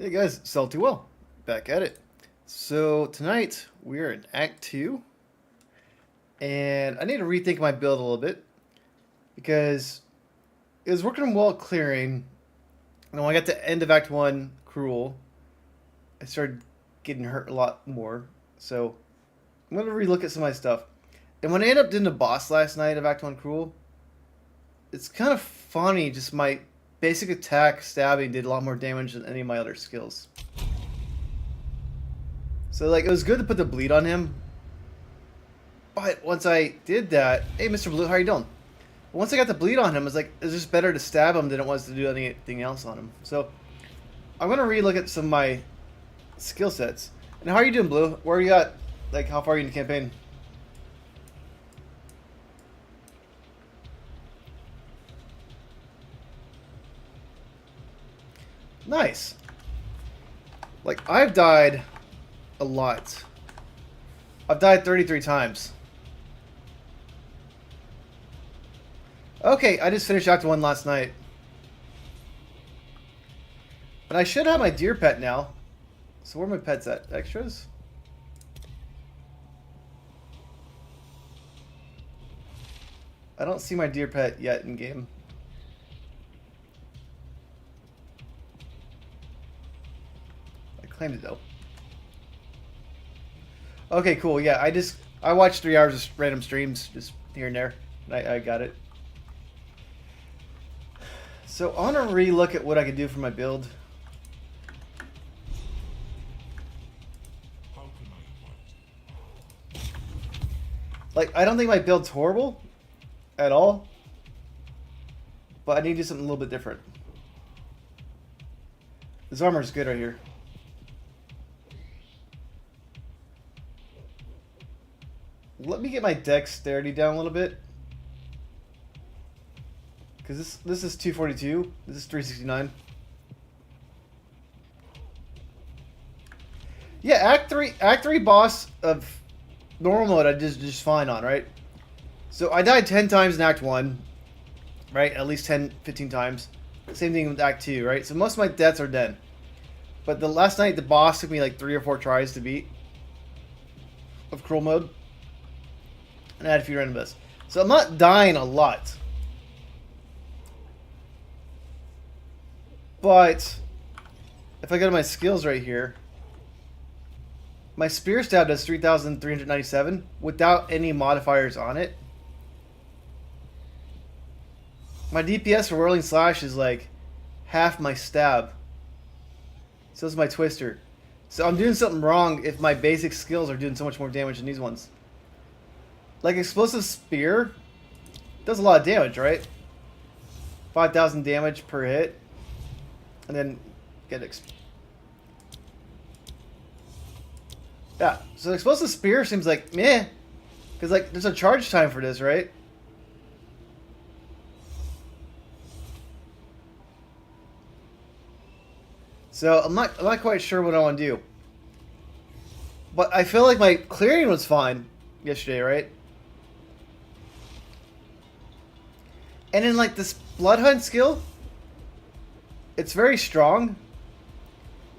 Hey guys, Salty Well, back at it. So tonight we're in Act 2, and I need to rethink my build a little bit because it was working well clearing, and when I got to end of Act 1, Cruel, I started getting hurt a lot more. So I'm going to relook at some of my stuff. And when I ended up doing the boss last night of Act 1 Cruel, it's kind of funny, just my basic attack stabbing did a lot more damage than any of my other skills. So, like, it was good to put the bleed on him. But once I did that... Hey, Mr. Blue, how are you doing? Once I got the bleed on him, it was like, it was just better to stab him than it was to do anything else on him. So, I'm going to re-look at some of my skill sets. And how are you doing, Blue? Where are you at? Like, how far are you in the campaign? Nice. Like, I've died a lot. I've died 33 times. Okay, I just finished Act 1 last night. But I should have my deer pet now. So where are my pets at? Extras? I don't see my deer pet yet in game. I claimed it though. Okay, cool. Yeah, I watched 3 hours of random streams just here and there. And I got it. So I want to re-look at what I can do for my build. Like, I don't think my build's horrible at all, but I need to do something a little bit different. This armor's good right here. Let me get my dexterity down a little bit. Because this is 242. This is 369. Yeah, Act 3 boss of normal mode I did just fine on, right? So I died 10 times in Act 1. Right? At least 10, 15 times. Same thing with Act 2, right? So most of my deaths are dead. But the last night the boss took me like 3 or 4 tries to beat. Of Cruel mode. And I had a few random deaths. So I'm not dying a lot. But if I go to my skills right here, my spear stab does 3,397 without any modifiers on it. My DPS for whirling slash is like half my stab. So is my twister. So I'm doing something wrong if my basic skills are doing so much more damage than these ones. Like explosive spear does a lot of damage, right? 5,000 damage per hit. And then get yeah, so explosive spear seems like meh, because like there's a charge time for this, right? So I'm not quite sure what I want to do, but I feel like my clearing was fine yesterday, right? And then like this blood hunt skill, it's very strong,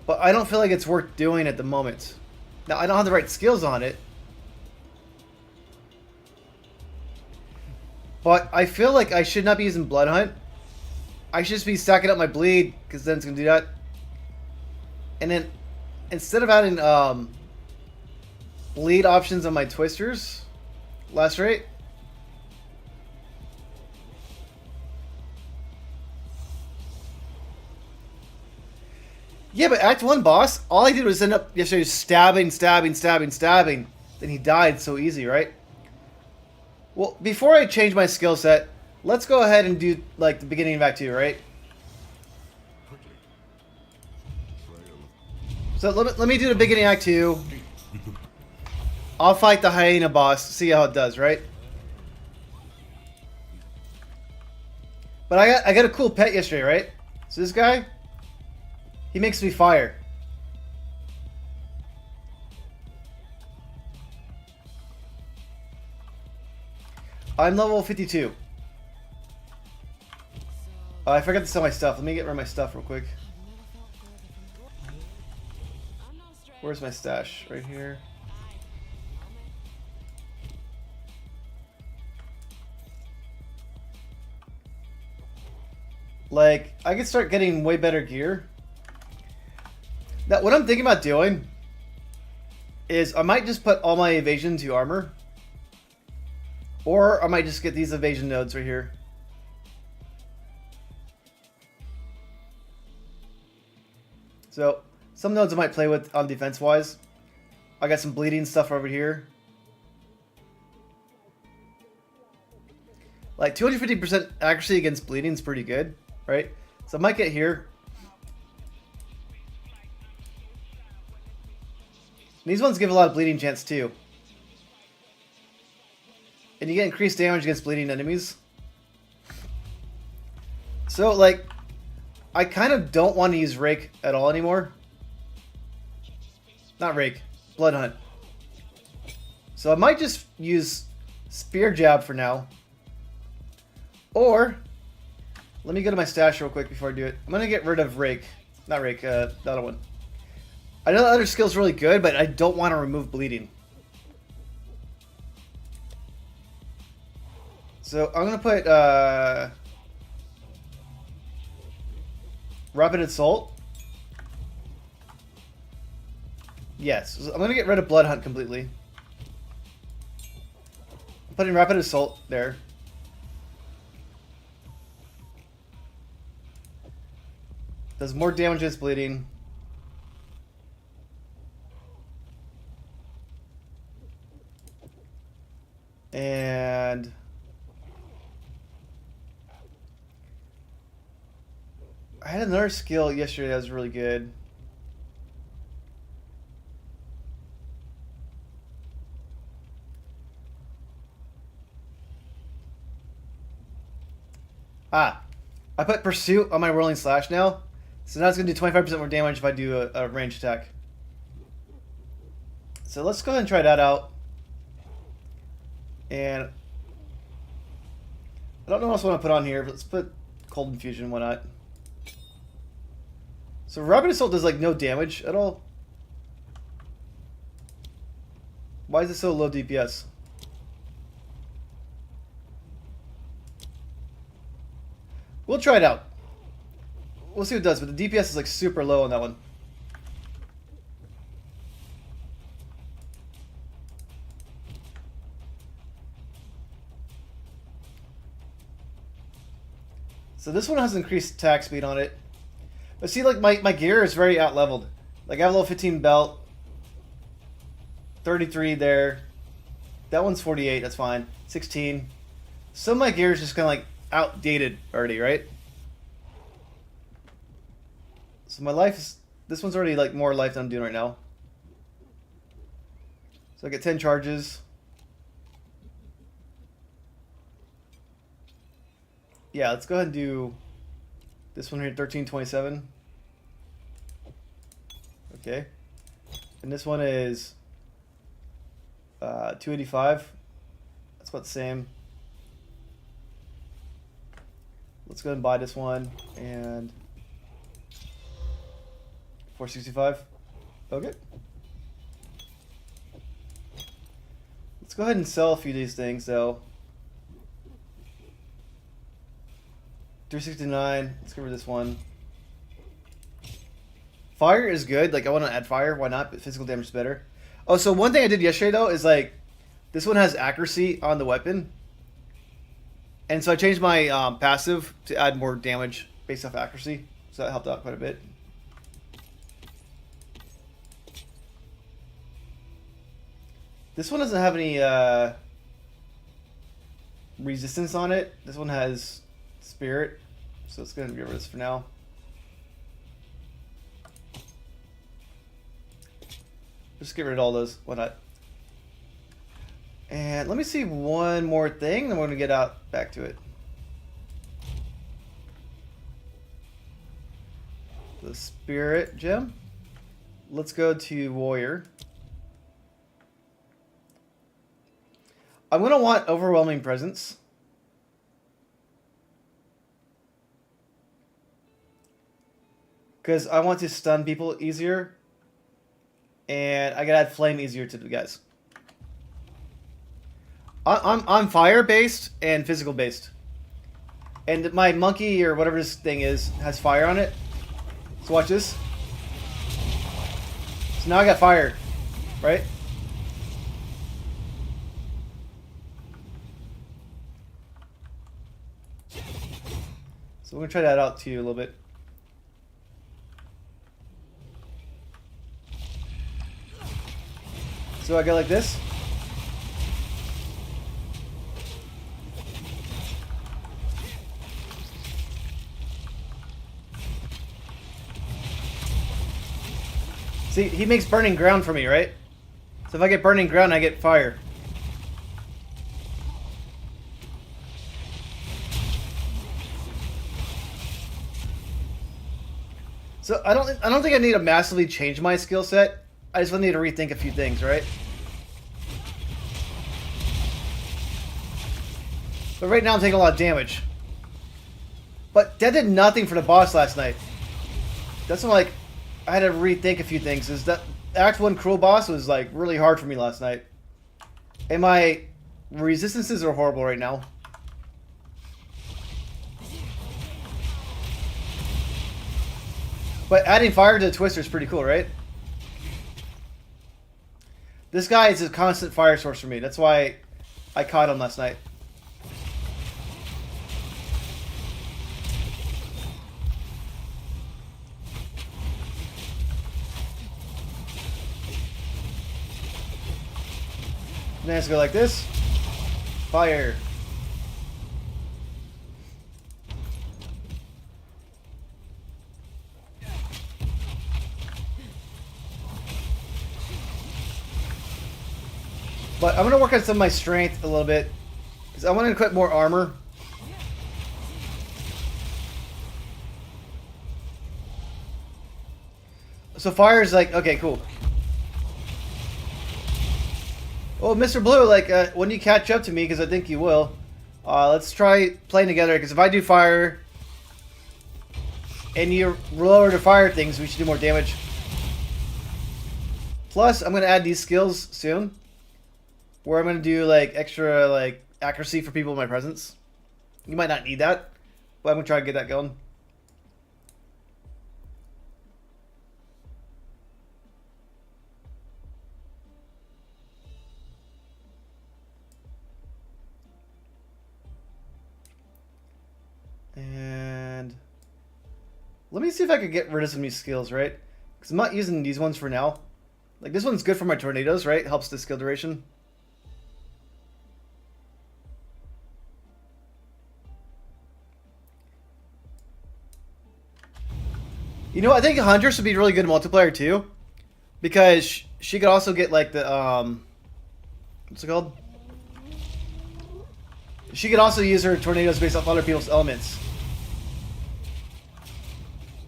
but I don't feel like it's worth doing at the moment. Now, I don't have the right skills on it, but I feel like I should not be using Blood Hunt. I should just be stacking up my bleed, because then it's going to do that. And then, instead of adding bleed options on my twisters, last rate, yeah, but Act 1 boss, all I did was end up yesterday stabbing. Then he died so easy, right? Well, before I change my skill set, let's go ahead and do, like, the beginning of Act 2, right? So let me do the beginning of Act 2. I'll fight the hyena boss, see how it does, right? But I got a cool pet yesterday, right? So this guy... he makes me fire. I'm level 52. I forgot to sell my stuff. Let me get rid of my stuff real quick. Where's my stash? Right here. Like, I could start getting way better gear. Now, what I'm thinking about doing is I might just put all my evasion to armor. Or I might just get these evasion nodes right here. So, some nodes I might play with on defense-wise. I got some bleeding stuff over here. Like, 250% accuracy against bleeding is pretty good, right? So I might get here. These ones give a lot of bleeding chance too. And you get increased damage against bleeding enemies. So, like, I kind of don't want to use Rake at all anymore. Not Rake, Blood Hunt. So I might just use Spear Jab for now. Or, let me go to my stash real quick before I do it. I'm going to get rid of Rake. Not Rake, the other one. I know the other skill's really good, but I don't want to remove bleeding. So I'm going to put Rapid Assault. Yes, I'm going to get rid of Blood Hunt completely. I'm putting Rapid Assault there. Does more damage against bleeding. And I had another skill yesterday that was really good. Ah, I put Pursuit on my Rolling Slash now. So now it's going to do 25% more damage if I do a range attack. So let's go ahead and try that out. And I don't know what else I want to put on here, but let's put Cold Infusion, why not? So Rapid Assault does like no damage at all. Why is it so low DPS? We'll try it out. We'll see what it does, but the DPS is like super low on that one. So this one has increased attack speed on it. But see, like, my gear is very out-leveled. Like, I have a level 15 belt. 33 there. That one's 48, that's fine. 16. Some of my gear is just kind of, like, outdated already, right? So my life is... This one's already, like, more life than I'm doing right now. So I get 10 charges. Yeah, let's go ahead and do this one here, 1327. Okay. And this one is 285. That's about the same. Let's go ahead and buy this one. And 465. Okay. Let's go ahead and sell a few of these things, though. 369. Let's get rid of this one. Fire is good. Like, I want to add fire. Why not? But physical damage is better. Oh, so one thing I did yesterday, though, is, like, this one has accuracy on the weapon. And so I changed my passive to add more damage based off accuracy. So that helped out quite a bit. This one doesn't have any resistance on it. This one has spirit. So it's going to get rid of this for now. Just get rid of all those. Why not? And let me see one more thing, then we're going to get out back to it. The spirit gem. Let's go to warrior. I'm going to want overwhelming presence. Because I want to stun people easier. And I gotta add flame easier to the guys. I'm fire based and physical based. And my monkey or whatever this thing is has fire on it. So watch this. So now I got fire, right? So we're gonna try that out to you a little bit. So I go like this. See, he makes burning ground for me, right? So if I get burning ground, I get fire. So I don't think I need to massively change my skill set. I just need to rethink a few things, right? But right now I'm taking a lot of damage. But that did nothing for the boss last night. That's when, like, I had to rethink a few things. Is that Act 1 Cruel Boss was, like, really hard for me last night. And my resistances are horrible right now. But adding fire to the Twister is pretty cool, right? This guy is a constant fire source for me. That's why I caught him last night. Then let's go like this. Fire. But I'm going to work on some of my strength a little bit. Because I want to equip more armor. So fire is like, okay, cool. Well, Mr. Blue, like, when you catch up to me, because I think you will, let's try playing together. Because if I do fire, and you lower the fire things, we should do more damage. Plus, I'm going to add these skills soon. Where I'm going to do, like, extra, like, accuracy for people in my presence. You might not need that, but I'm going to try to get that going. And let me see if I could get rid of some of these skills, right? Because I'm not using these ones for now. Like, this one's good for my tornadoes, right? Helps the skill duration. You know, I think Huntress would be really good in multiplayer too, because she could also get like the what's it called? She could also use her tornadoes based off other people's elements.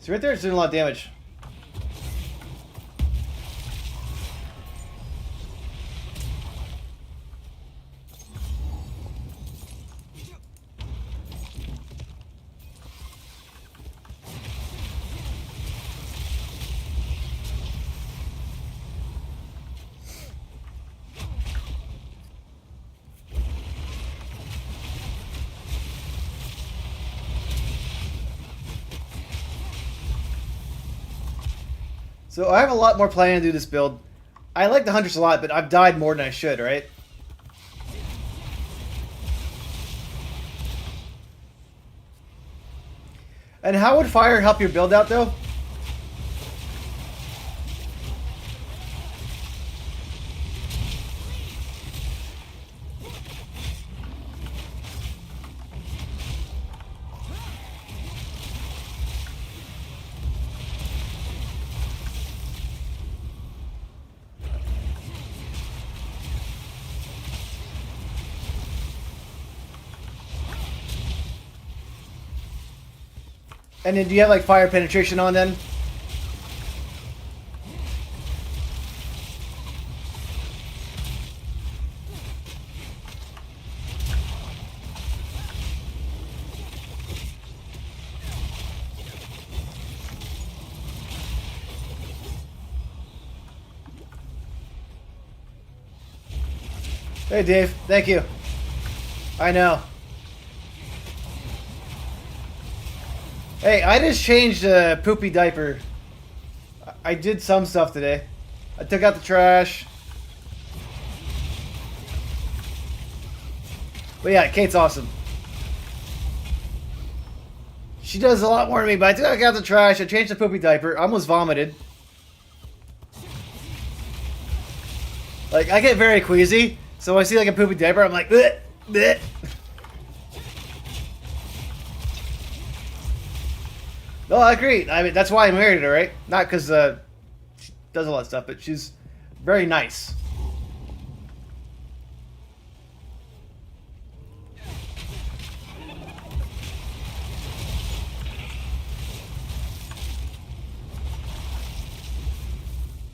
See, right there, it's doing a lot of damage. So I have a lot more planning to do this build. I like the Huntress a lot, but I've died more than I should, right? And how would fire help your build out, though? And then do you have like fire penetration on then? Hey, Dave. Thank you. I know. Hey, I just changed a poopy diaper. I did some stuff today. I took out the trash. But yeah, Kate's awesome. She does a lot more than me, but I took out the trash. I changed the poopy diaper. I almost vomited. Like, I get very queasy. So when I see like a poopy diaper, I'm like, bleh, bleh. No, I agree. I mean, that's why I married her, right? Not because she does a lot of stuff, but she's very nice.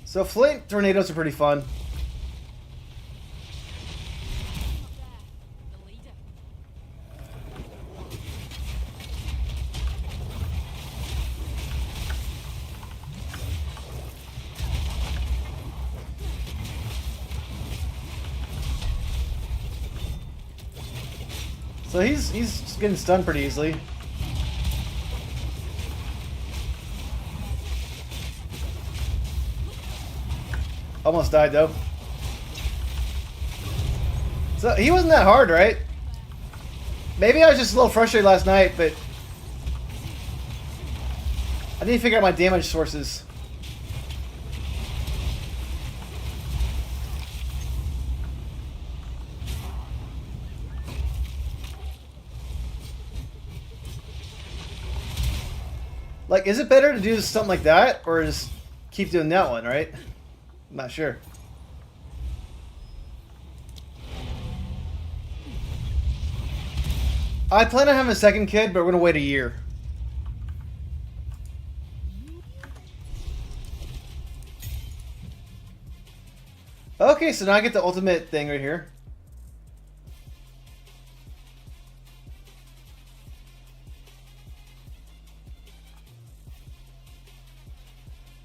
So flame tornadoes are pretty fun. So he's getting stunned pretty easily. Almost died though. So he wasn't that hard, right? Maybe I was just a little frustrated last night, but I need to figure out my damage sources. Like, is it better to do something like that, or just keep doing that one, right? I'm not sure. I plan on having a second kid, but we're gonna wait a year. Okay, so now I get the ultimate thing right here.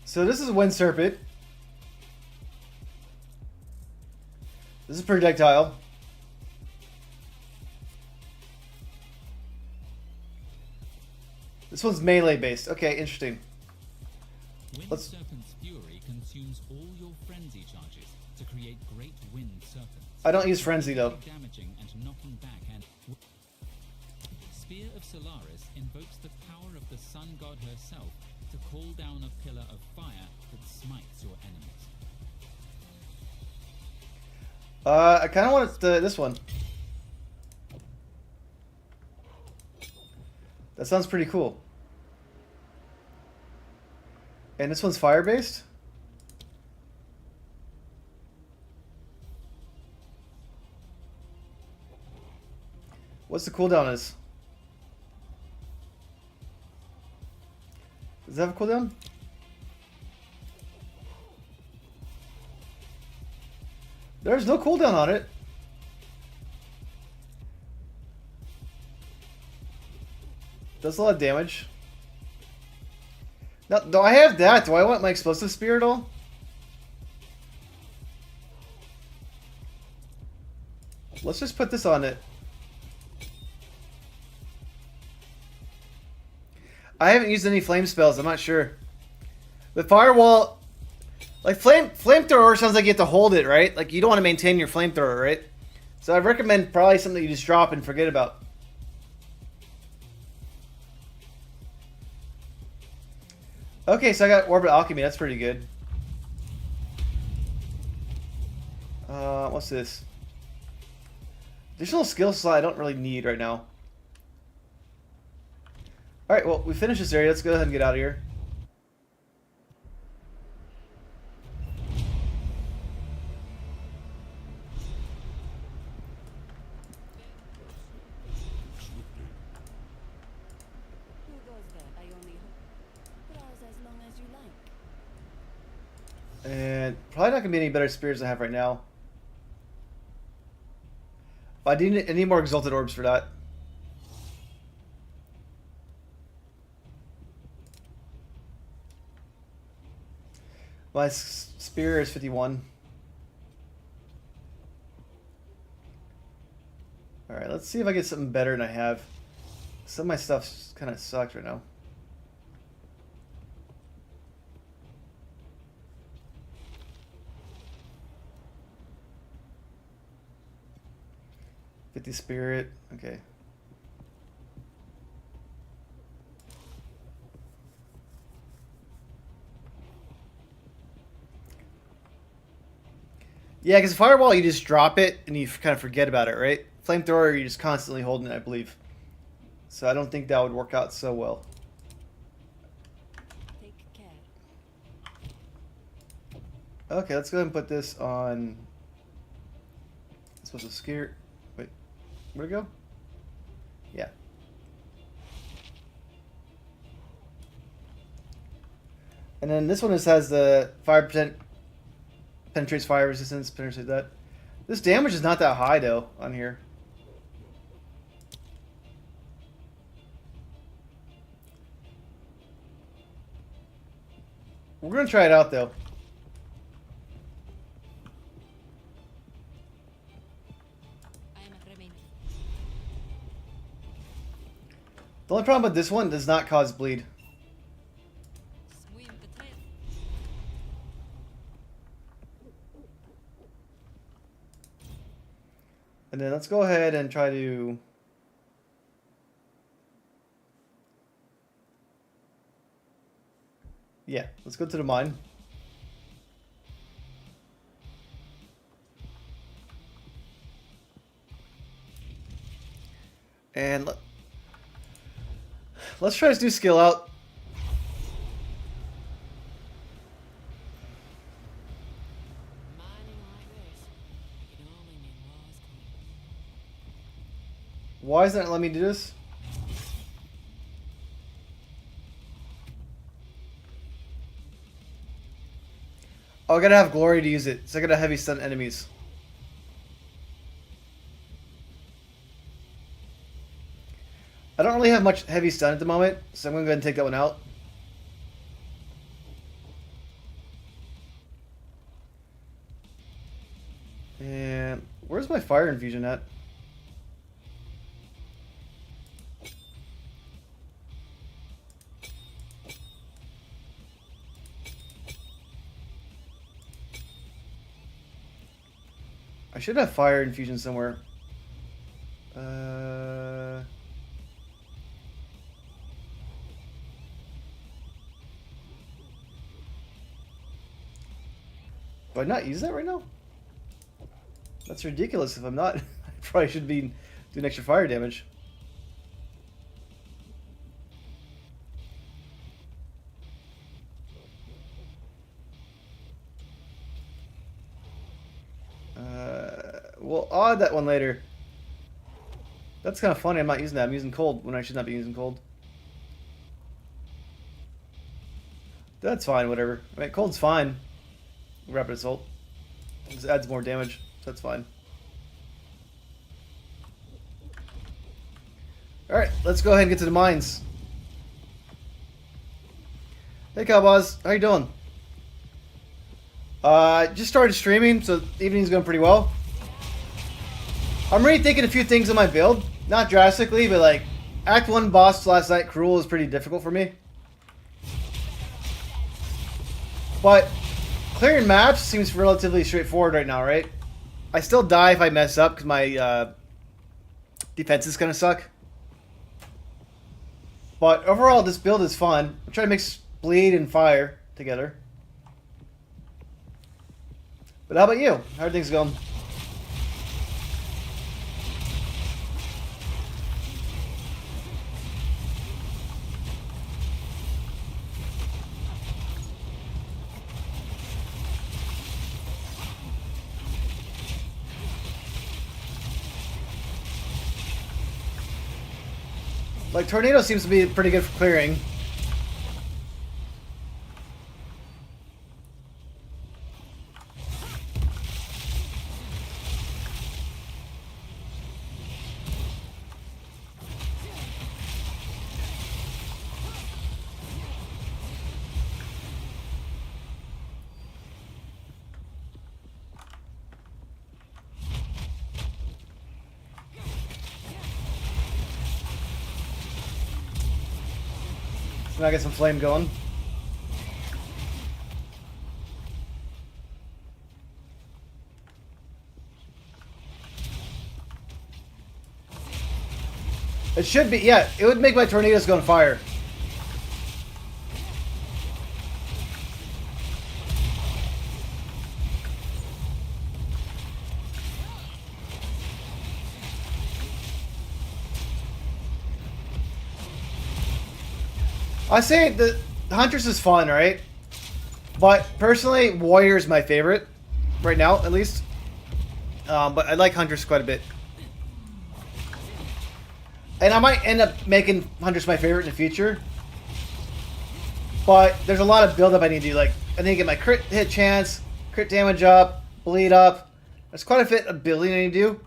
So this is Wind Serpent. This is projectile. This one's melee based. Okay, interesting. Wind Serpent's Fury consumes all your frenzy charges to create great wind serpents. I don't use frenzy though. Damaging and knocking back and Spear of Solaris invokes the power of the sun god herself to call down a pillar of fire that smites your enemies. I kind of want this one. That sounds pretty cool. And this one's fire based? What's the cooldown is? Does that have a cooldown? There's no cooldown on it. Does a lot of damage. Now, do I have that? Do I want my explosive spear at all? Let's just put this on it. I haven't used any flame spells. I'm not sure. The firewall, like flamethrower sounds like you have to hold it, right? Like you don't want to maintain your flamethrower, right? So I recommend probably something you just drop and forget about. Okay, so I got Orbit Alchemy. That's pretty good. What's this? Additional skill slot I don't really need right now. Alright, well, we finished this area. Let's go ahead and get out of here. And probably not going to be any better spears I have right now. I need more Exalted Orbs for that. My spear is 51. Alright, let's see if I get something better than I have. Some of my stuff's kind of sucked right now. $50 spirit. Okay. Yeah, because Fireball, you just drop it and you kind of forget about it, right? Flamethrower, you're just constantly holding it, I believe. So I don't think that would work out so well. Take care. Okay, let's go ahead and put this on. It's supposed to scare. Wait, where'd it go? Yeah. And then this one just has the 5% penetrates fire resistance, penetrates that. This damage is not that high though on here. We're gonna try it out though. I am at remaining. The only problem with this one does not cause bleed. Swim the trail. And then let's go ahead and try to. Yeah, let's go to the mine. And let's try to do skill out. Mining like this, it can only mean war's coming. Why isn't it letting me do this? Oh, I gotta have glory to use it, so I gotta heavy stun enemies. I don't really have much heavy stun at the moment, so I'm gonna go ahead and take that one out. And where's my fire infusion at? I should have fire infusion somewhere. Do I not use that right now? That's ridiculous if I'm not. I probably should be doing extra fire damage. We'll add that one later. That's kind of funny. I'm not using that. I'm using cold when I should not be using cold. That's fine, whatever. I mean, cold's fine. Rapid assault. It just adds more damage, so that's fine. Alright, let's go ahead and get to the mines. Hey Cowboys, how you doing? Just started streaming, so the evening's going pretty well. I'm rethinking a few things in my build. Not drastically, but like, Act 1 boss last night, Cruel, is pretty difficult for me. But clearing maps seems relatively straightforward right now, right? I still die if I mess up because my defenses kind of suck. But overall, this build is fun. I'm trying to mix bleed and fire together. But how about you? How are things going? Like, Tornado seems to be pretty good for clearing. Now get some flame going. It should be, yeah, it would make my tornadoes go on fire. I say the Huntress is fun, right? But personally, Warrior is my favorite right now, at least. But I like Huntress quite a bit, and I might end up making Huntress my favorite in the future. But there's a lot of build-up I need to do. Like I need to get my crit hit chance, crit damage up, bleed up. There's quite a bit of building I need to do.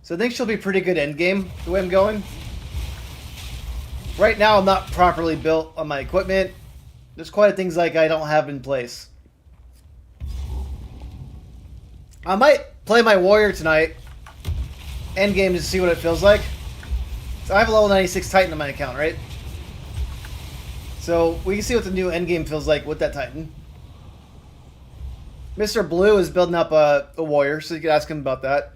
So I think she'll be pretty good end game the way I'm going. Right now, I'm not properly built on my equipment. There's quite a things like I don't have in place. I might play my Warrior tonight, endgame, to see what it feels like. So I have a level 96 Titan on my account, right? So we can see what the new endgame feels like with that Titan. Mr. Blue is building up a Warrior, so you can ask him about that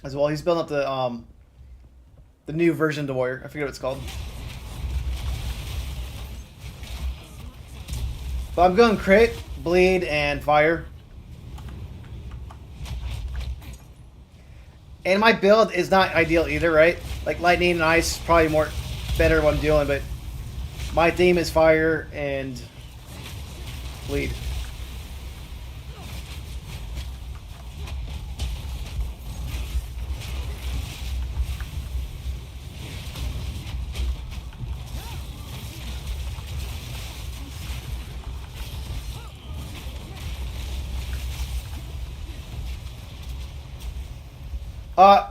as well. He's building up the new version of the Warrior. I forget what it's called. But I'm going crit, bleed, and fire. And my build is not ideal either, right? Like lightning and ice probably more better what I'm doing, but my theme is fire and bleed.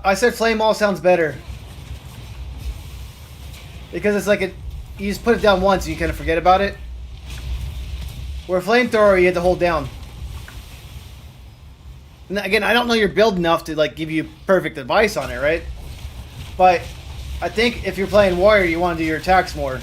I said flame wall sounds better. Because it's like you just put it down once and you kind of forget about it. Where flamethrower you have to hold down. And again, I don't know your build enough to like give you perfect advice on it, right? But I think if you're playing Warrior, you want to do your attacks more.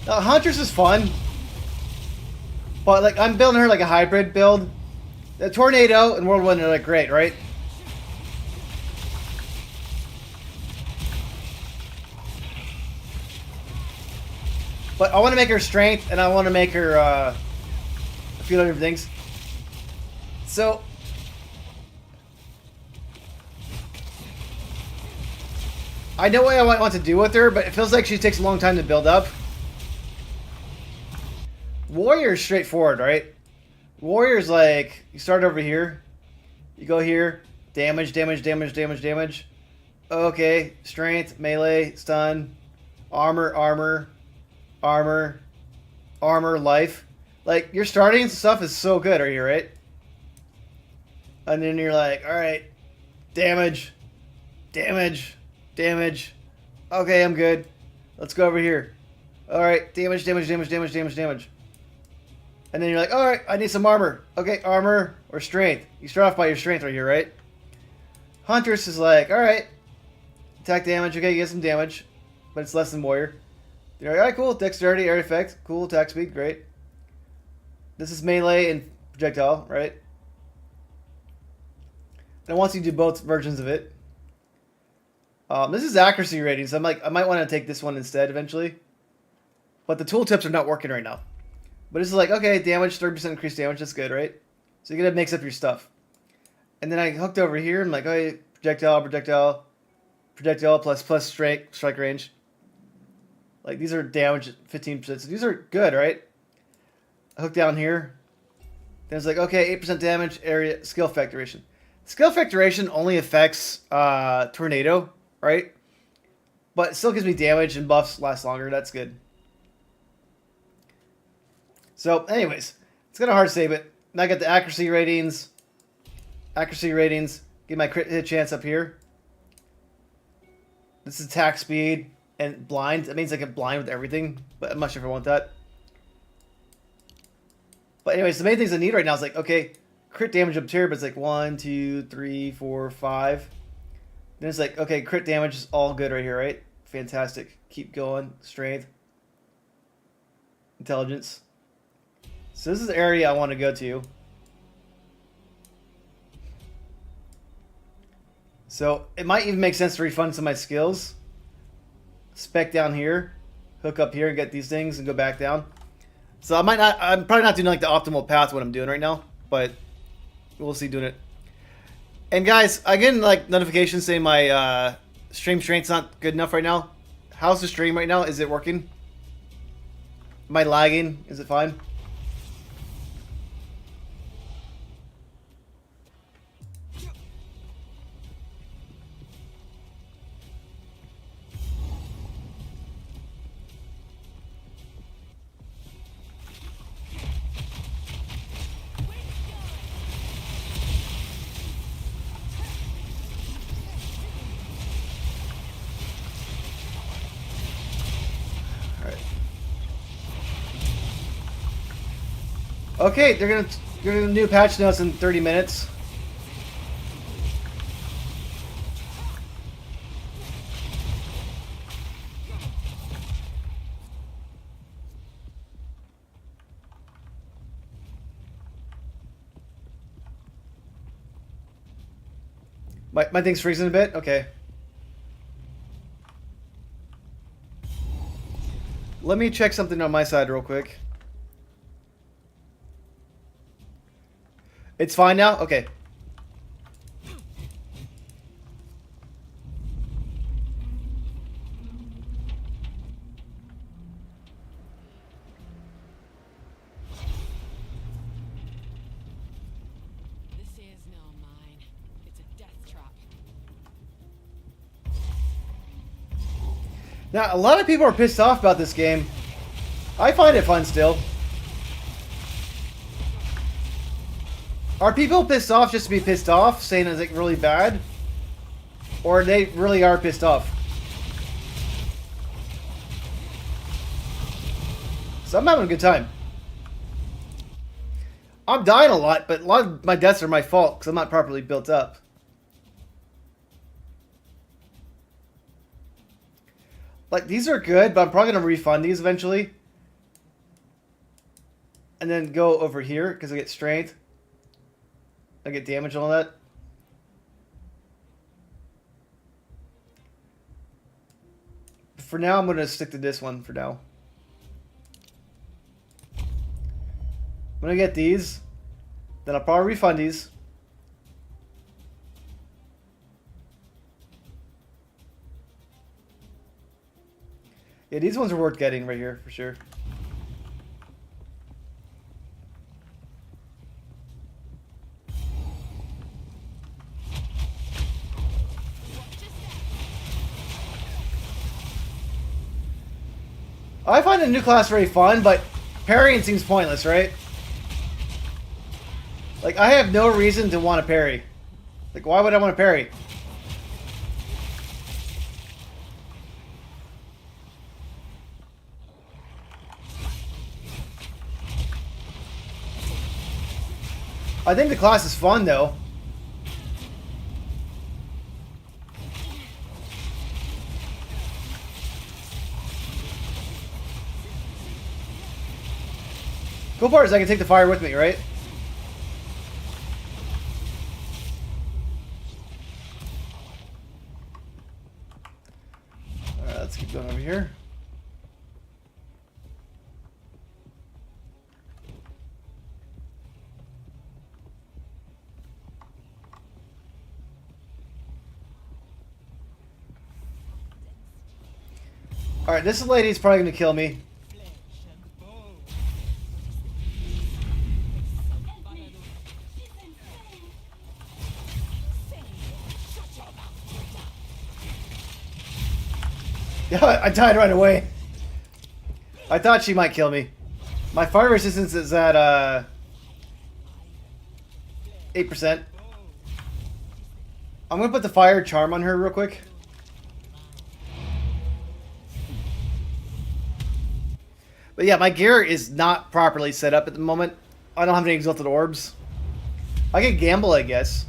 Huntress is fun, but like I'm building her like a hybrid build. The Tornado and Whirlwind are like great, right? But I want to make her strength, and I want to make her a few other things. So I know what I want to do with her, but it feels like she takes a long time to build up. Warrior's straightforward, right? Warrior's like, you start over here, you go here, damage, damage, damage, damage, damage. Okay, strength, melee, stun, armor, armor, armor, armor, life. Like, your starting stuff is so good right here, right? And then you're like, alright, damage, damage, damage. Okay, I'm good. Let's go over here. Alright, damage, damage, damage, damage, damage, damage. And then you're like, alright, I need some armor. Okay, armor or strength. You start off by your strength right here, right? Huntress is like, alright. Attack damage, okay, you get some damage. But it's less than Warrior. You're like, alright, cool. Dexterity, area effect. Cool, attack speed, great. This is melee and projectile, right? And once you do both versions of it. This is accuracy ratings. I'm like, I might want to take this one instead eventually. But the tooltips are not working right now. But it's like, okay, damage, 30% increased damage, that's good, right? So you gotta mix up your stuff. And then I hooked over here, I'm like, okay, projectile, projectile, projectile plus strike range. Like, these are damage at 15%, so these are good, right? I hooked down here. Then it's like, okay, 8% damage, area, skill effect duration. Skill effect duration only affects Tornado, right? But it still gives me damage and buffs last longer, that's good. So, anyways, it's kind of hard to say, but now I got the accuracy ratings. Accuracy ratings. Get my crit hit chance up here. This is attack speed and blind. That means I get blind with everything, but I'm not sure if I want that. But anyways, the main things I need right now is like, okay, crit damage up here, but it's like 1, 2, 3, 4, 5. Then it's like, okay, crit damage is all good right here, right? Fantastic. Keep going. Strength. Intelligence. So this is the area I want to go to. So it might even make sense to refund some of my skills. Spec down here. Hook up here and get these things and go back down. So I'm probably not doing like the optimal path what I'm doing right now, but we'll see doing it. And guys, I get like notifications saying my stream strength's not good enough right now. How's the stream right now? Is it working? Am I lagging? Is it fine? Okay, they're gonna do patch notes in 30 minutes. My thing's freezing a bit? Okay. Let me check something on my side real quick. It's fine now? Okay. This is no mine. It's a death trap. Now, a lot of people are pissed off about this game. I find it fun still. Are people pissed off just to be pissed off, saying it's like really bad? Or they really are pissed off? So I'm having a good time. I'm dying a lot, but a lot of my deaths are my fault because I'm not properly built up. Like, these are good, but I'm probably going to refund these eventually. And then go over here because I get strength. I get damage and all that. For now, I'm going to stick to this one for now. I'm going to get these. Then I'll probably refund these. Yeah, these ones are worth getting right here for sure. I find the new class very fun, but parrying seems pointless, right? Like, I have no reason to want to parry. Like, why would I want to parry? I think the class is fun, though. Cool part is I can take the fire with me, right? Alright, let's keep going over here. Alright, this lady's probably going to kill me. Yeah, I died right away. I thought she might kill me. My fire resistance is at 8%. I'm gonna put the fire charm on her real quick. But yeah, my gear is not properly set up at the moment. I don't have any exalted orbs. I could gamble, I guess.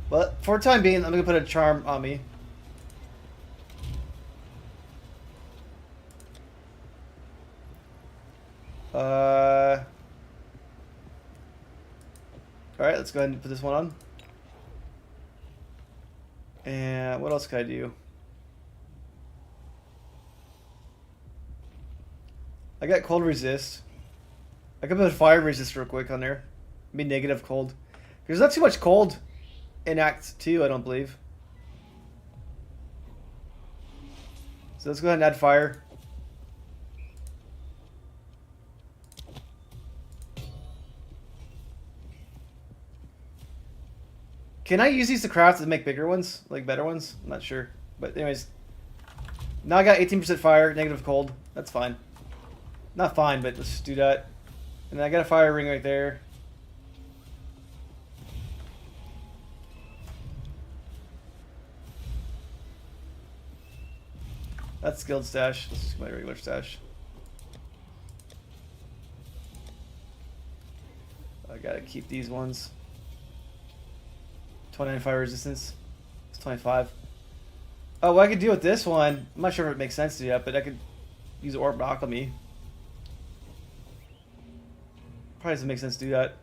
But for the time being, I'm gonna put a charm on me. Alright, let's go ahead and put this one on. And what else can I do? I got cold resist. I can put fire resist real quick on there. Be negative cold. There's not too much cold in Act 2, I don't believe. So let's go ahead and add fire. Can I use these to craft to make bigger ones? Like better ones? I'm not sure. But anyways. Now I got 18% fire, negative cold. That's fine. Not fine, but let's do that. And then I got a fire ring right there. That's skilled stash. Let's just get my regular stash. I gotta keep these ones. 29 fire resistance. It's 25. Oh, what I could do with this one, I'm not sure if it makes sense to yet, but I could use Orb Alchemy. Probably doesn't make sense to do that.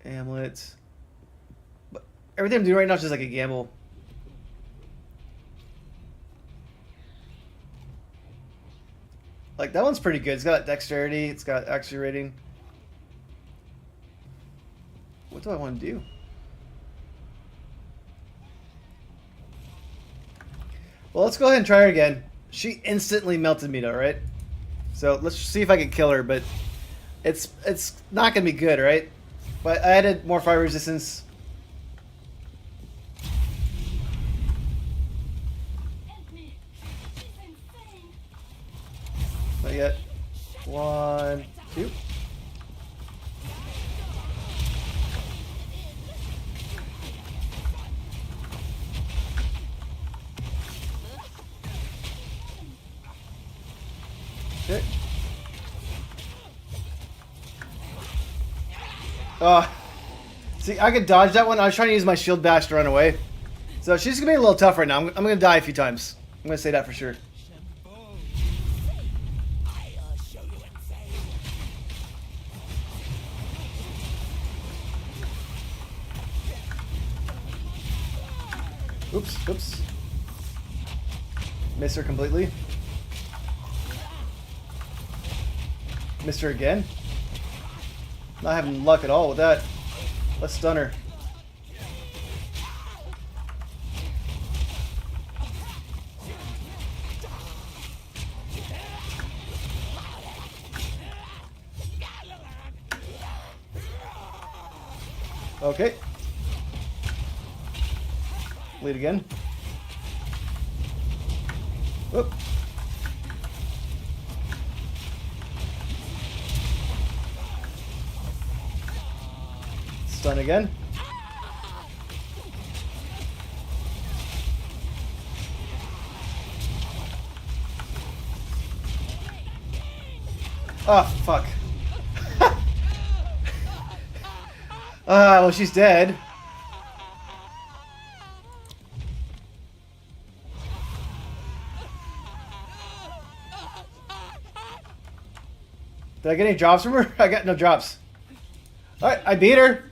Amulet. But everything I'm doing right now is just like a gamble. Like, that one's pretty good. It's got dexterity. It's got accuracy rating. What do I want to do? Well, let's go ahead and try her again. She instantly melted me though, right? So let's see if I can kill her, but it's not going to be good, right? But I added more fire resistance. Not yet. 1, 2. Okay. See, I could dodge that one. I was trying to use my shield bash to run away. So she's going to be a little tough right now. I'm going to die a few times. I'm going to say that for sure. Oops, oops. Miss her completely. Missed her again. Not having luck at all with that. Let's stun her. Okay. Lead again. Whoop. Stun again. Oh, fuck. Well, she's dead. Did I get any drops from her? I got no drops. Alright, I beat her.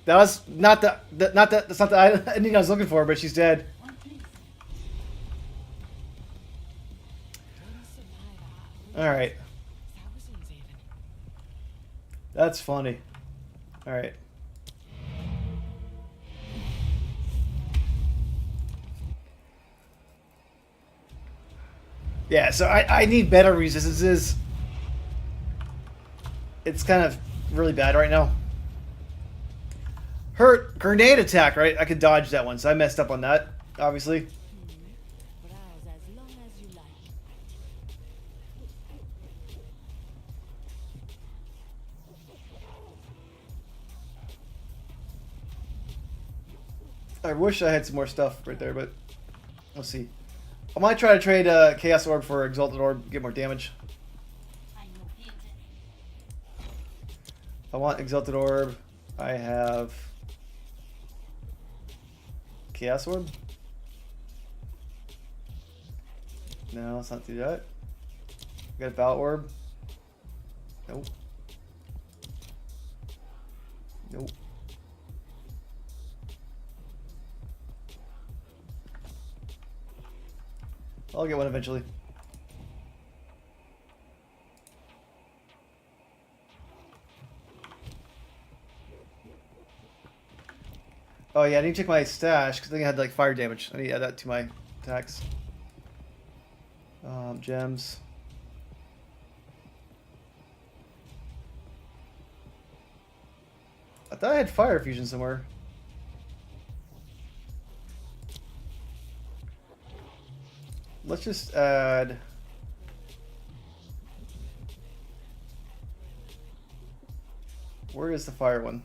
That was not that's not the ending I was looking for, but she's dead. Alright. That's funny. Alright. Yeah, so I need better resistances. It's kind of really bad right now. Her grenade attack, right? I could dodge that one, so I messed up on that, obviously. I wish I had some more stuff right there, but we'll see. I might try to trade Chaos Orb for Exalted Orb, get more damage. I want Exalted Orb. I have Chaos Orb. No, let's not do that. We got a Battle Orb. Nope. Nope. I'll get one eventually. Oh yeah, I need to check my stash because I think I had like fire damage. I need to add that to my attacks. Gems. I thought I had fire fusion somewhere. Let's just add... Where is the fire one?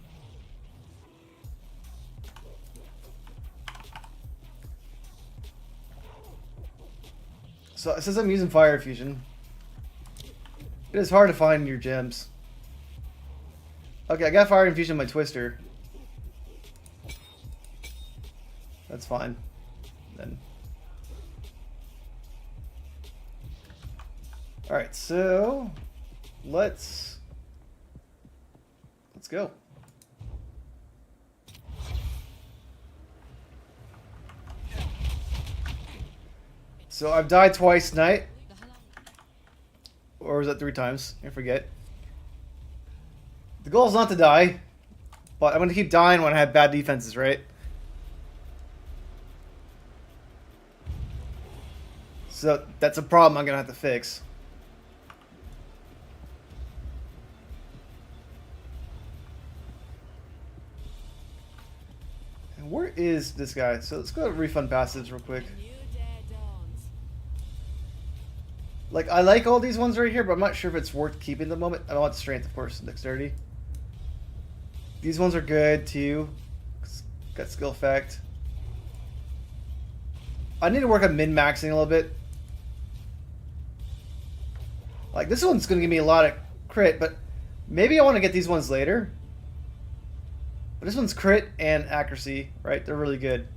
So it says I'm using fire fusion. It is hard to find your gems. Okay, I got fire infusion on my twister. That's fine. Then. Alright, so let's go. So I've died twice tonight. Or was that 3 times? I forget. The goal is not to die, but I'm going to keep dying when I have bad defenses, right? So that's a problem I'm going to have to fix. And where is this guy? So let's go to refund passives real quick. Like, I like all these ones right here, but I'm not sure if it's worth keeping at the moment. I want strength, of course, and dexterity. These ones are good, too. Got skill effect. I need to work on min-maxing a little bit. Like, this one's going to give me a lot of crit, but maybe I want to get these ones later. But this one's crit and accuracy, right? They're really good.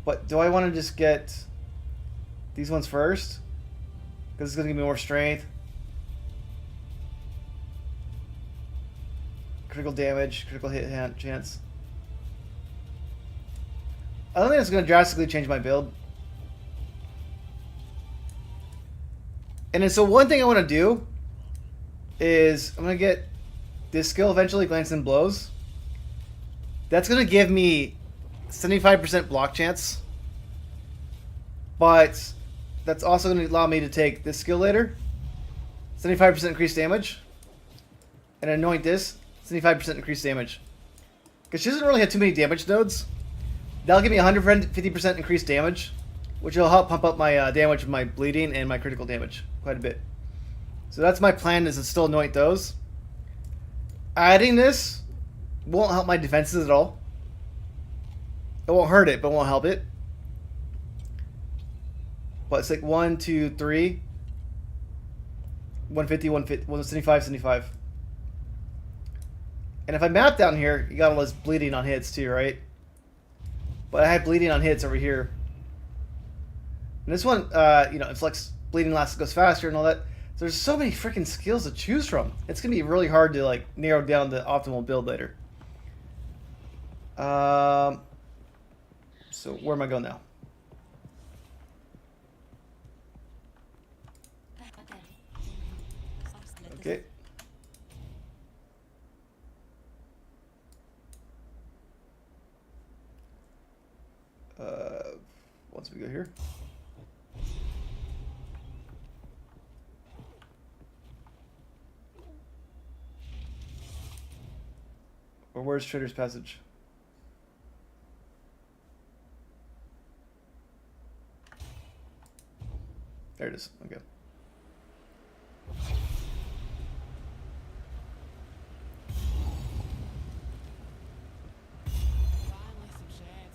But do I want to just get these ones first? Because it's going to give me more strength. Critical damage, critical hit chance. I don't think it's going to drastically change my build. And then so one thing I want to do is I'm going to get this skill eventually, Glance and Blows. That's going to give me 75% block chance. But that's also going to allow me to take this skill later. 75% increased damage. And anoint this. 75% increased damage. Because she doesn't really have too many damage nodes. That'll give me 150% increased damage. Which will help pump up my damage of my bleeding and my critical damage. Quite a bit. So that's my plan, is to still anoint those. Adding this won't help my defenses at all. It won't hurt it, but won't help it. But it's like 1, 2, 3. 150, 175, 75. And if I map down here, you got all this bleeding on hits too, right? But I had bleeding on hits over here. And this one, you know, inflicts bleeding goes faster and all that. So there's so many freaking skills to choose from. It's going to be really hard to like narrow down the optimal build later. So where am I going now? Okay. Once we go here. Or where's Trader's Passage? There it is. Okay. Finally some shade.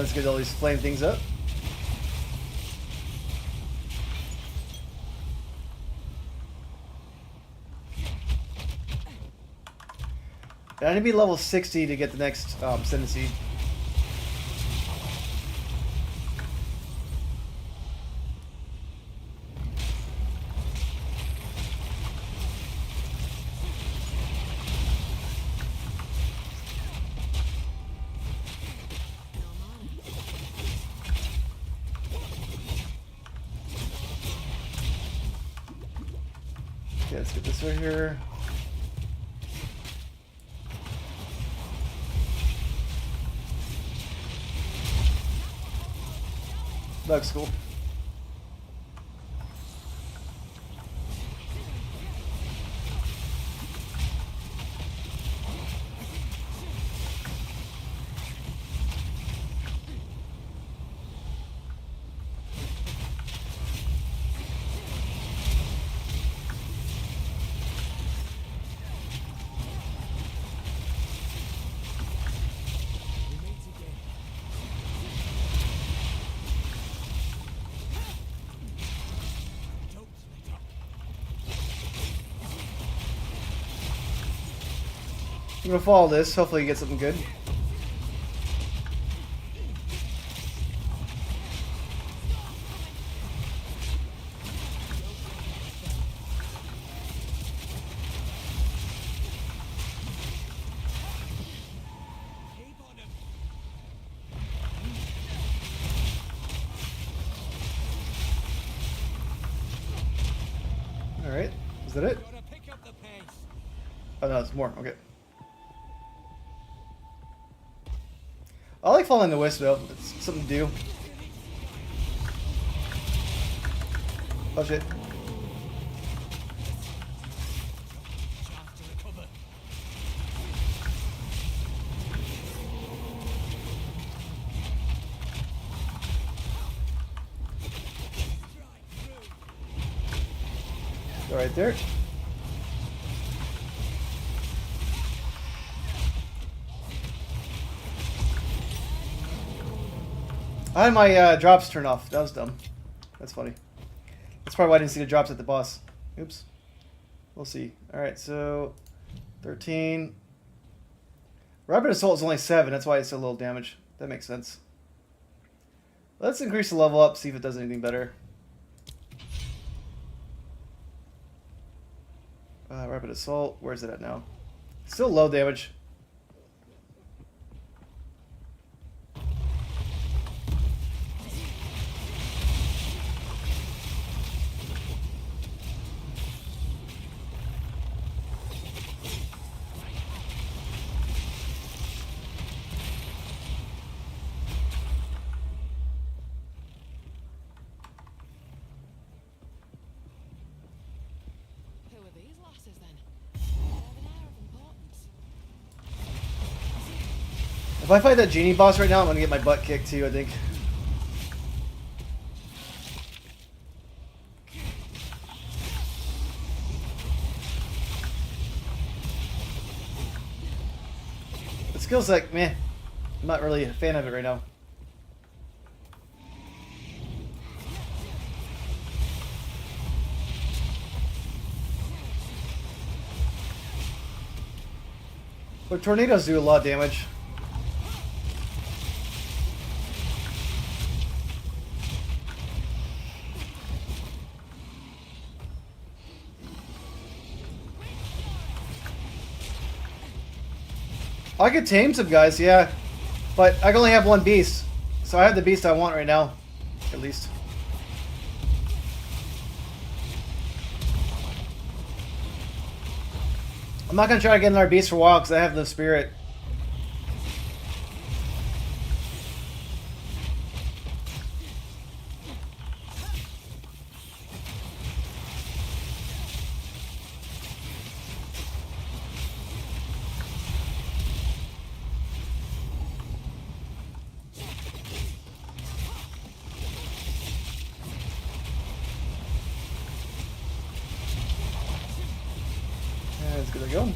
let's get all these flame things up. And I need to be level 60 to get the next ascendancy. Okay, let's get this right here. Looks cool. I'm gonna follow this. Hopefully, you get something good. All right, is that it? Oh no, there's more. Okay. I like following the wisp though. It's something to do. Oh shit. Go right there. I had my drops turned off. That was dumb. That's funny. That's probably why I didn't see the drops at the boss. Oops. We'll see. Alright, so 13. Rapid Assault is only 7. That's why it's a little damage. That makes sense. Let's increase the level up, see if it does anything better. Rapid Assault. Where's it at now? Still low damage. If I fight that genie boss right now, I'm gonna get my butt kicked too, I think. The skill's like, meh. I'm not really a fan of it right now. But tornadoes do a lot of damage. I could tame some guys, yeah, but I can only have one beast, so I have the beast I want right now, at least. I'm not gonna try to get another beast for a while because I have the spirit. That's gonna go.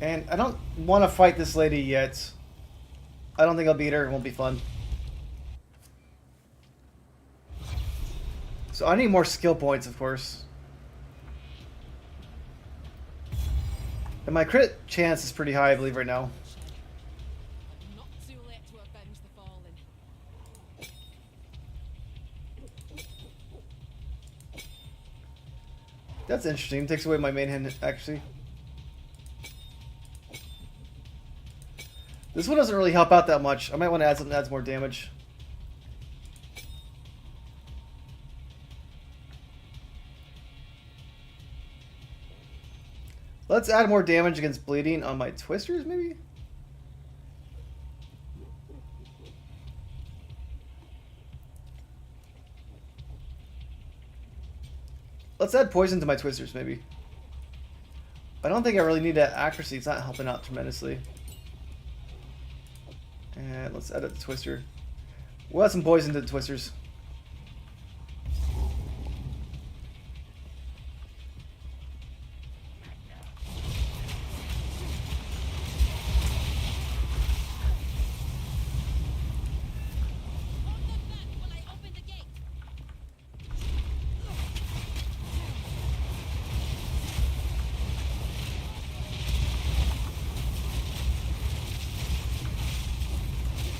And I don't want to fight this lady yet. I don't think I'll beat her. It won't be fun. So I need more skill points, of course. And my crit chance is pretty high, I believe, right now. But not too late to avenge the fallen. That's interesting. It takes away my main hand, actually. This one doesn't really help out that much. I might want to add something that adds more damage. Let's add more damage against bleeding on my twisters, maybe? Let's add poison to my twisters, maybe. I don't think I really need that accuracy. It's not helping out tremendously. And let's edit the twister. We'll add some poison to the twisters.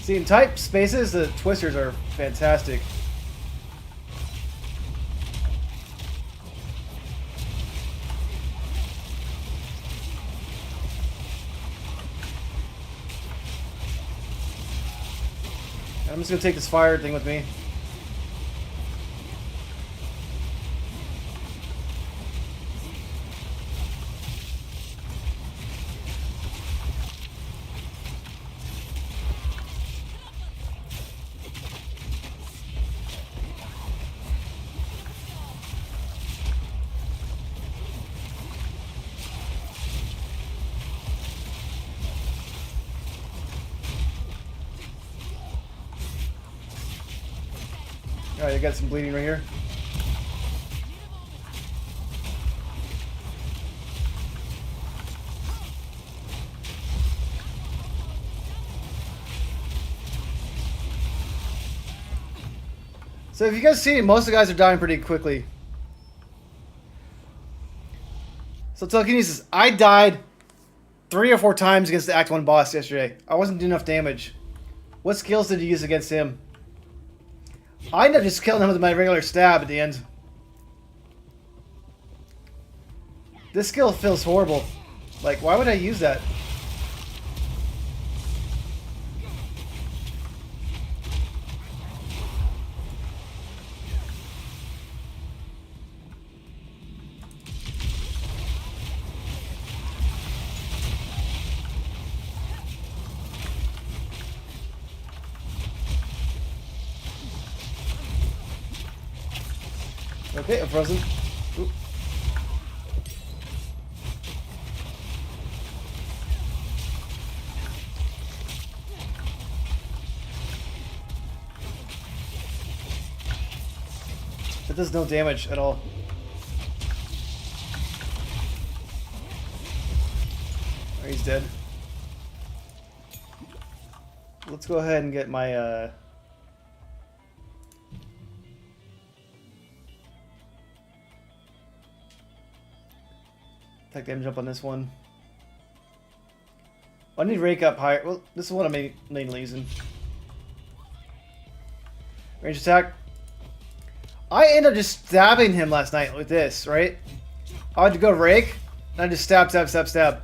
See, in tight spaces, the twisters are fantastic. I'm just gonna take this fire thing with me. Alright, I got some bleeding right here. So if you guys see, most of the guys are dying pretty quickly. So telekinesis, I died 3 or 4 times against the Act 1 boss yesterday. I wasn't doing enough damage. What skills did you use against him? I ended up just killing him with my regular stab at the end. This skill feels horrible. Like, why would I use that? Okay, I'm frozen. Oop. That does no damage at all. Oh, he's dead. Let's go ahead and get my attack damage up on this one. I need rake up higher. Well, this is what I'm mainly using. Range attack. I ended up just stabbing him last night with this, right? I had to go rake, and I just stab, stab, stab, stab.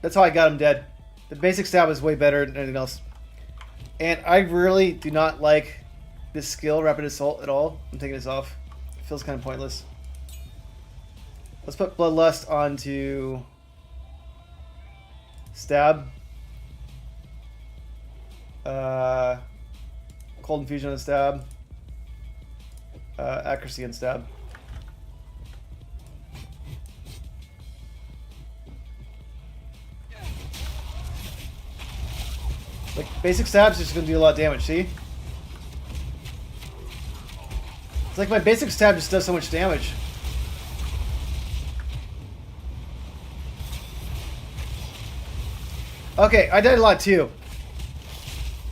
That's how I got him dead. The basic stab is way better than anything else. And I really do not like this skill, Rapid Assault, at all. I'm taking this off. It feels kind of pointless. Let's put Bloodlust onto stab. Cold Infusion on stab. Accuracy and stab. Like, basic stab's just gonna do a lot of damage, see? It's like my basic stab just does so much damage. Okay, I died a lot too.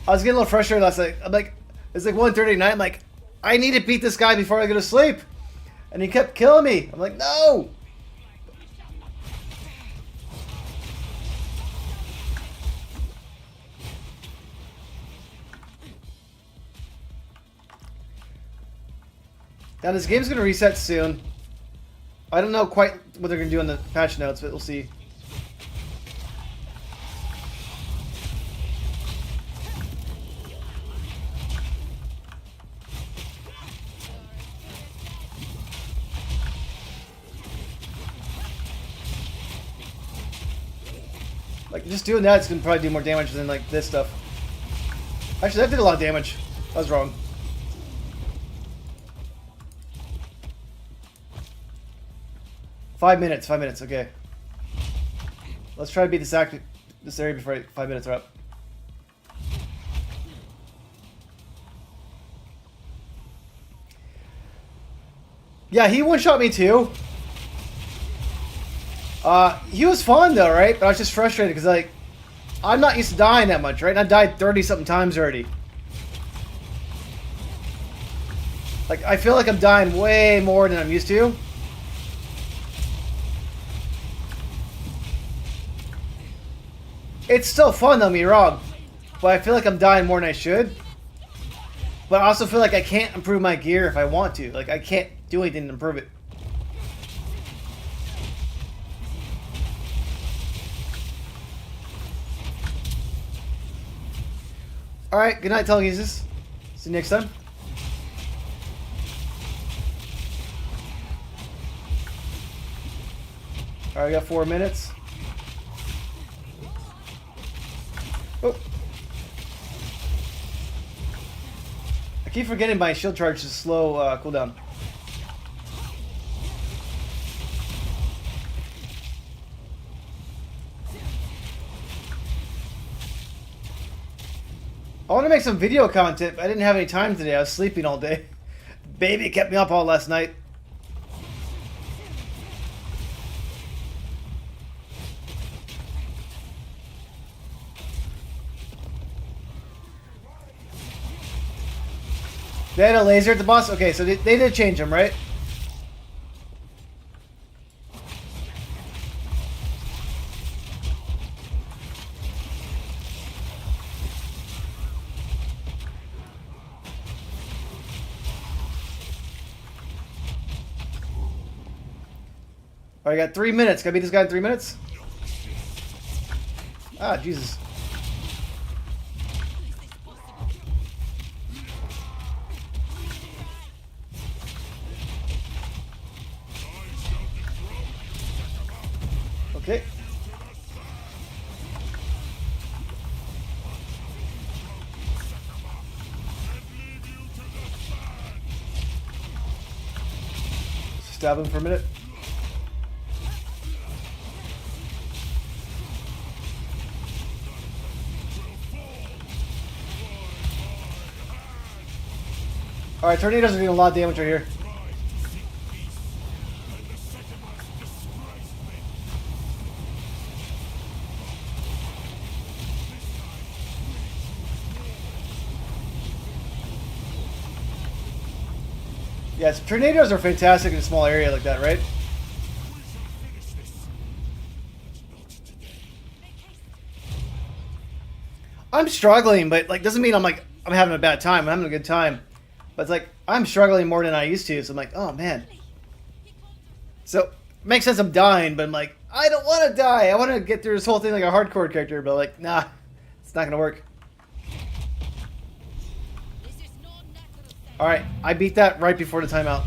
I was getting a little frustrated last night. I'm like, it's like 1:30 at night. I'm like, I need to beat this guy before I go to sleep. And he kept killing me. I'm like, no. Now this game's going to reset soon. I don't know quite what they're going to do in the patch notes, but we'll see. Like, just doing that is going to probably do more damage than, like, this stuff. Actually, that did a lot of damage. I was wrong. Five minutes, okay. Let's try to beat this area before 5 minutes are up. Yeah, he one-shot me too. He was fun though, right? But I was just frustrated because, like, I'm not used to dying that much, right? And I died 30-something times already. Like, I feel like I'm dying way more than I'm used to. It's still fun, don't get me wrong. But I feel like I'm dying more than I should. But I also feel like I can't improve my gear if I want to. Like, I can't do anything to improve it. Alright, good night, telekinesis. See you next time. Alright, I got 4 minutes. Oh. I keep forgetting my shield charge is slow cooldown. I want to make some video content, but I didn't have any time today. I was sleeping all day. Baby kept me up all last night. They had a laser at the boss? Okay, so they did change him, right? Alright, I got 3 minutes. Can I beat this guy in 3 minutes? Ah, Jesus. Okay. Stab him for a minute. Alright, tornadoes are doing a lot of damage right here. Yes, tornadoes are fantastic in a small area like that, right? I'm struggling, but like doesn't mean I'm having a bad time. I'm having a good time. But it's like I'm struggling more than I used to, so I'm like, oh man. So it makes sense I'm dying, but I'm like, I don't want to die. I want to get through this whole thing like a hardcore character, but like, nah, it's not gonna work. Alright, I beat that right before the timeout.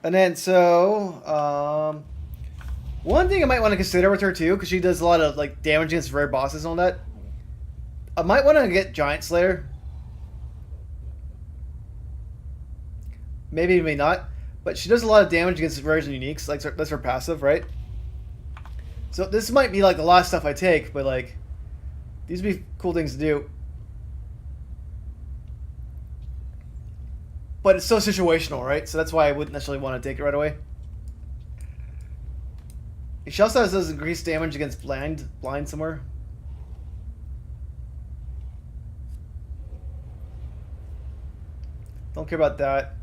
And then, so, one thing I might want to consider with her too, because she does a lot of like damage against rare bosses and all that. I might want to get Giant Slayer. Maybe, maybe not. But she does a lot of damage against rares and uniques. Like, that's her passive, right? So this might be like the last stuff I take, but like, these would be cool things to do. But it's so situational, right? So that's why I wouldn't necessarily want to take it right away. She also has those increased damage against blind somewhere. Don't care about that.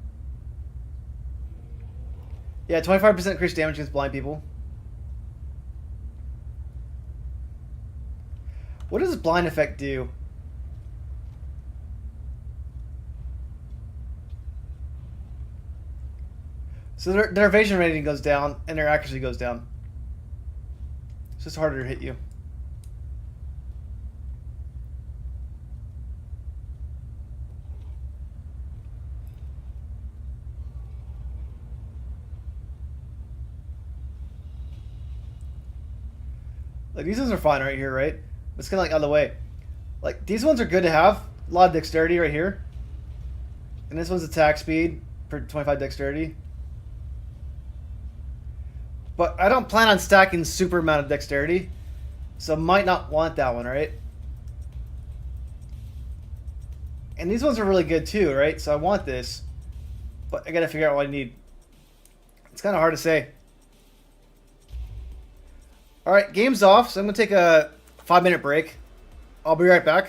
Yeah, 25% increased damage against blind people. What does blind effect do? So their evasion rating goes down and their accuracy goes down. It's just harder to hit you. Like these ones are fine right here, right? It's kind of like out of the way. Like these ones are good to have. A lot of dexterity right here. And this one's attack speed for 25 dexterity. But I don't plan on stacking super amount of dexterity. So might not want that one, right? And these ones are really good too, right? So I want this. But I gotta figure out what I need. It's kind of hard to say. Alright, game's off. So I'm gonna take a 5-minute break. I'll be right back.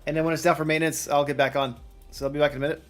And then when it's down for maintenance, I'll get back on. So I'll be back in a minute.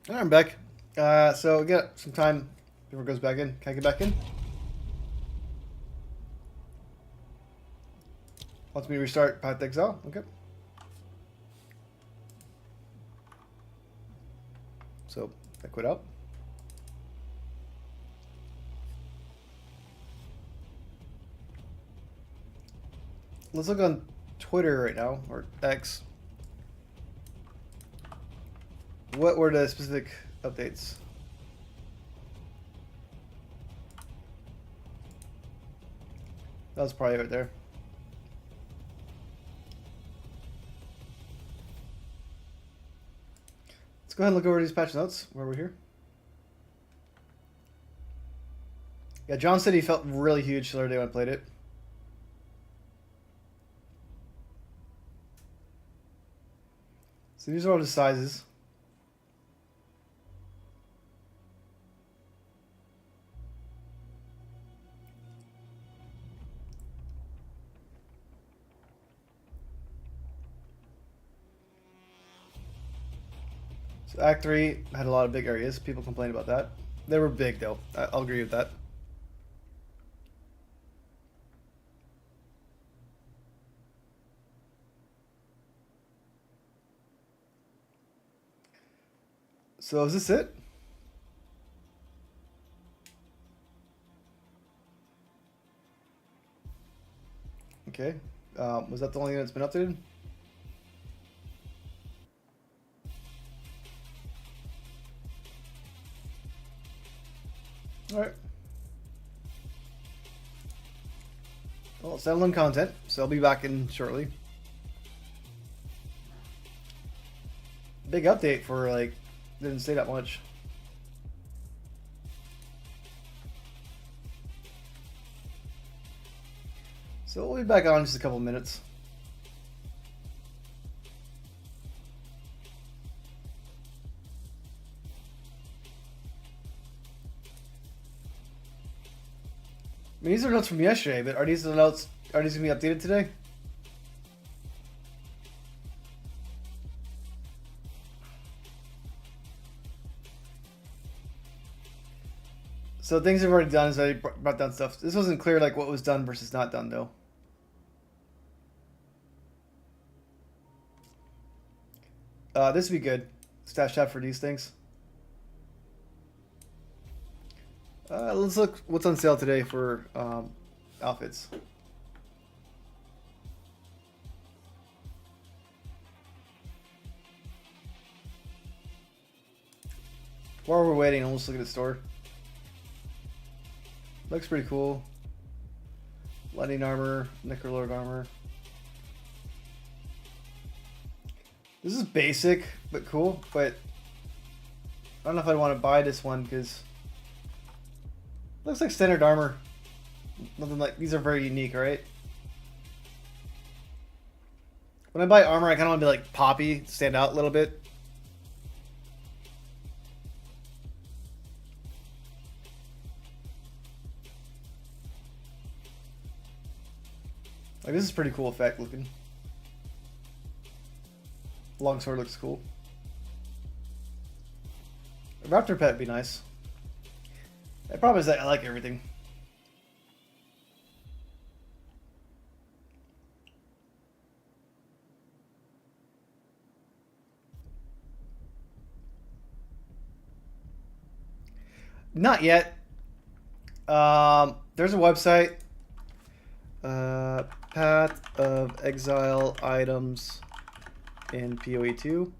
Alright, I'm back. So we got some time before it goes back in. Can I get back in? Wants me to restart Path to Exile? Okay. So, I quit out. Let's look on Twitter right now, or X. What were the specific updates? That was probably right there. Let's go ahead and look over these patch notes while we're here. Yeah, John said he felt really huge the other day when I played it. So these are all the sizes. So Act 3 had a lot of big areas. People complained about that. They were big though. I'll agree with that. So is this it? Okay. Was that the only thing that's been updated? Alright. Well, settling content, so I'll be back in shortly. Big update for, like, didn't say that much. So we'll be back on in just a couple minutes. I mean, these are notes from yesterday, but are these the notes? Are these gonna be updated today? So things I've already done is I brought down stuff. This wasn't clear like what was done versus not done though. This would be good. Stash tab for these things. Let's look what's on sale today for outfits. While we're waiting, I'll just look at the store. Looks pretty cool. Lightning armor, Necrolord armor. This is basic, but cool. But I don't know if I'd want to buy this one because looks like standard armor. Nothing like these are very unique, right? When I buy armor, I kind of want to be like poppy, stand out a little bit. Like this is pretty cool effect looking. Longsword looks cool. A raptor pet would be nice. The problem is that I like everything. Not yet. There's a website. Path of Exile items in PoE 2.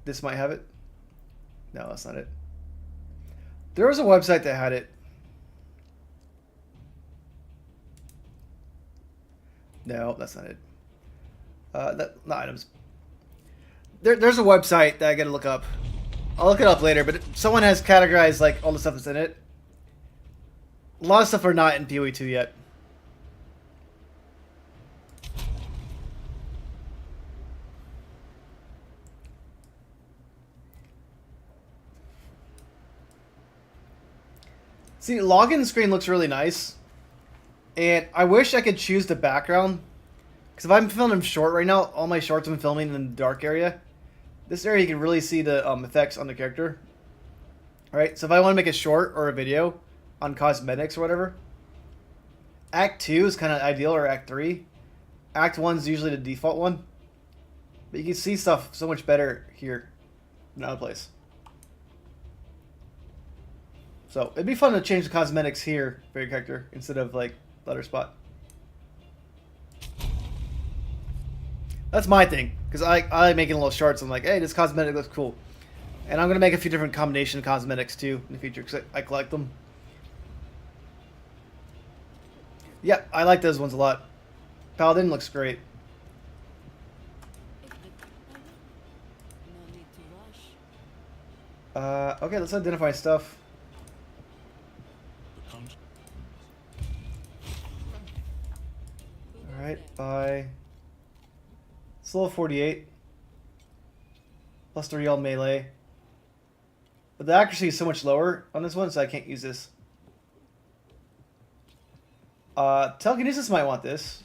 This might have it. No, that's not it. There was a website that had it. No, that's not it. Not items. There's a website that I gotta look up. I'll look it up later, but someone has categorized like all the stuff that's in it. A lot of stuff are not in PoE 2 yet. See, login screen looks really nice. And I wish I could choose the background. Because if I'm filming short right now, all my shorts I'm filming in the dark area. This area you can really see the effects on the character. Alright, so if I want to make a short or a video, on cosmetics or whatever. Act 2 is kind of ideal, or Act 3. Act 1 is usually the default one. But you can see stuff so much better here than other place. So it'd be fun to change the cosmetics here for your character instead of like the other spot. That's my thing, because I like making little shorts. I'm like, hey, this cosmetic looks cool. And I'm going to make a few different combination of cosmetics too in the future, because I collect them. Yeah, I like those ones a lot. Paladin looks great. No need to rush. Okay, let's identify stuff. Alright, by... It's level 48. Plus 3 all melee. But the accuracy is so much lower on this one, so I can't use this. Telekinesis might want this.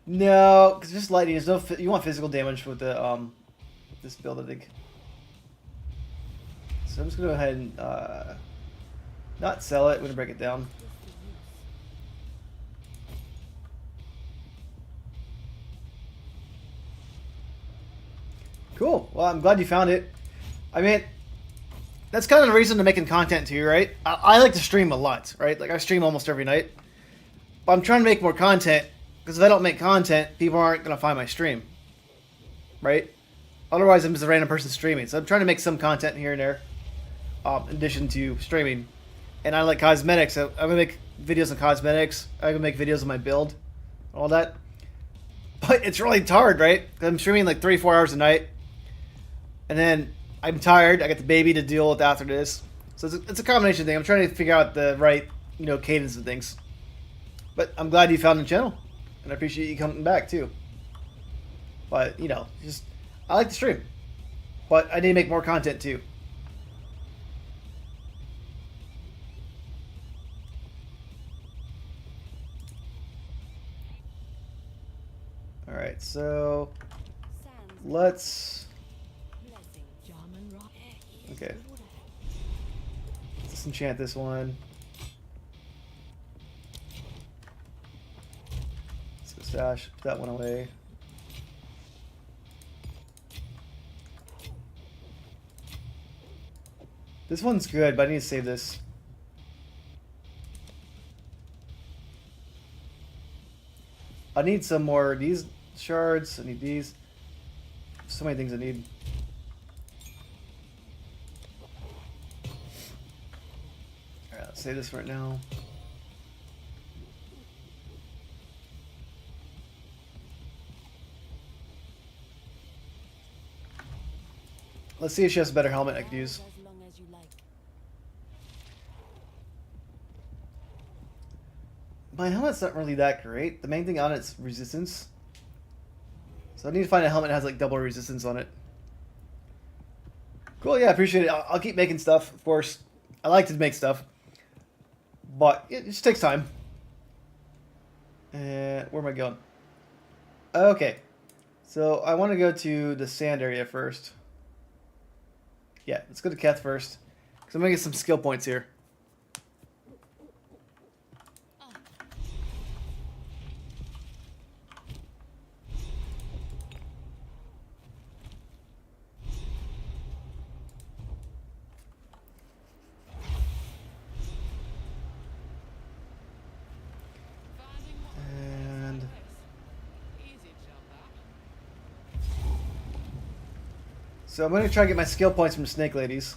No, because just lightning. There's no. You want physical damage with the this build, I think. So I'm just gonna go ahead and not sell it. I'm gonna break it down. Cool. Well, I'm glad you found it. I mean, that's kind of the reason to making content too, right? I like to stream a lot, right? Like I stream almost every night. But I'm trying to make more content, because if I don't make content, people aren't going to find my stream. Right? Otherwise, I'm just a random person streaming. So I'm trying to make some content here and there, in addition to streaming. And I like cosmetics. So I'm going to make videos on cosmetics. I'm going to make videos on my build. All that. But it's really hard, right? 'Cause I'm streaming like 3-4 hours a night. And then I'm tired. I got the baby to deal with after this. So it's a combination thing. I'm trying to figure out the right, cadence of things. But I'm glad you found the channel. And I appreciate you coming back, too. But, I like to stream. But I need to make more content, too. Alright, so... let's... Okay. Let's disenchant this one. Let's go stash. Put that one away. This one's good, but I need to save this. I need some more of these shards. I need these. So many things I need. Alright, let's save this right now. Let's see if she has a better helmet I could use. My helmet's not really that great. The main thing on it's resistance. So I need to find a helmet that has like double resistance on it. Cool, yeah, appreciate it. I'll keep making stuff, of course. I like to make stuff. But it just takes time. And where am I going? Okay. So I want to go to the sand area first. Yeah, let's go to Keth first. Because I'm going to get some skill points here. So I'm going to try to get my skill points from Snake Ladies.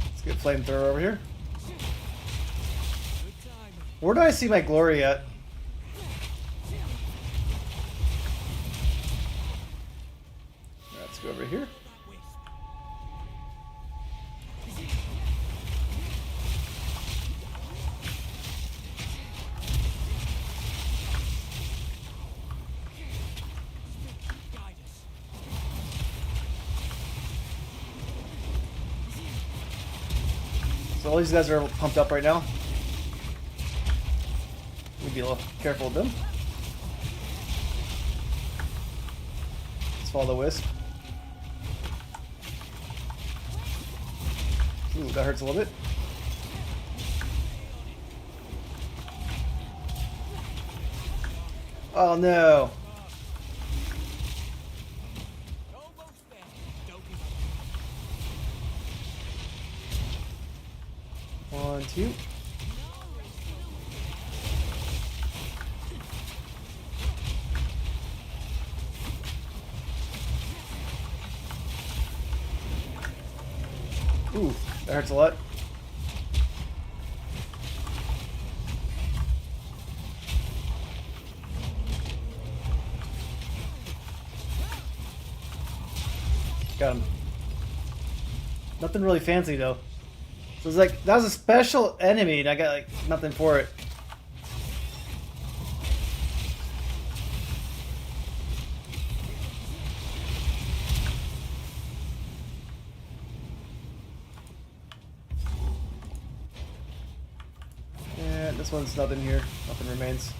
Let's get Flamethrower over here. Where do I see my glory at? Go over here. So all these guys are pumped up right now. We'll be a little careful with them. Let's follow the wisp. Ooh, that hurts a little bit. Oh no. One, two. Ooh, that hurts a lot. Got him. Nothing really fancy though. So it's like, that was a special enemy and I got like nothing for it. And this one's nothing here. Nothing remains.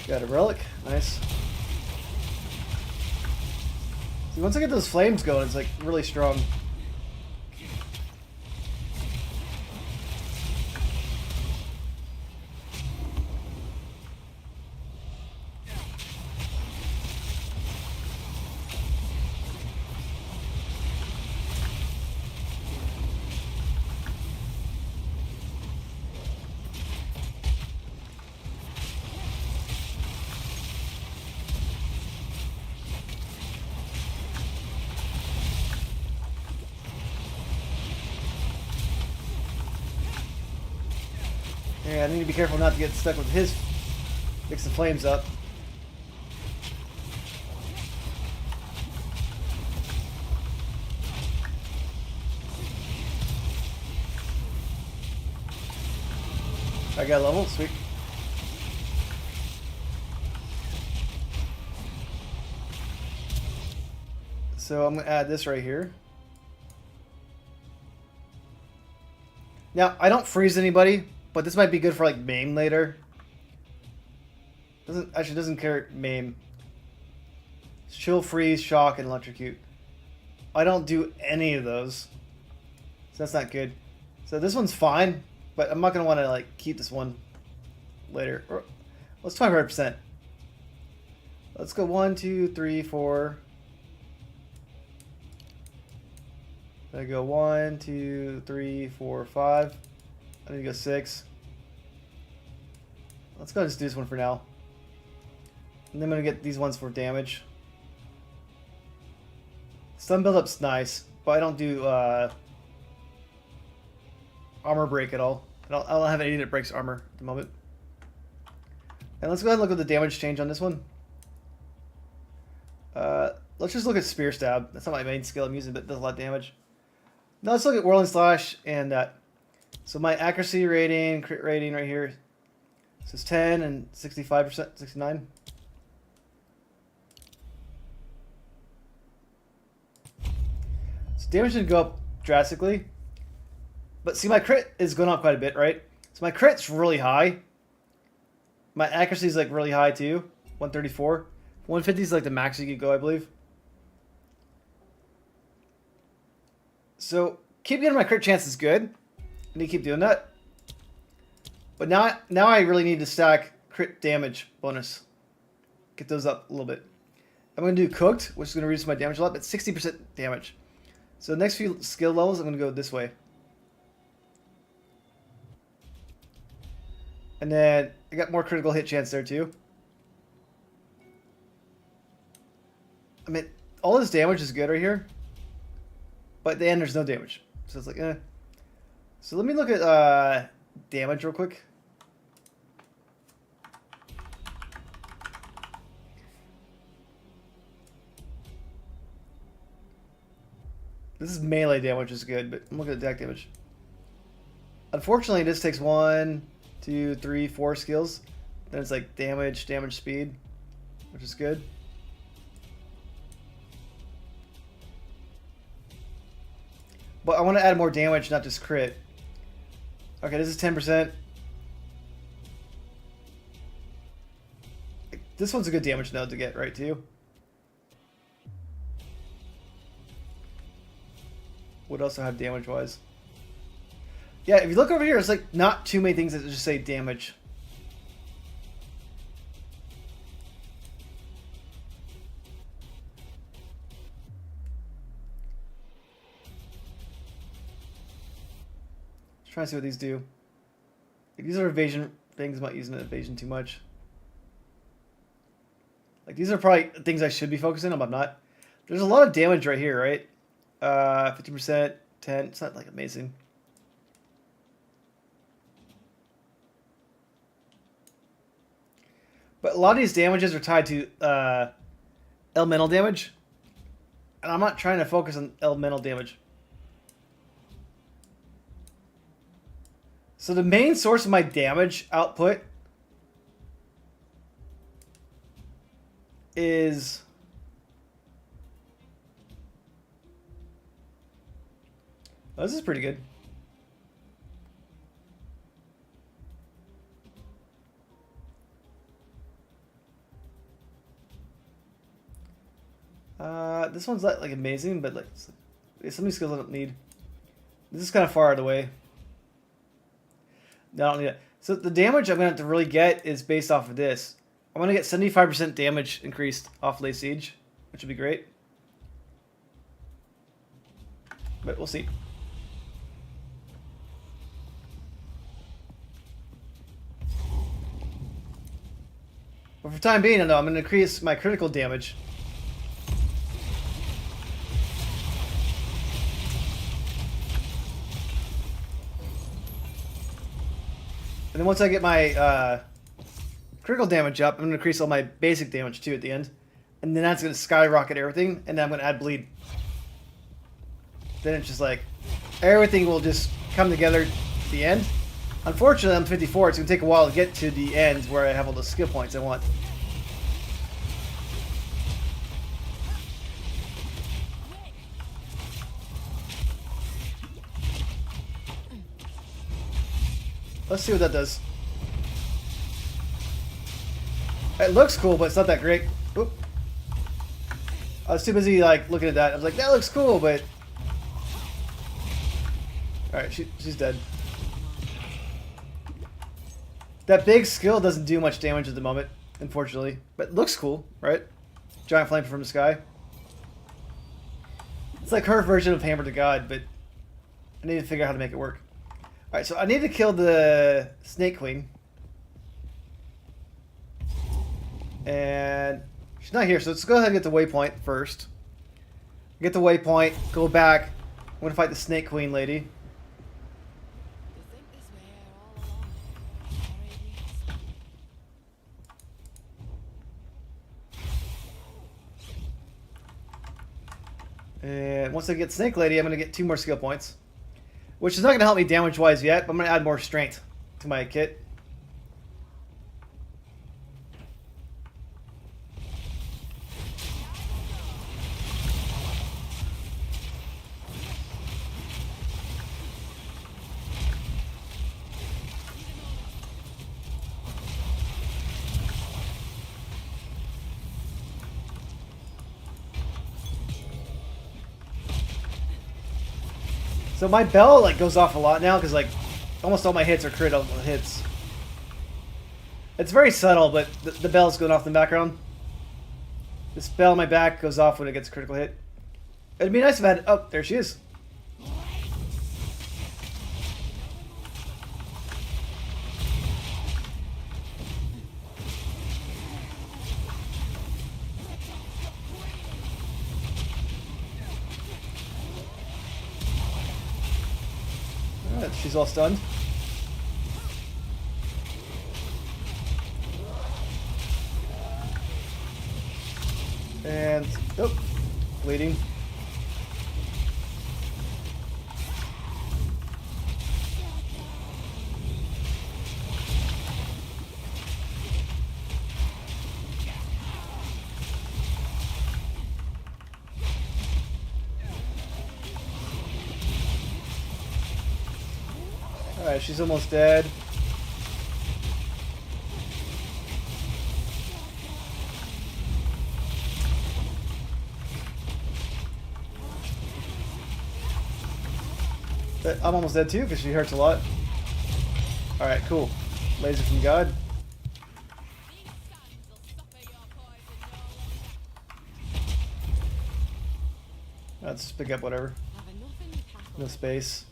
Got a relic. Nice. See, once I get those flames going, it's like really strong. Yeah, I need to be careful not to get stuck with his mixing flames up. I got a level, sweet. So I'm gonna add this right here. Now I don't freeze anybody, but this might be good for like maim later. Doesn't care maim. Chill, freeze, shock, and electrocute. I don't do any of those, so that's not good. So this one's fine, but I'm not gonna want to like keep this one later. Or, let's 25%. Let's go 1, 2, 3, 4. I go 1, 2, 3, 4, 5. I need to go 6. Let's go just do this one for now. And then I'm gonna get these ones for damage. Stun buildup's nice, but I don't do armor break at all. I don't have anything that breaks armor at the moment. And let's go ahead and look at the damage change on this one. Let's just look at spear stab. That's not my main skill I'm using, but it does a lot of damage. Now let's look at whirling slash and so my accuracy rating, crit rating right here. This is 10 and 65%, 69. So damage didn't go up drastically. But see, my crit is going up quite a bit, right? So my crit's really high. My accuracy is like really high too. 134. 150 is like the max you could go, I believe. So keep getting my crit chances good. I need to keep doing that. But now I really need to stack crit damage bonus. Get those up a little bit. I'm going to do cooked, which is going to reduce my damage a lot, but 60% damage. So the next few skill levels, I'm going to go this way. And then I got more critical hit chance there too. I mean, all this damage is good right here. But at the end, there's no damage. So it's like, eh. So let me look at damage real quick. This is melee damage is good, but I'm looking at attack damage. Unfortunately, this takes 1, 2, 3, 4 skills. Then it's like damage, speed, which is good. But I want to add more damage, not just crit. Okay, this is 10%. This one's a good damage node to get, right, too? What else do I have damage-wise? Yeah, if you look over here, it's like not too many things that just say damage. Just trying to see what these do. Like, these are evasion things. I'm not using evasion too much. Like, these are probably things I should be focusing on, but I'm not. There's a lot of damage right here, right? 50%, 10. It's not, like, amazing. But a lot of these damages are tied to elemental damage. And I'm not trying to focus on elemental damage. So the main source of my damage output is oh, this is pretty good. This one's not like amazing, but like some of these skills I don't need. This is kind of far out of the way. No, I don't need it. So the damage I'm gonna have to really get is based off of this. I'm gonna get 75% damage increased off Lay Siege, which would be great. But we'll see. But for the time being, though, I'm gonna increase my critical damage. And then once I get my critical damage up, I'm going to increase all my basic damage too at the end. And then that's going to skyrocket everything, and then I'm going to add bleed. Then it's just like, everything will just come together at the end. Unfortunately, I'm 54, it's going to take a while to get to the end where I have all the skill points I want. Let's see what that does. It looks cool, but it's not that great. Oop. I was too busy like looking at that. I was like, that looks cool, but alright, she's dead. That big skill doesn't do much damage at the moment, unfortunately. But it looks cool, right? Giant flame from the sky. It's like her version of Hammer to God, but I need to figure out how to make it work. Alright, so I need to kill the Snake Queen. And she's not here, so let's go ahead and get the waypoint first. Get the waypoint, go back. I'm going to fight the Snake Queen lady. You think this way all along? And once I get Snake Lady, I'm going to get 2 more skill points. Which is not going to help me damage-wise yet, but I'm going to add more strength to my kit. So my bell like goes off a lot now because like almost all my hits are critical hits. It's very subtle, but the bell's going off in the background. This bell on my back goes off when it gets a critical hit. It'd be nice if I had... Oh, there she is. Alright, she's all stunned. And... Oh, bleeding. Alright, she's almost dead. But I'm almost dead too because she hurts a lot. Alright, cool. Laser from God. These sands will suffer your poison no longer. Let's just pick up whatever. Have enough in the tackle. No space.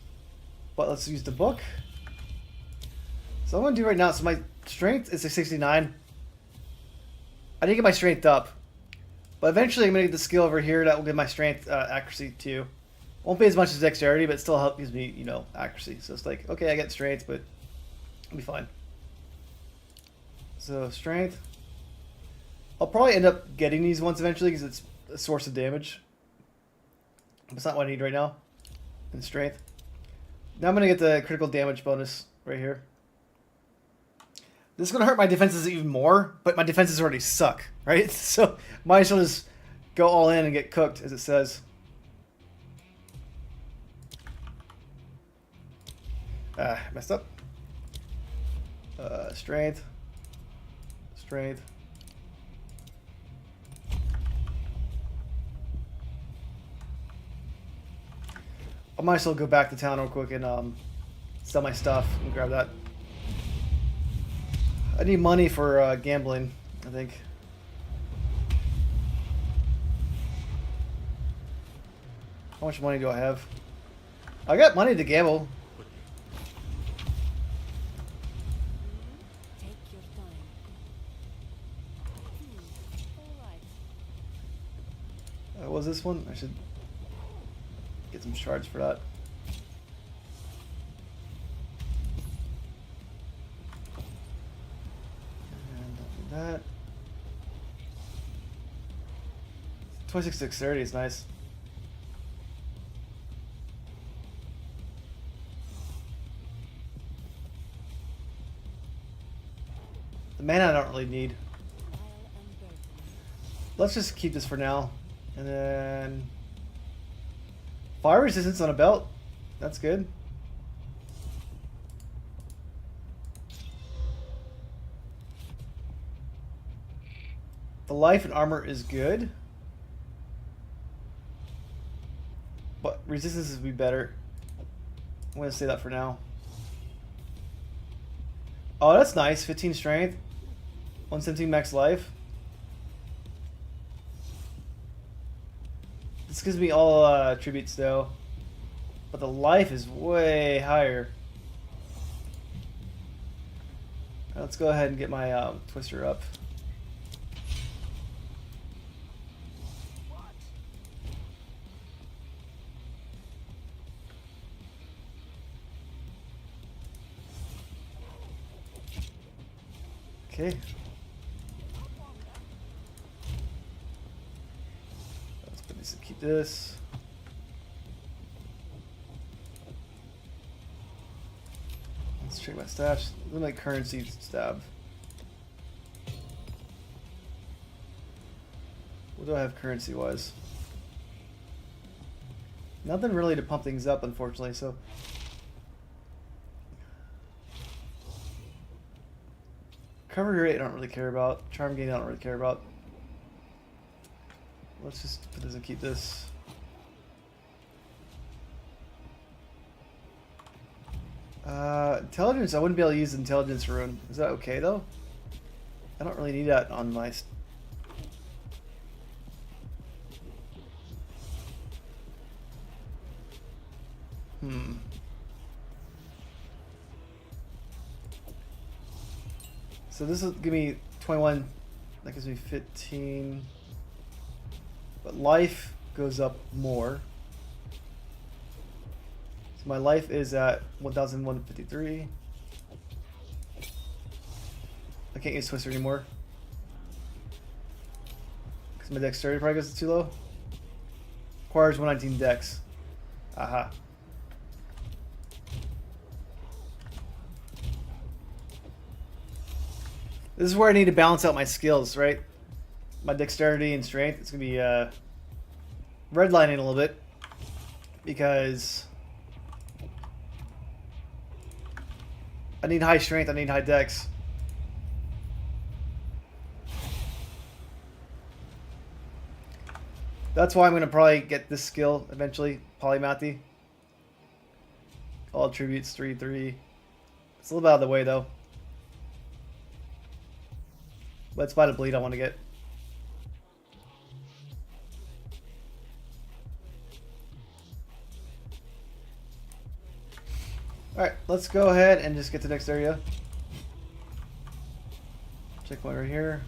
But let's use the book. So what I'm going to do right now, so my strength is a 69. I need to get my strength up. But eventually I'm going to get the skill over here that will give my strength accuracy too. Won't be as much as dexterity, but it still gives me, you know, accuracy. So it's like, okay, I get strength, but it'll be fine. So strength. I'll probably end up getting these ones eventually because it's a source of damage. But it's not what I need right now. And strength. Now I'm going to get the critical damage bonus right here. This is going to hurt my defenses even more, but my defenses already suck, right? So might as well just go all in and get cooked, as it says. Messed up. Strength. Strength. I might as well go back to town real quick and sell my stuff and grab that. I need money for gambling, I think. How much money do I have? I got money to gamble. Take your time. All right. What was this one? I should get some shards for that. And I'll do that. 26 dexterity is nice. The mana I don't really need. Let's just keep this for now. And then fire resistance on a belt. That's good. The life and armor is good. But resistance would be better. I'm going to say that for now. Oh, that's nice. 15 strength. 117 max life. This gives me all attributes though. But the life is way higher. Let's go ahead and get my twister up. Okay. Let's put this and keep this. Let's check my stash. Look like currency stab. What do I have currency wise? Nothing really to pump things up, unfortunately, so. Recovery rate I don't really care about. Charm gain I don't really care about. Let's just put this and keep this. Intelligence, I wouldn't be able to use the intelligence rune. Is that okay though? I don't really need that on my... So this will give me 21, that gives me 15, but life goes up more. So my life is at 1,153. I can't use Twister anymore. Because my dexterity probably goes too low. Requires 119 dex. Aha. This is where I need to balance out my skills, right? My dexterity and strength. It's going to be redlining a little bit. Because I need high strength. I need high dex. That's why I'm going to probably get this skill eventually. Polymathy. All attributes 3/3. It's a little bit out of the way though. But it's by the bleed I want to get. Alright, let's go ahead and just get to the next area. Checkpoint right here.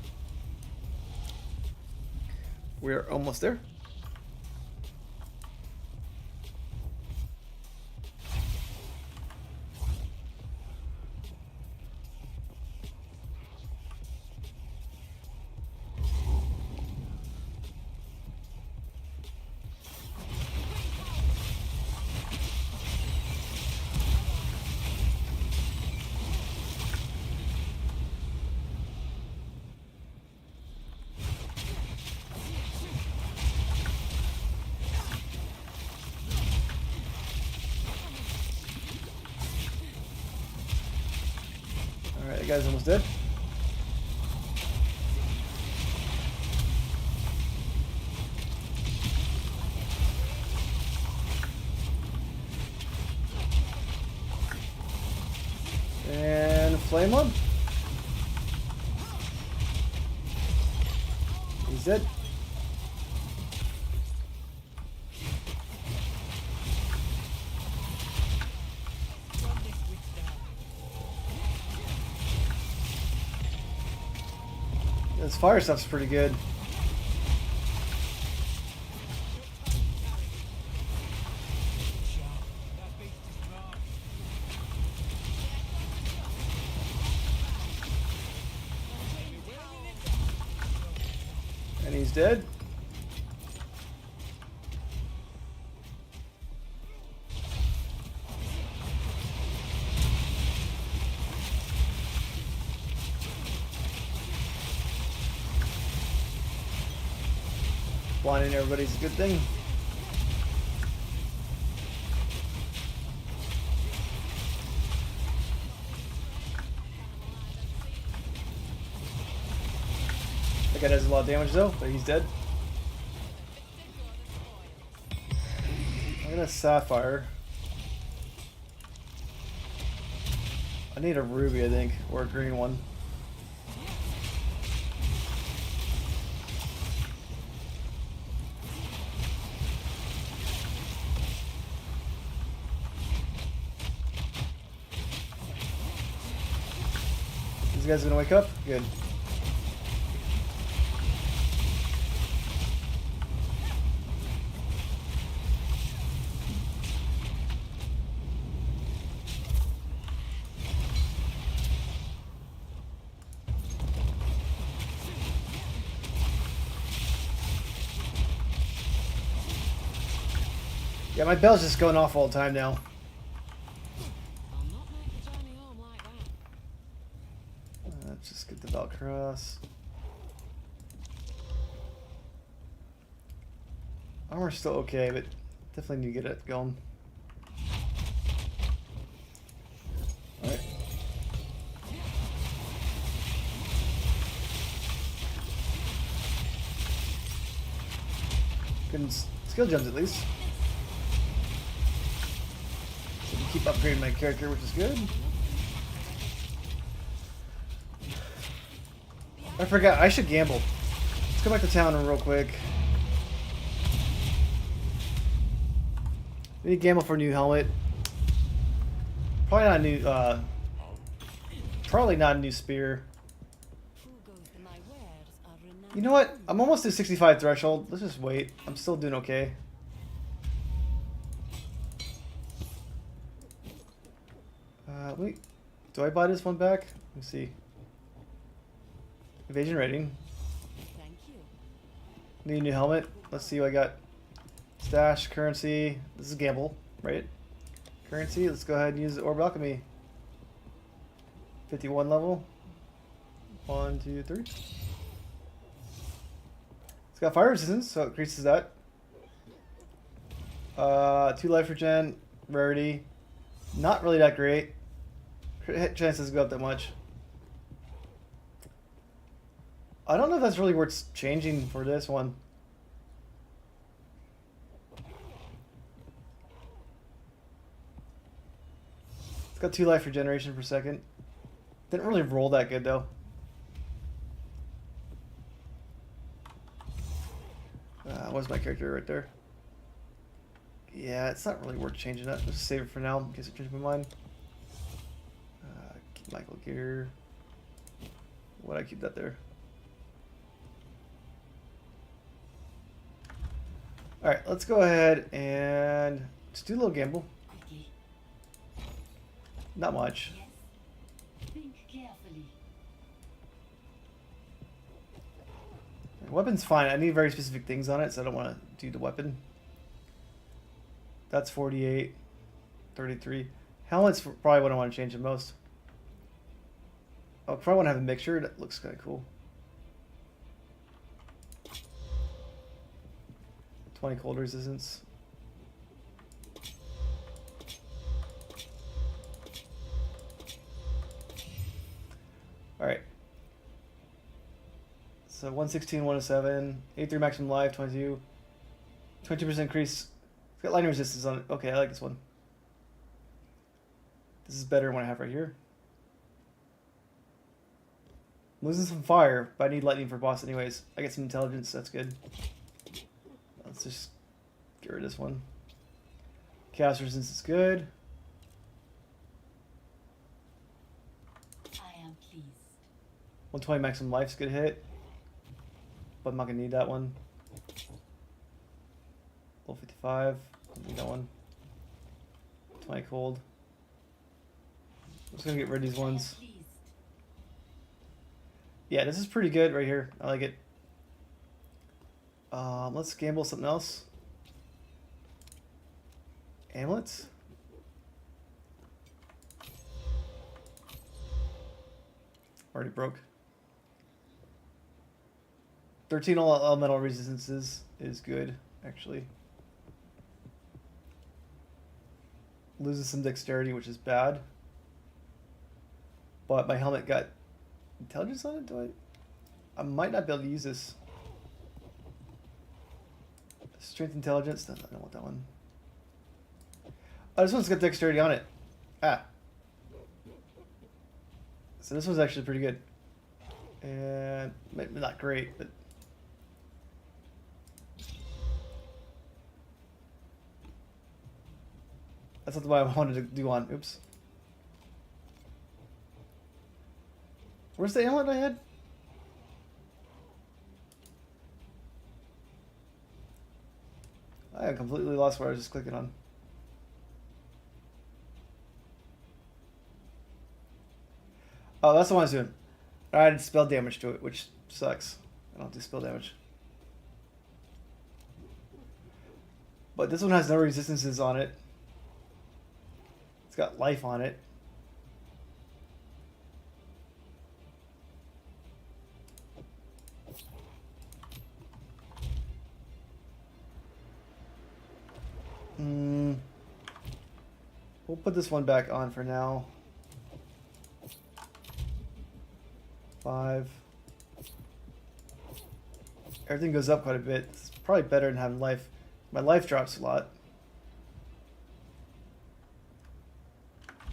We're almost there. Alright, that guy's almost dead. And flame him. He's dead. This fire stuff's pretty good. And he's dead. Blinding everybody's a good thing. That guy does a lot of damage though, but he's dead. I'm gonna Sapphire. I need a ruby, I think, or a green one. These guys gonna wake up? Good. Yeah, my bell's just going off all the time now. I'll not make the journey home like that. Let's just get the bell cross. Armor's still okay, but definitely need to get it going. Alright. Good skill gems at least. So I can keep upgrading my character, which is good. I forgot, I should gamble. Let's go back to town real quick. We need to gamble for a new helmet. Probably not a new, probably not a new spear. You know what? I'm almost to 65 threshold. Let's just wait. I'm still doing okay. Wait. Do I buy this one back? Let me see. Evasion rating. Thank you. Need a new helmet. Let's see what I got. Stash, currency. This is gamble, right? Currency. Let's go ahead and use Orb Alchemy. 51 level. 1, 2, 3. It's got fire resistance, so it increases that. 2 life regen, rarity. Not really that great. Hit chances go up that much. I don't know if that's really worth changing for this one. It's got 2 life regeneration per second. Didn't really roll that good though. What's my character right there? Yeah, it's not really worth changing that. Just save it for now in case I change my mind. Keep Michael gear. Why'd I keep that there? Alright, let's go ahead and just do a little gamble. Quickly. Not much. Yes. Think carefully. Weapon's fine. I need very specific things on it, so I don't want to do the weapon. That's 48. 33. Helmet's probably what I want to change the most. I probably want to have a mixture. That looks kind of cool. 20 cold resistance. Alright. So 116, 107, 83 maximum life, 22. 20% increase. It's got lightning resistance on it. Okay, I like this one. This is better than what I have right here. I'm losing some fire, but I need lightning for boss anyways. I get some intelligence, that's good. Let's just get rid of this one. Chaos resistance is good. I am pleased. 120 maximum life's a good hit. But I'm not gonna need that one. Level 55. Don't need that one. 20 cold. I'm just gonna get rid of these ones. I am pleased. Yeah, this is pretty good right here. I like it. Let's gamble something else. Amulets? Already broke. 13 all elemental resistances is good, actually. Loses some dexterity, which is bad. But my helmet got intelligence on it? Do I might not be able to use this. Strength intelligence? No, I don't want that one. Oh, this one's got dexterity on it. Ah. So this one's actually pretty good. And maybe not great, but that's not what I wanted to do on. Oops. Where's the amulet I had? I completely lost what I was just clicking on. Oh, that's the one I was doing. I added spell damage to it, which sucks. I don't do spell damage. But this one has no resistances on it. It's got life on it. We'll put this one back on for now. 5. Everything goes up quite a bit. It's probably better than having life. My life drops a lot.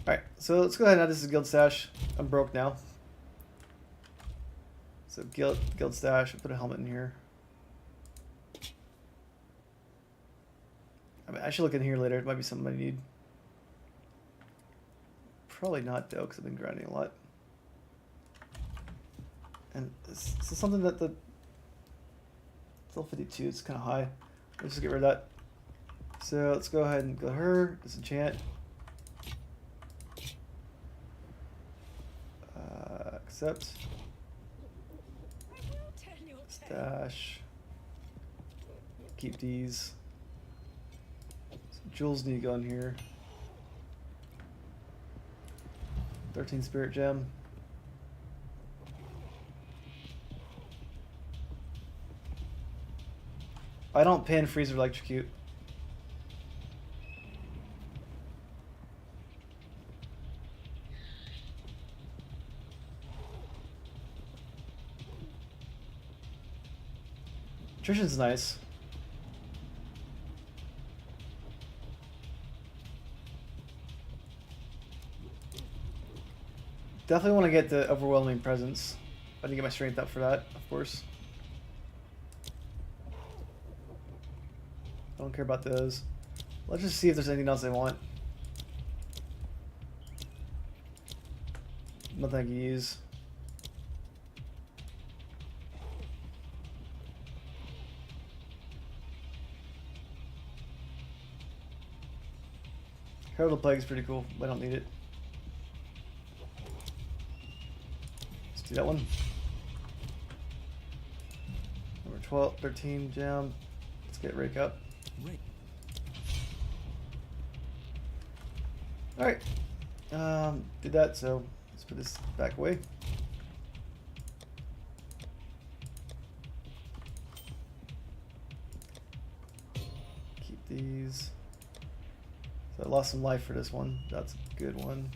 Alright, so let's go ahead and add this to guild stash. I'm broke now. So guild stash, I'll put a helmet in here. I mean, I should look in here later. It might be something I need. Probably not though, because I've been grinding a lot. And this is something that the level 52 is kind of high. Let's just get rid of that. So let's go ahead and go her, disenchant. Accept. I will turn your tail. Stash. Keep these. Some jewels need to go in here. 13 spirit gem. I don't pin, freeze, or electrocute. Attrition's nice. Definitely want to get the overwhelming presence. I didn't get my strength up for that, of course. I don't care about those. Let's just see if there's anything else I want. Nothing I can use. Herald of Plague is pretty cool, but I don't need it. Let's do that one. Number 12, 13, gem. Let's get Rake up. Alright. Did that, so let's put this back away. Keep these. So I lost some life for this one. That's a good one.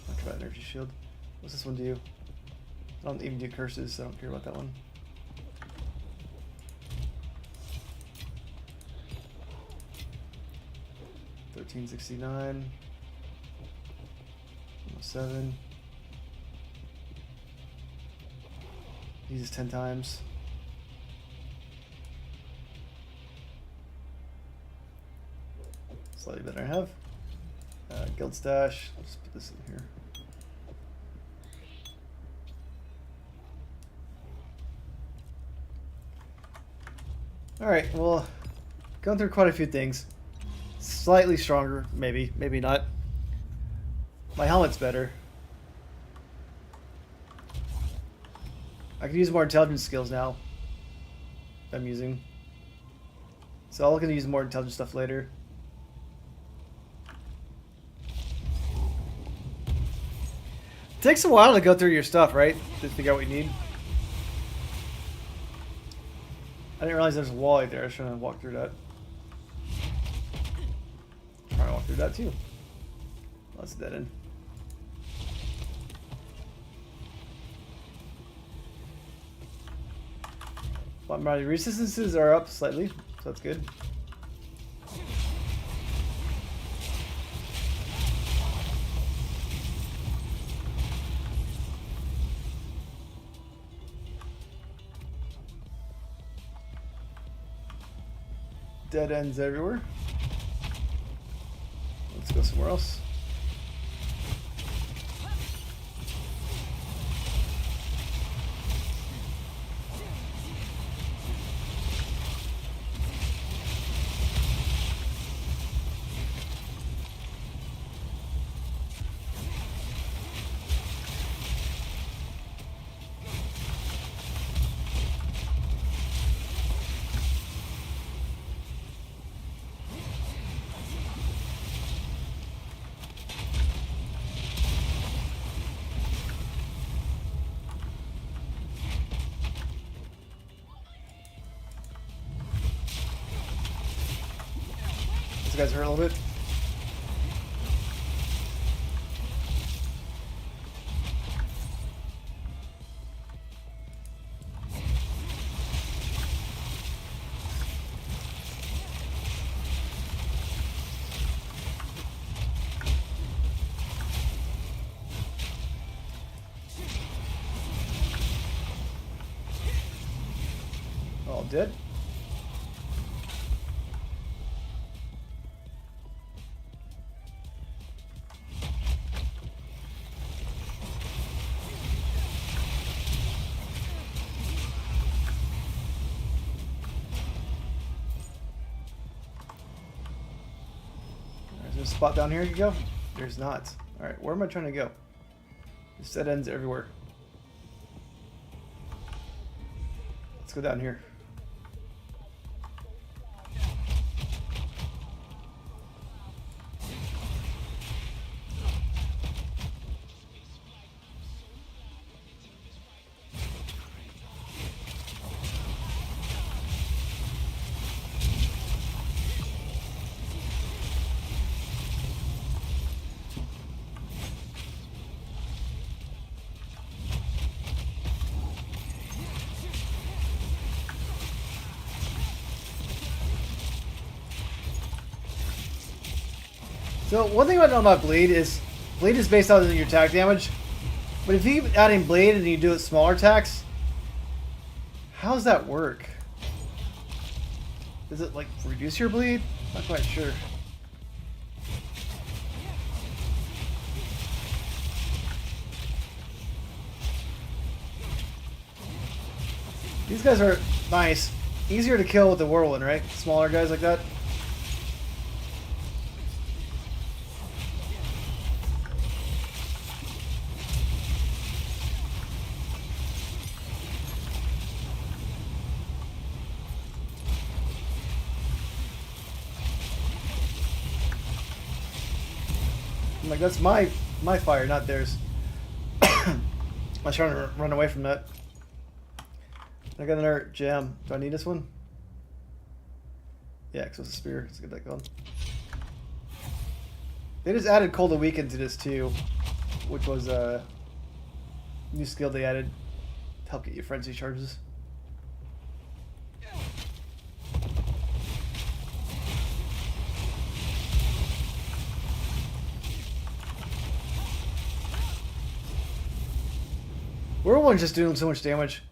Talk about energy shield. What's this one do? I don't even do curses, so I don't care about that one. $13.69. 107. Uses 10 times. Slightly better I have. Guild stash. Let's put this in here. Alright, well, going through quite a few things. Slightly stronger, maybe, maybe not. My helmet's better. I can use more intelligence skills now. I'm using. So I'll look to use more intelligence stuff later. It takes a while to go through your stuff, right? To figure out what you need. I didn't realize there's a wall right there. I was trying to walk through that. Trying to walk through that too. Well, that's a dead end. But my resistances are up slightly, so that's good. Dead ends everywhere. Let's go somewhere else. You guys hurt a little bit. All dead. There's a spot down here you can go? There's not. Alright, where am I trying to go? There's dead ends everywhere. Let's go down here. So one thing I know about Bleed is based on your attack damage. But if you keep adding Blade and you do it smaller attacks, how does that work? Does it like reduce your bleed? Not quite sure. These guys are nice. Easier to kill with the whirlwind, right? Smaller guys like that. I'm like, that's my fire, not theirs. I was trying to run away from that. I got another gem. Do I need this one? Yeah, because it's a spear. Let's get that going. They just added Cold Awaken to this too, which was a new skill they added to help get you frenzy charges. Whirlwind's just doing so much damage.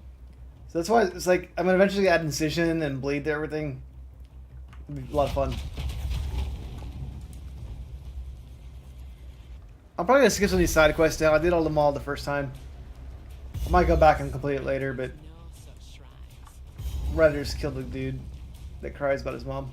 So that's why it's like I'm gonna eventually add Incision and Bleed to everything. It'll be a lot of fun. I'm probably gonna skip some of these side quests now. I did all them all the first time. I might go back and complete it later, but No such shrines. I'd rather just kill the dude that cries about his mom.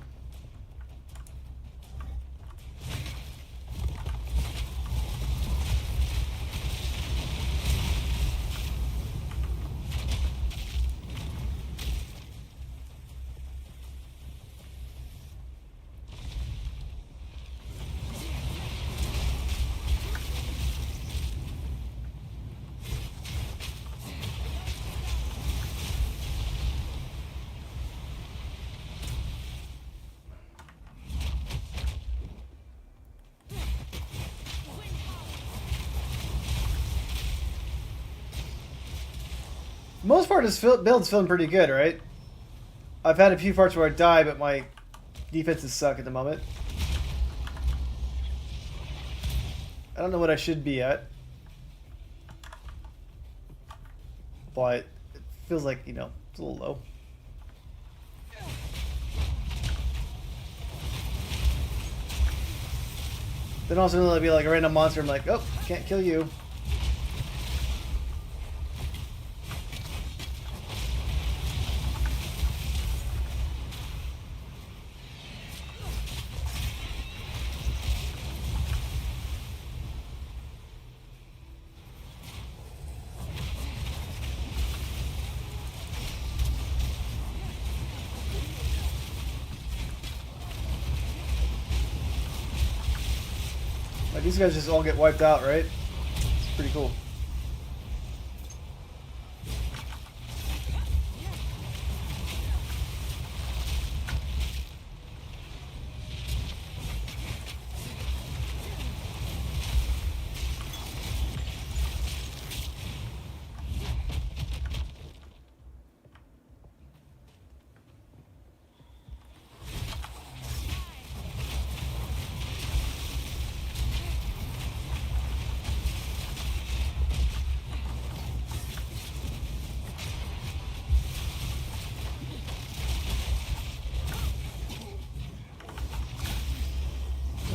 Most part, this build's feeling pretty good, right? I've had a few parts where I die, but my defenses suck at the moment. I don't know what I should be at. But it feels like, you know, it's a little low. Then also there'll be like a random monster, I'm like, oh, can't kill you. Like, these guys just all get wiped out, right? It's pretty cool.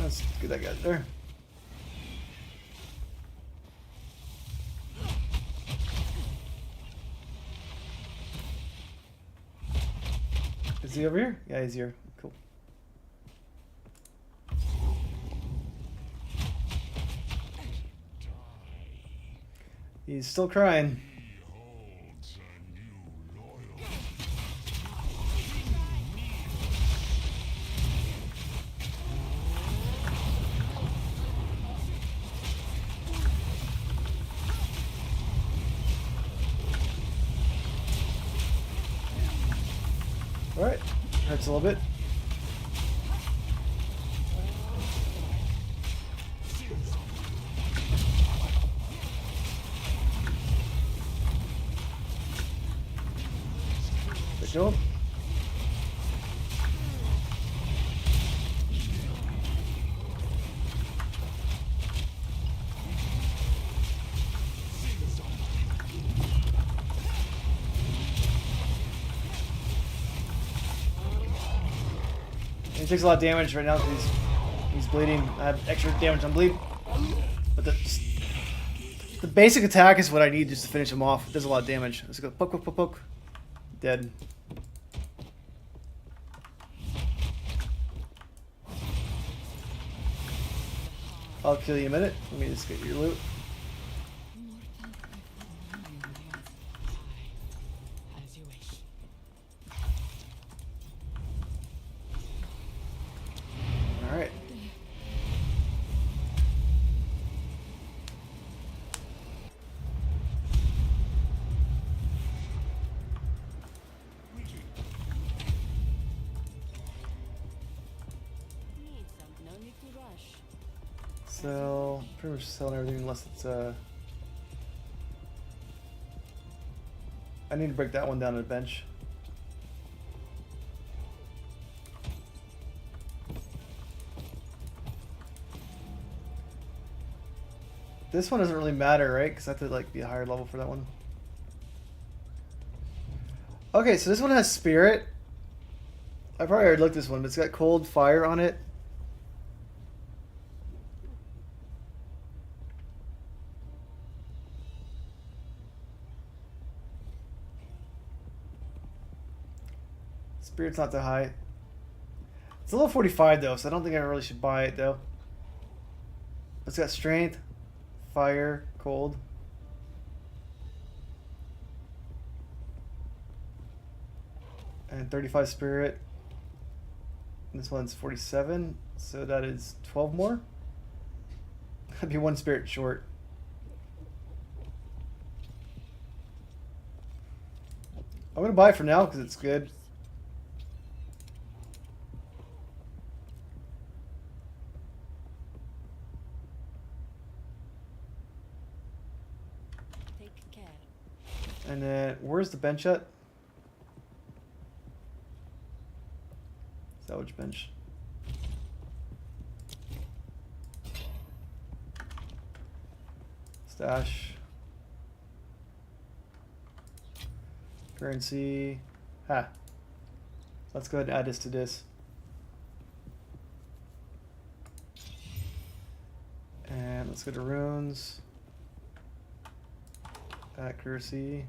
Let's get that guy there. Is he over here? Yeah, he's here. Cool. He's still crying. Alright, hurts a little bit. Kill him. takes a lot of damage right now because he's bleeding. I have extra damage on bleed. But the basic attack is what I need just to finish him off. It does a lot of damage. Let's go poke, poke, poke, poke. Dead. I'll kill you in a minute. Let me just get your loot. As you wish. Alright. Need some. No need to rush. So, pretty much selling everything unless it's, I need to break that one down to the bench. This one doesn't really matter, right? Because I have to, like, be a higher level for that one. Okay, so this one has Spirit. I probably already looked at this one, but it's got Cold Fire on it. Spirit's not that high. It's a level 45 though, so I don't think I really should buy it though. It's got Strength, Fire, Cold. And 35 Spirit. And this one's 47, so that is 12 more. That'd be one Spirit short. I'm gonna buy it for now because it's good. Take care. And then, where's the bench at? Salvage bench. Stash. Currency. Ha. Let's go ahead and add this to this. And let's go to runes. Accuracy.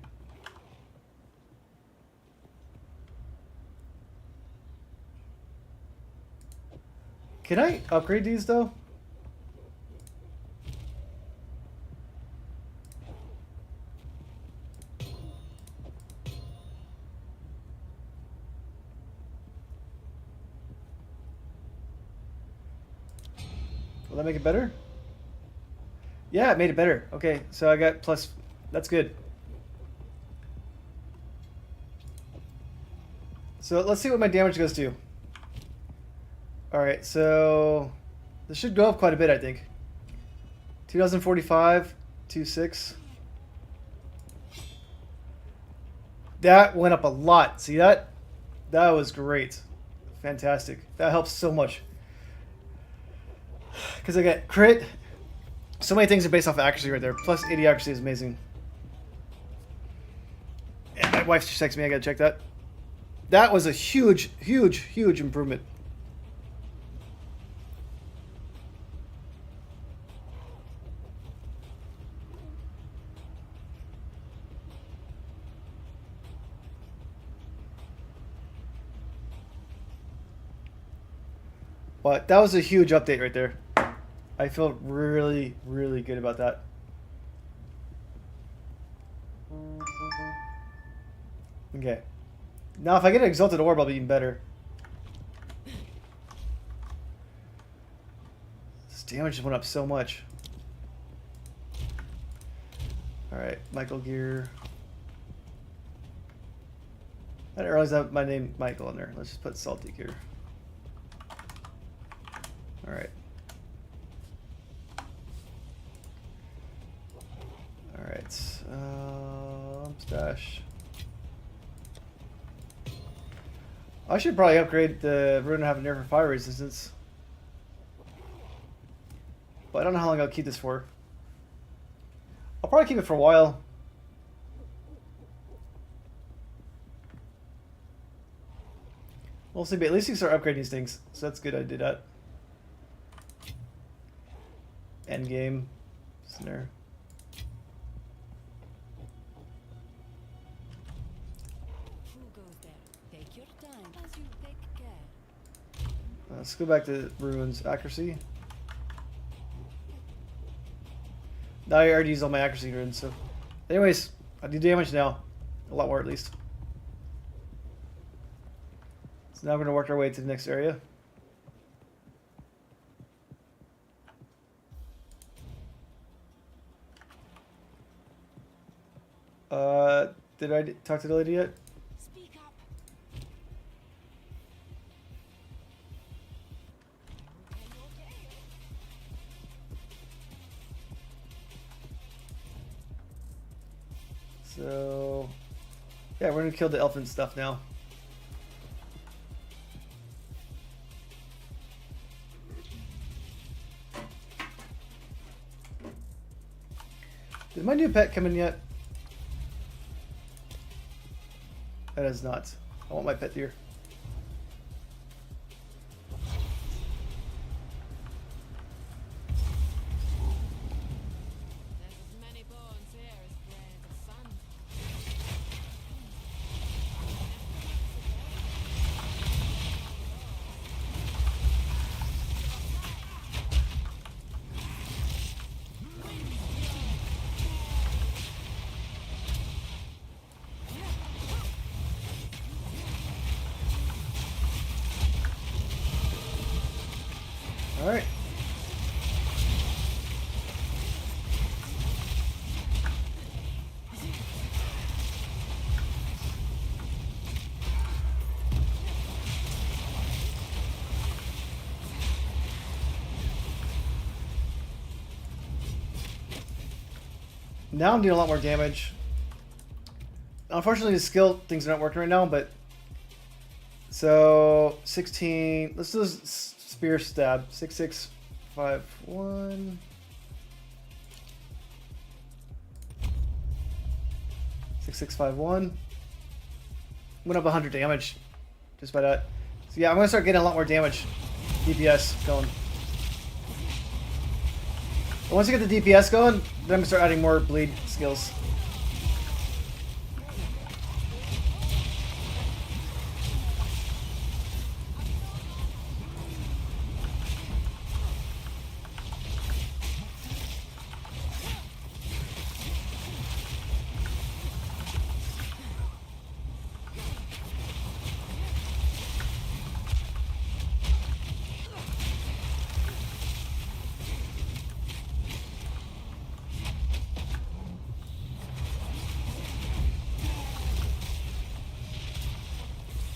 Can I upgrade these though? Will that make it better? Yeah, it made it better. Okay, so I got plus. That's good. So let's see what my damage goes to. Alright, so this should go up quite a bit, I think. 2045, 26. That went up a lot. See that? That was great. Fantastic. That helps so much. Because I got crit. So many things are based off accuracy right there. Plus 80 accuracy is amazing. And my wife just texted me. I gotta check that. That was a huge, huge, huge improvement. But that was a huge update right there. I feel really, really good about that. Okay. Now if I get an Exalted Orb, I'll be even better. This damage just went up so much. Alright, Michael Gear. I didn't realize I had my name Michael in there. Let's just put Salty Gear. Alright. Alright. Stash. I should probably upgrade the rune and have a nerf for fire resistance. But I don't know how long I'll keep this for. I'll probably keep it for a while. We'll see, but at least you can start upgrading these things. So that's good I did that. End game. Snare. Who goes there? Take your time as you take care. Let's go back to runes. Accuracy. No, I already used all my accuracy runes, so. Anyways, I do damage now. A lot more at least. So now we're gonna work our way to the next area. Did I talk to the lady yet? Speak up. So, yeah, we're gonna kill the elephant stuff now. Did my new pet come in yet? That is not. I want my pet deer. There's as many bones here as grains of sand. All right. Now I'm doing a lot more damage. Unfortunately, the skill things are not working right now, but so 16. Let's do this spear stab. 6651. Six, 651. Went up 100 damage just by that. So yeah, I'm gonna start getting a lot more damage. DPS going. And once you get the DPS going, then I'm gonna start adding more bleed skills.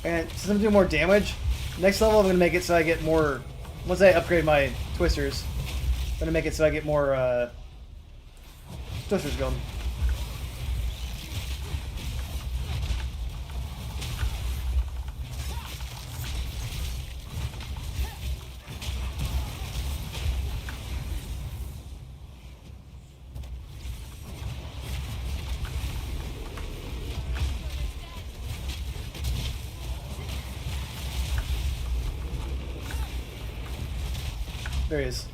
And since I'm doing more damage, next level I'm going to make it so I get more... Once I upgrade my twisters, I'm going to make it so I get more twisters going. There he is.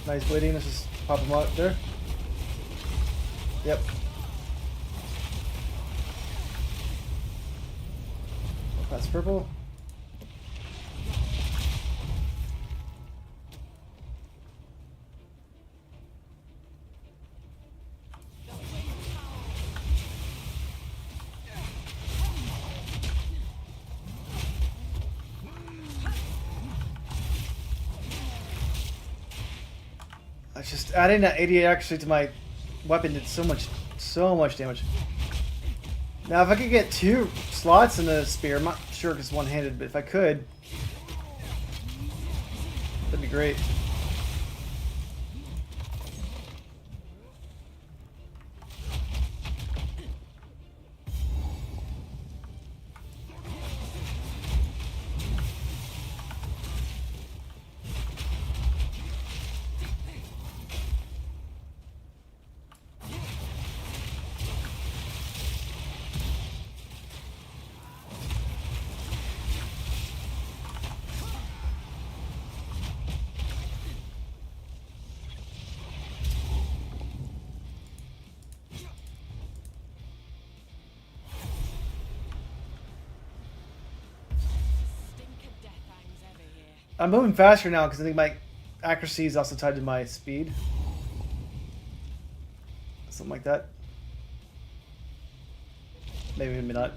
Nice bleeding. Let's just pop him out there. Yep. That's purple. Just adding that 88 actually to my weapon did so much damage. Now if I could get 2 slots in the spear, I'm not sure if it's one-handed, but if I could, that'd be great. I'm moving faster now because I think my accuracy is also tied to my speed. Something like that. Maybe, maybe not.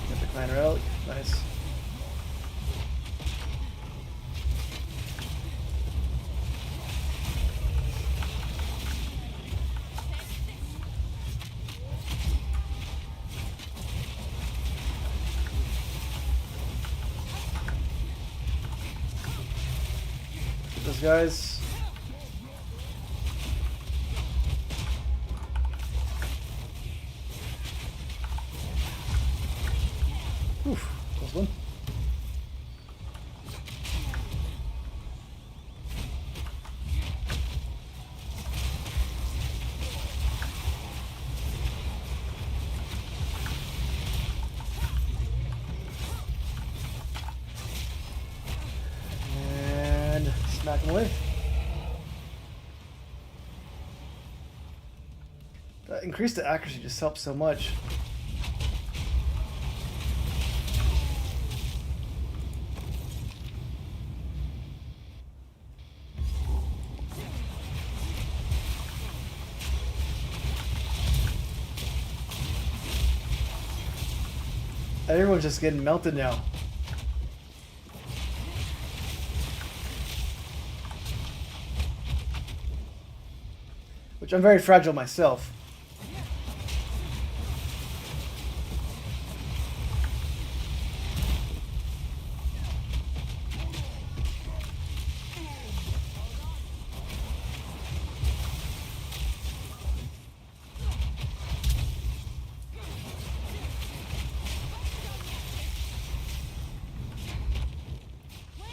Got the clan relic. Nice. Those guys. Oof, close one. And smack him away. That increased the accuracy just helps so much. Everyone's just getting melted now. Which I'm very fragile myself.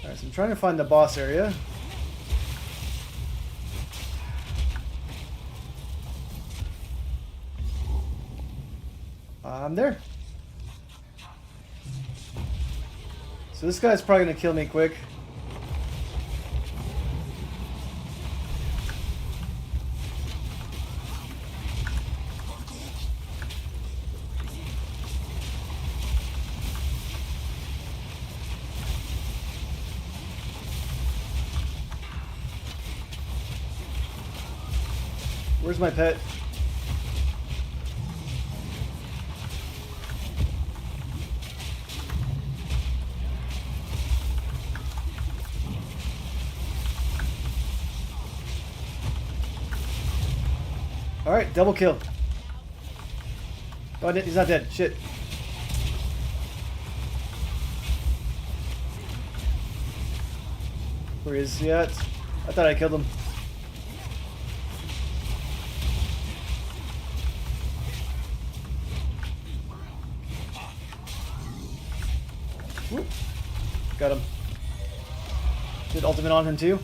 Alright, so I'm trying to find the boss area. I'm there. So this guy's probably gonna kill me quick. Where's my pet? Alright, double kill. Oh, he's not dead. Shit. Where is he at? I thought I killed him. Whoop. Got him. Did ultimate on him too.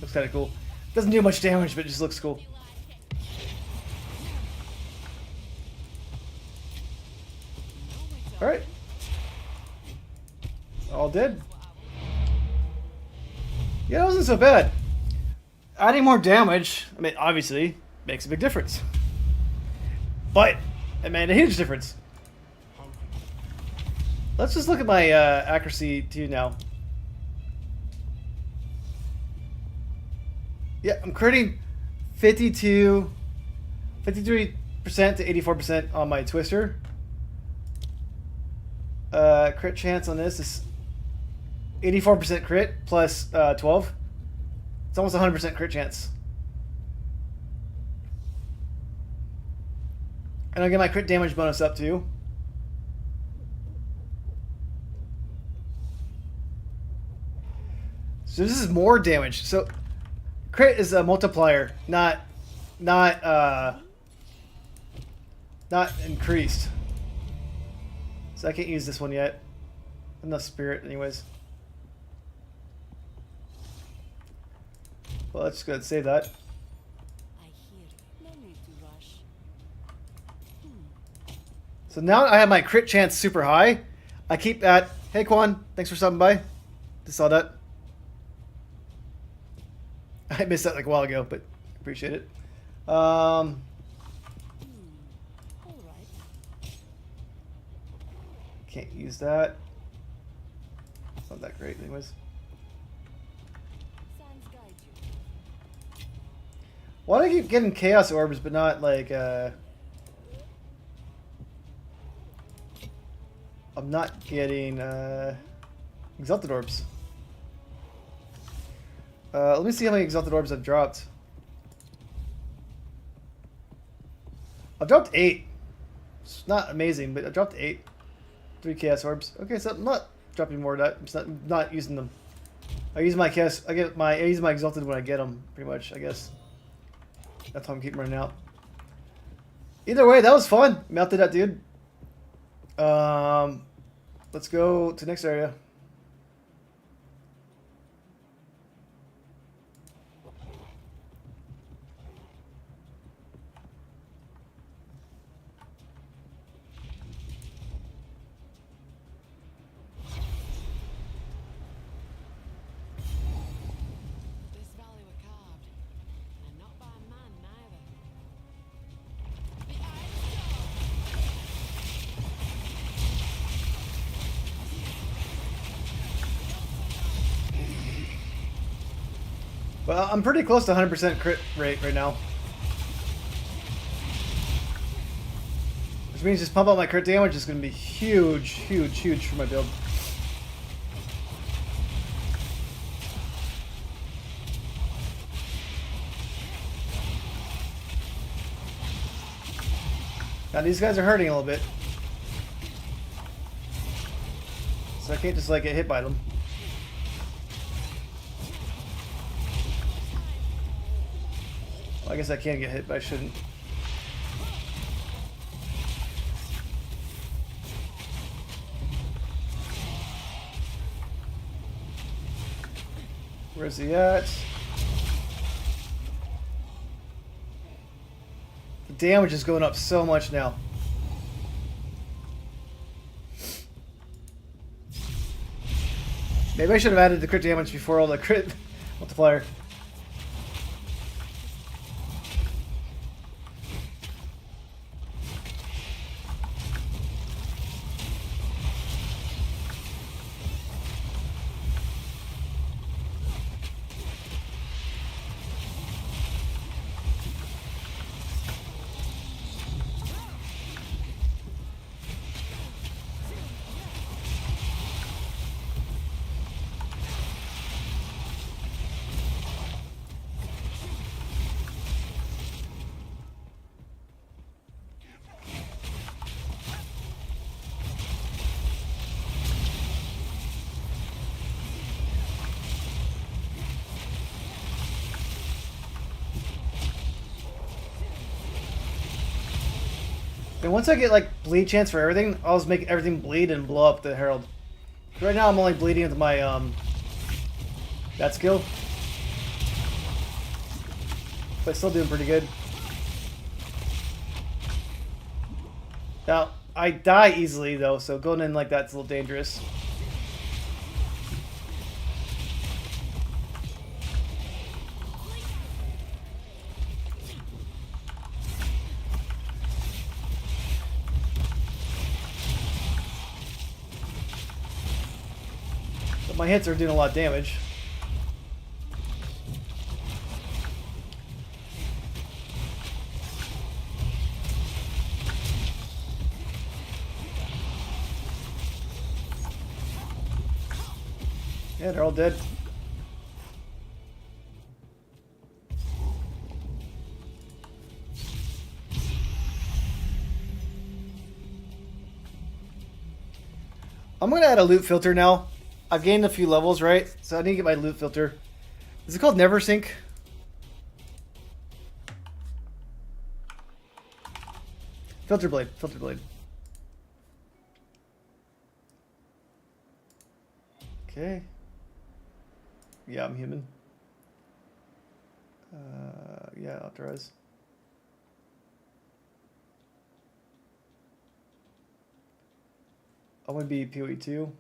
Looks kind of cool. Doesn't do much damage, but it just looks cool. Alright. All dead. Yeah, that wasn't so bad. Adding more damage, I mean, obviously, makes a big difference. But it made a huge difference. Let's just look at my accuracy too now. Yeah, I'm critting 53% to 84% on my twister. Crit chance on this is 84% crit plus 12. It's almost 100% crit chance. And I'll get my crit damage bonus up too. So this is more damage. So crit is a multiplier, not increased. So I can't use this one yet. Enough spirit anyways. Well, let's just go ahead and save that. I hear you. No need to rush. So now I have my crit chance super high. I keep that. Hey Quan, thanks for stopping by. Just saw that. I missed that like a while ago, but appreciate it. Can't use that. It's not that great, anyways. Signs guide you. Why do I keep getting chaos orbs, but not like I'm not getting exalted orbs. Let me see how many exalted orbs I've dropped. I've dropped 8. It's not amazing, but I dropped 8. 3 chaos orbs. Okay, so I'm not dropping more of that. I'm just not using them. I use my chaos. I use my exalted when I get them, pretty much. I guess that's how I'm keeping running out. Either way, that was fun. Melted that dude. Let's go to the next area. This valley were carved, and not by man neither. The Well, I'm pretty close to 100% crit rate right now. Which means just pump out my crit damage is going to be huge, huge, huge for my build. Now these guys are hurting a little bit. So I can't just like get hit by them. Well, I guess I can get hit, but I shouldn't. Where's he at? The damage is going up so much now. Maybe I should have added the crit damage before all the crit multiplier. And once I get like bleed chance for everything, I'll just make everything bleed and blow up the Herald. Right now I'm only bleeding with my that skill. But still doing pretty good. Now, I die easily though, so going in like that's a little dangerous. But my hits are doing a lot of damage. Yeah, they're all dead. I'm gonna add a loot filter now. I've gained a few levels, right? So I need to get my loot filter. Is it called Never Sync? Filter blade, filter blade. Okay. Yeah, I'm human. Yeah, authorize. I'm gonna be PoE 2.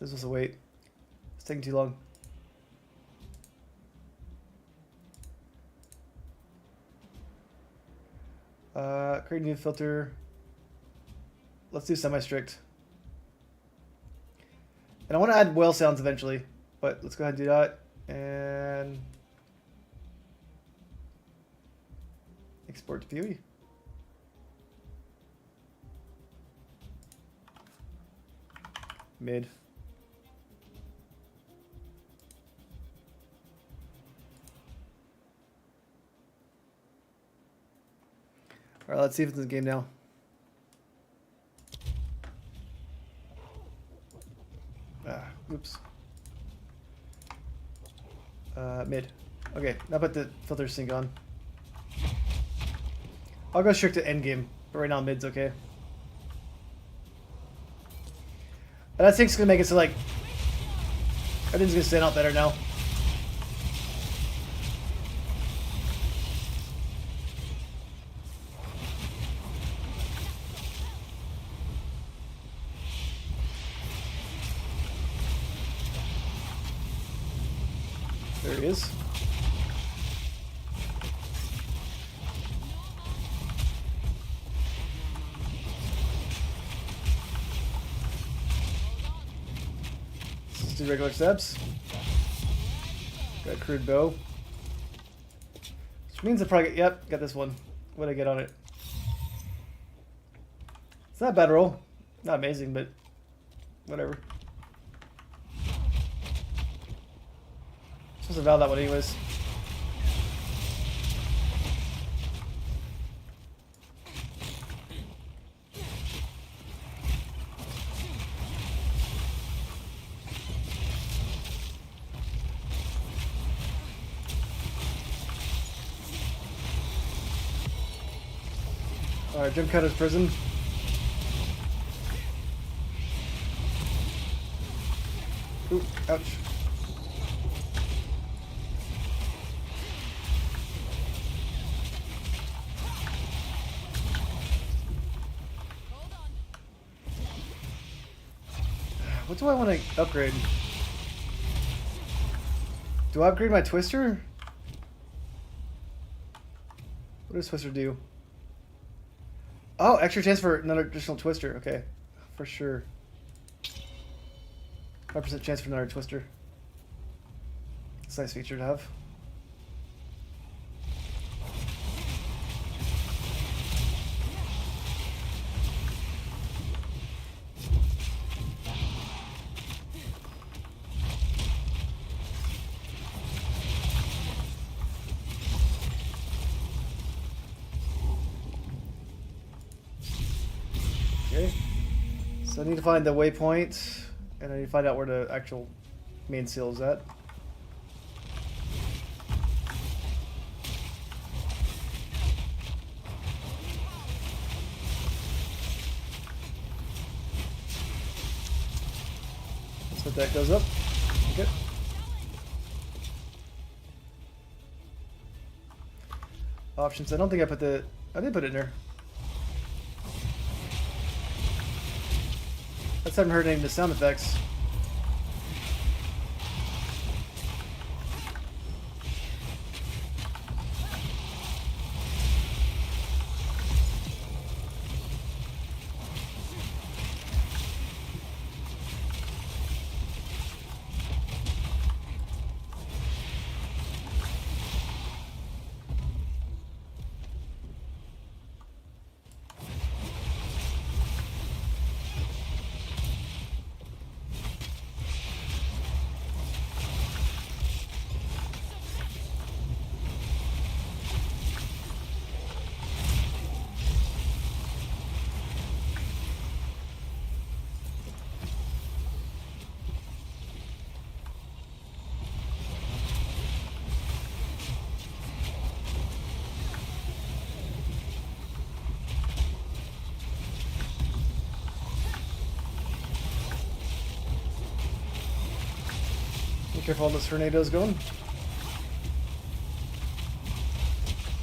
This was a wait. It's taking too long. Create a new filter. Let's do semi-strict. And I want to add whale sounds eventually, but let's go ahead and do that. And export to POE. Mid. Alright, let's see if it's in the game now. Oops. Mid. Okay, now put the filter sync on. I'll go strict to end game, but right now mid's okay. And that sync's gonna make it so like everything's gonna stand out better now. There he is. Let's do regular steps. Got a crude bow. Which means I probably get, yep, got this one. What did I get on it? It's not a bad roll. Not amazing, but whatever. Supposed to valve that one anyways. Alright, Jim Cutter's prison. Ooh, ouch. What do I want to upgrade? Do I upgrade my twister? What does twister do? Oh, extra chance for another additional twister. Okay, for sure. 5% chance for another twister. It's a nice feature to have. Okay, so I need to find the waypoint, and I need to find out where the actual main seal is at. That's what that goes up. Okay. Options. I don't think I put the. I did put it in there. I just haven't heard any of the sound effects. Be careful, this tornado's going.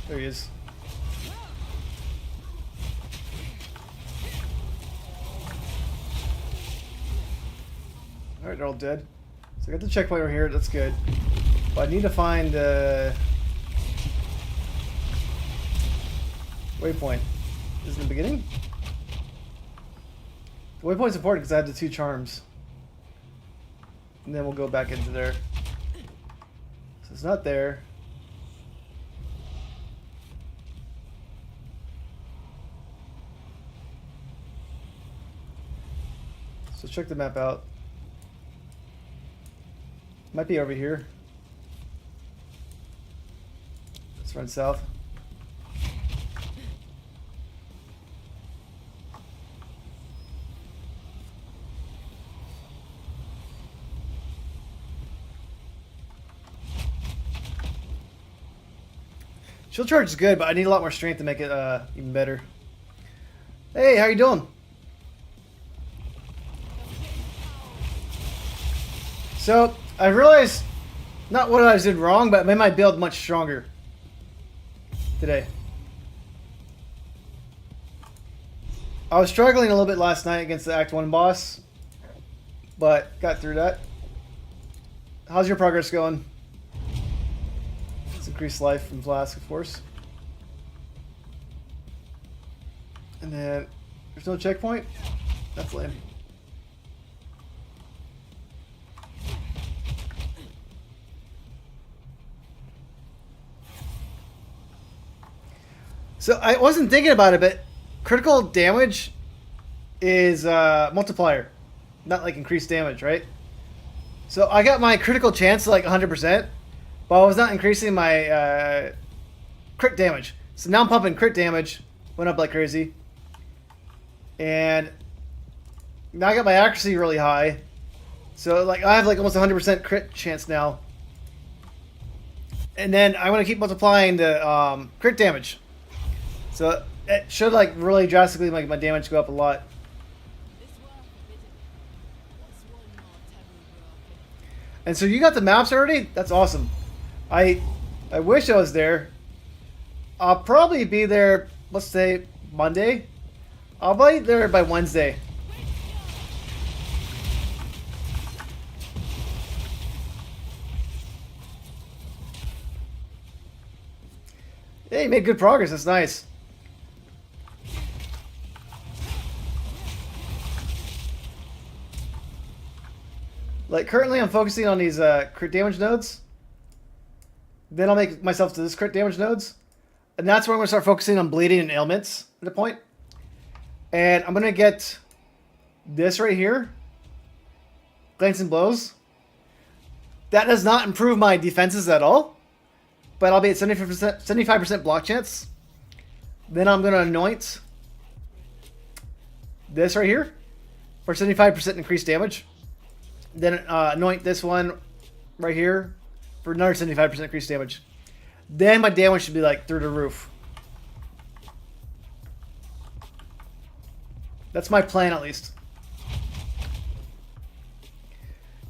There he is. Alright, they're all dead. So I got the checkpoint right here, that's good. But I need to find Waypoint. Is it in the beginning? The waypoint's important because I have the 2 charms. And then we'll go back into there. So it's not there. So check the map out. Might be over here. Let's run south. Shield charge is good, but I need a lot more strength to make it even better. Hey, how you doing? So, I realized, not what I did wrong, but I made my build much stronger today. I was struggling a little bit last night against the Act 1 boss, but got through that. How's your progress going? Let's increase life from Flask, of course. And then, there's no checkpoint? That's lame. So I wasn't thinking about it, but critical damage is multiplier, not like increased damage, right? So I got my critical chance to like 100%, but I was not increasing my crit damage. So now I'm pumping crit damage, went up like crazy. And now I got my accuracy really high. So like I have like almost 100% crit chance now. And then I'm going to keep multiplying the crit damage. So it should like really drastically make my damage go up a lot. And so you got the maps already? That's awesome. I wish I was there. I'll probably be there, let's say Monday. I'll be there by Wednesday. Hey, you made good progress. That's nice. Like, currently I'm focusing on these crit damage nodes. Then I'll make myself to this crit damage nodes. And that's where I'm going to start focusing on bleeding and ailments at the point. And I'm going to get this right here. Glancing blows. That does not improve my defenses at all. But I'll be at 75% block chance. Then I'm going to anoint this right here for 75% increased damage. Then anoint this one right here for another 75% increased damage. Then my damage should be like through the roof. That's my plan at least.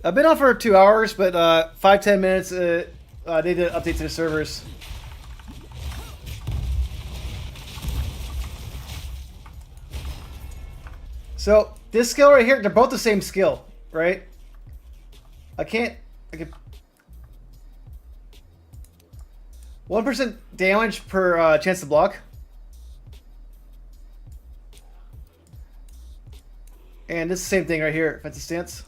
I've been on for 2 hours, but 5-10 minutes they did an update to the servers. So this skill right here, they're both the same skill, right? I can 1% damage per chance to block. And this is the same thing right here, defensive stance.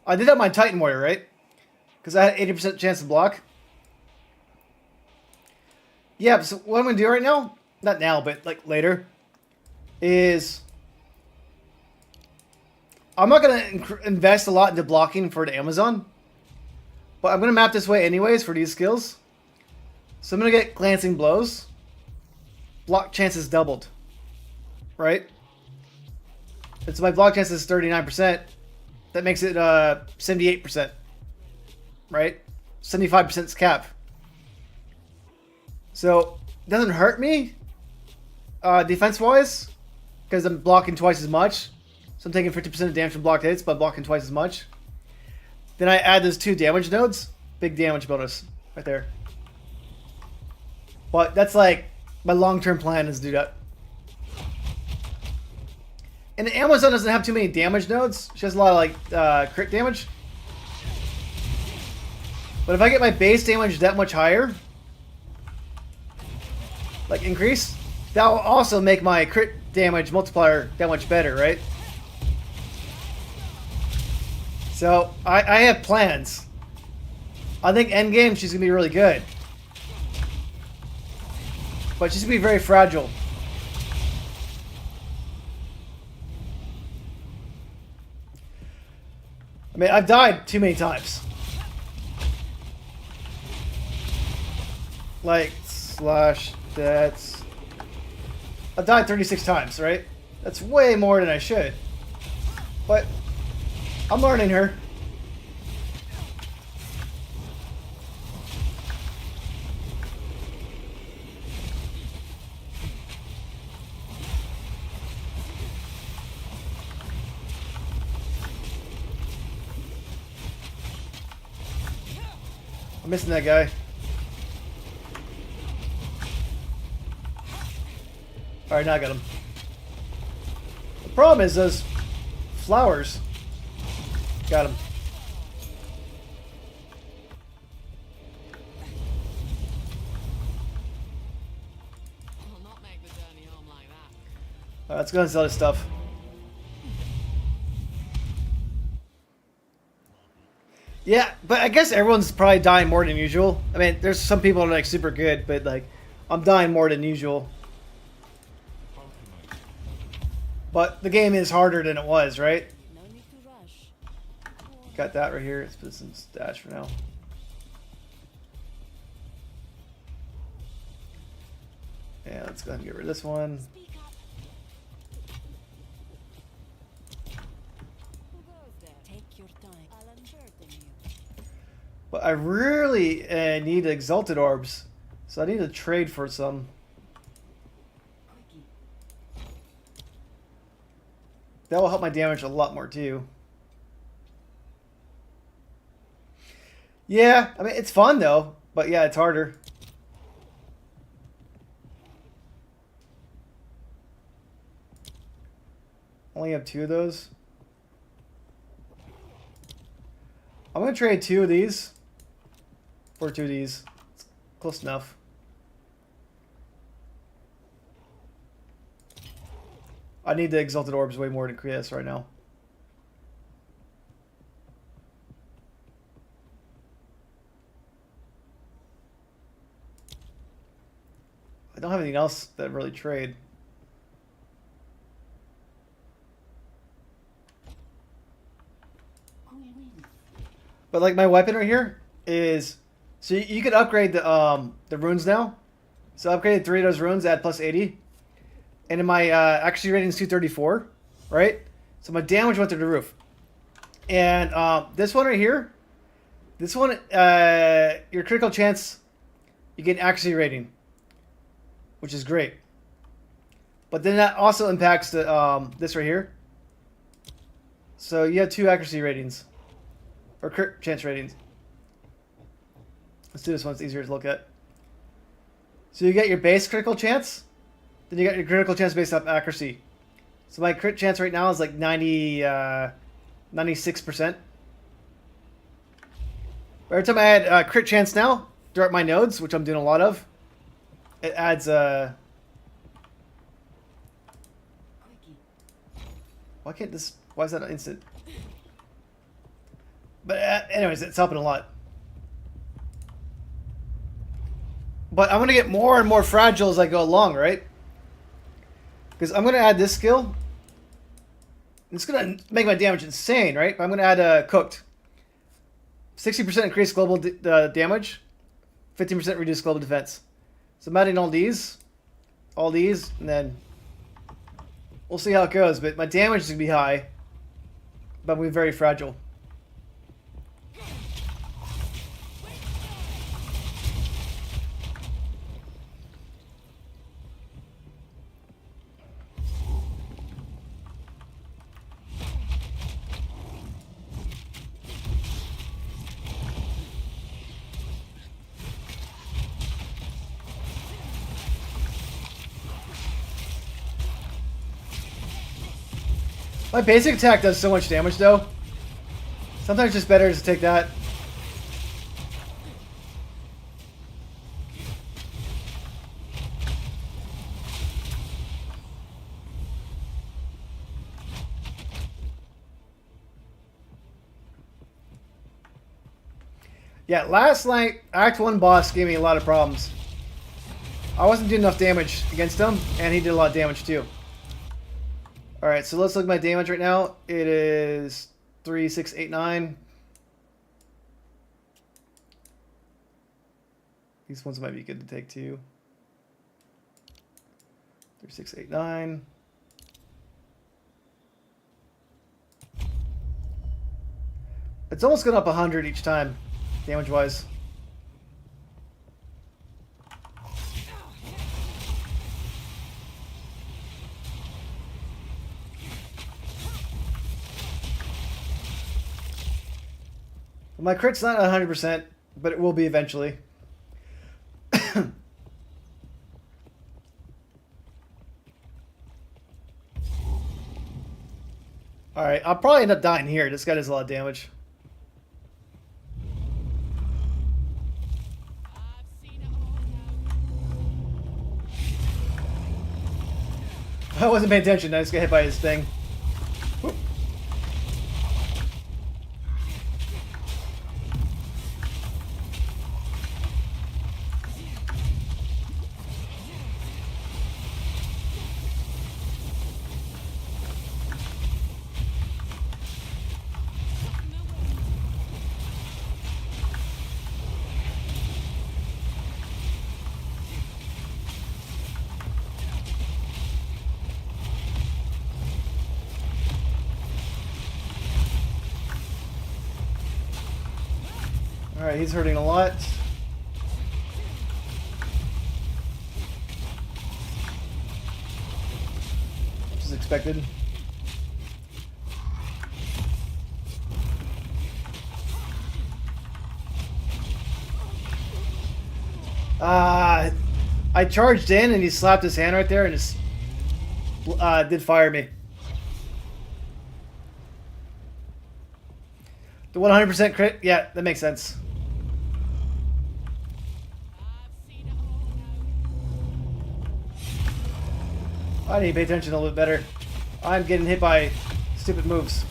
I did that on my Titan Warrior, right? Because I had 80% chance to block. Yeah, so what I'm going to do right now, not now, but like later, is I'm not going to invest a lot into blocking for the Amazon. But I'm going to map this way anyways for these skills. So I'm going to get glancing blows. Block chances doubled. Right? And so my block chance is 39%. That makes it 78%. Right? 75% is cap. So it doesn't hurt me defense-wise. Because I'm blocking twice as much. So I'm taking 50% of damage from blocked hits by blocking twice as much. Then I add those 2 damage nodes. Big damage bonus right there. But that's like my long-term plan is to do that. And the Amazon doesn't have too many damage nodes. She has a lot of like crit damage. But if I get my base damage that much higher, like increase, that will also make my crit damage multiplier that much better, right? So I have plans. I think endgame she's gonna be really good, but she's gonna be very fragile. I mean, I've died too many times. Like, slash, that's... I've died 36 times, right? That's way more than I should. But, I'm learning her. I'm missing that guy. Alright, now I got him. The problem is those flowers. Got him. I'll not make the journey home like that. Alright, let's go and sell this stuff. Yeah, but I guess everyone's probably dying more than usual. I mean, there's some people that are like super good, but like, I'm dying more than usual. But the game is harder than it was, right? No need to rush. Got that right here. Let's put some stash for now. Yeah, let's go ahead and get rid of this one. Speak up. Who goes there? Take your time. I'll unburden you. But I really need exalted orbs, so I need to trade for some. Quickie. That will help my damage a lot more too. Yeah, I mean it's fun though, but yeah, it's harder. Only have 2 of those. I'm gonna trade 2 of these for 2 of these. It's close enough. I need the exalted orbs way more than Krias right now. I don't have anything else that really trade. But like my weapon right here is, so you can upgrade the runes now. So I upgraded 3 of those runes, add plus 80. And in my accuracy rating is 234, right? So my damage went through the roof. And this one right here, this one, your critical chance, you get an accuracy rating, which is great. But then that also impacts the this right here. So you have 2 accuracy ratings, or crit chance ratings. Let's do this one, it's easier to look at. So you get your base critical chance, then you got your critical chance based off accuracy. So my crit chance right now is like 96%. Every time I add crit chance now, throughout my nodes, which I'm doing a lot of, it adds why can't this, why is that an instant? But anyways, it's helping a lot. But I'm going to get more and more fragile as I go along, right? Because I'm going to add this skill. It's going to make my damage insane, right? I'm going to add cooked. 60% increased global damage. 15% reduced global defense. So I'm adding all these, and then we'll see how it goes. But my damage is going to be high, but I'm going to be very fragile. My basic attack does so much damage, though. Sometimes it's just better to take that. Yeah, last night, Act 1 boss gave me a lot of problems. I wasn't doing enough damage against him, and he did a lot of damage too. Alright, so let's look at my damage right now. It is 3, 6, 8, 9. These ones might be good to take too. 3, 6, 8, 9. It's almost gone up 100 each time, damage-wise. My crit's not 100%, but it will be eventually. Alright, I'll probably end up dying here. This guy does a lot of damage. I've seen it all now. I wasn't paying attention. I just got hit by his thing. Whoop. Alright, he's hurting a lot. Which is expected. I charged in and he slapped his hand right there and just did fire me. The 100% crit? Yeah, that makes sense. I've seen it all now. I need to pay attention a little bit better. I'm getting hit by stupid moves.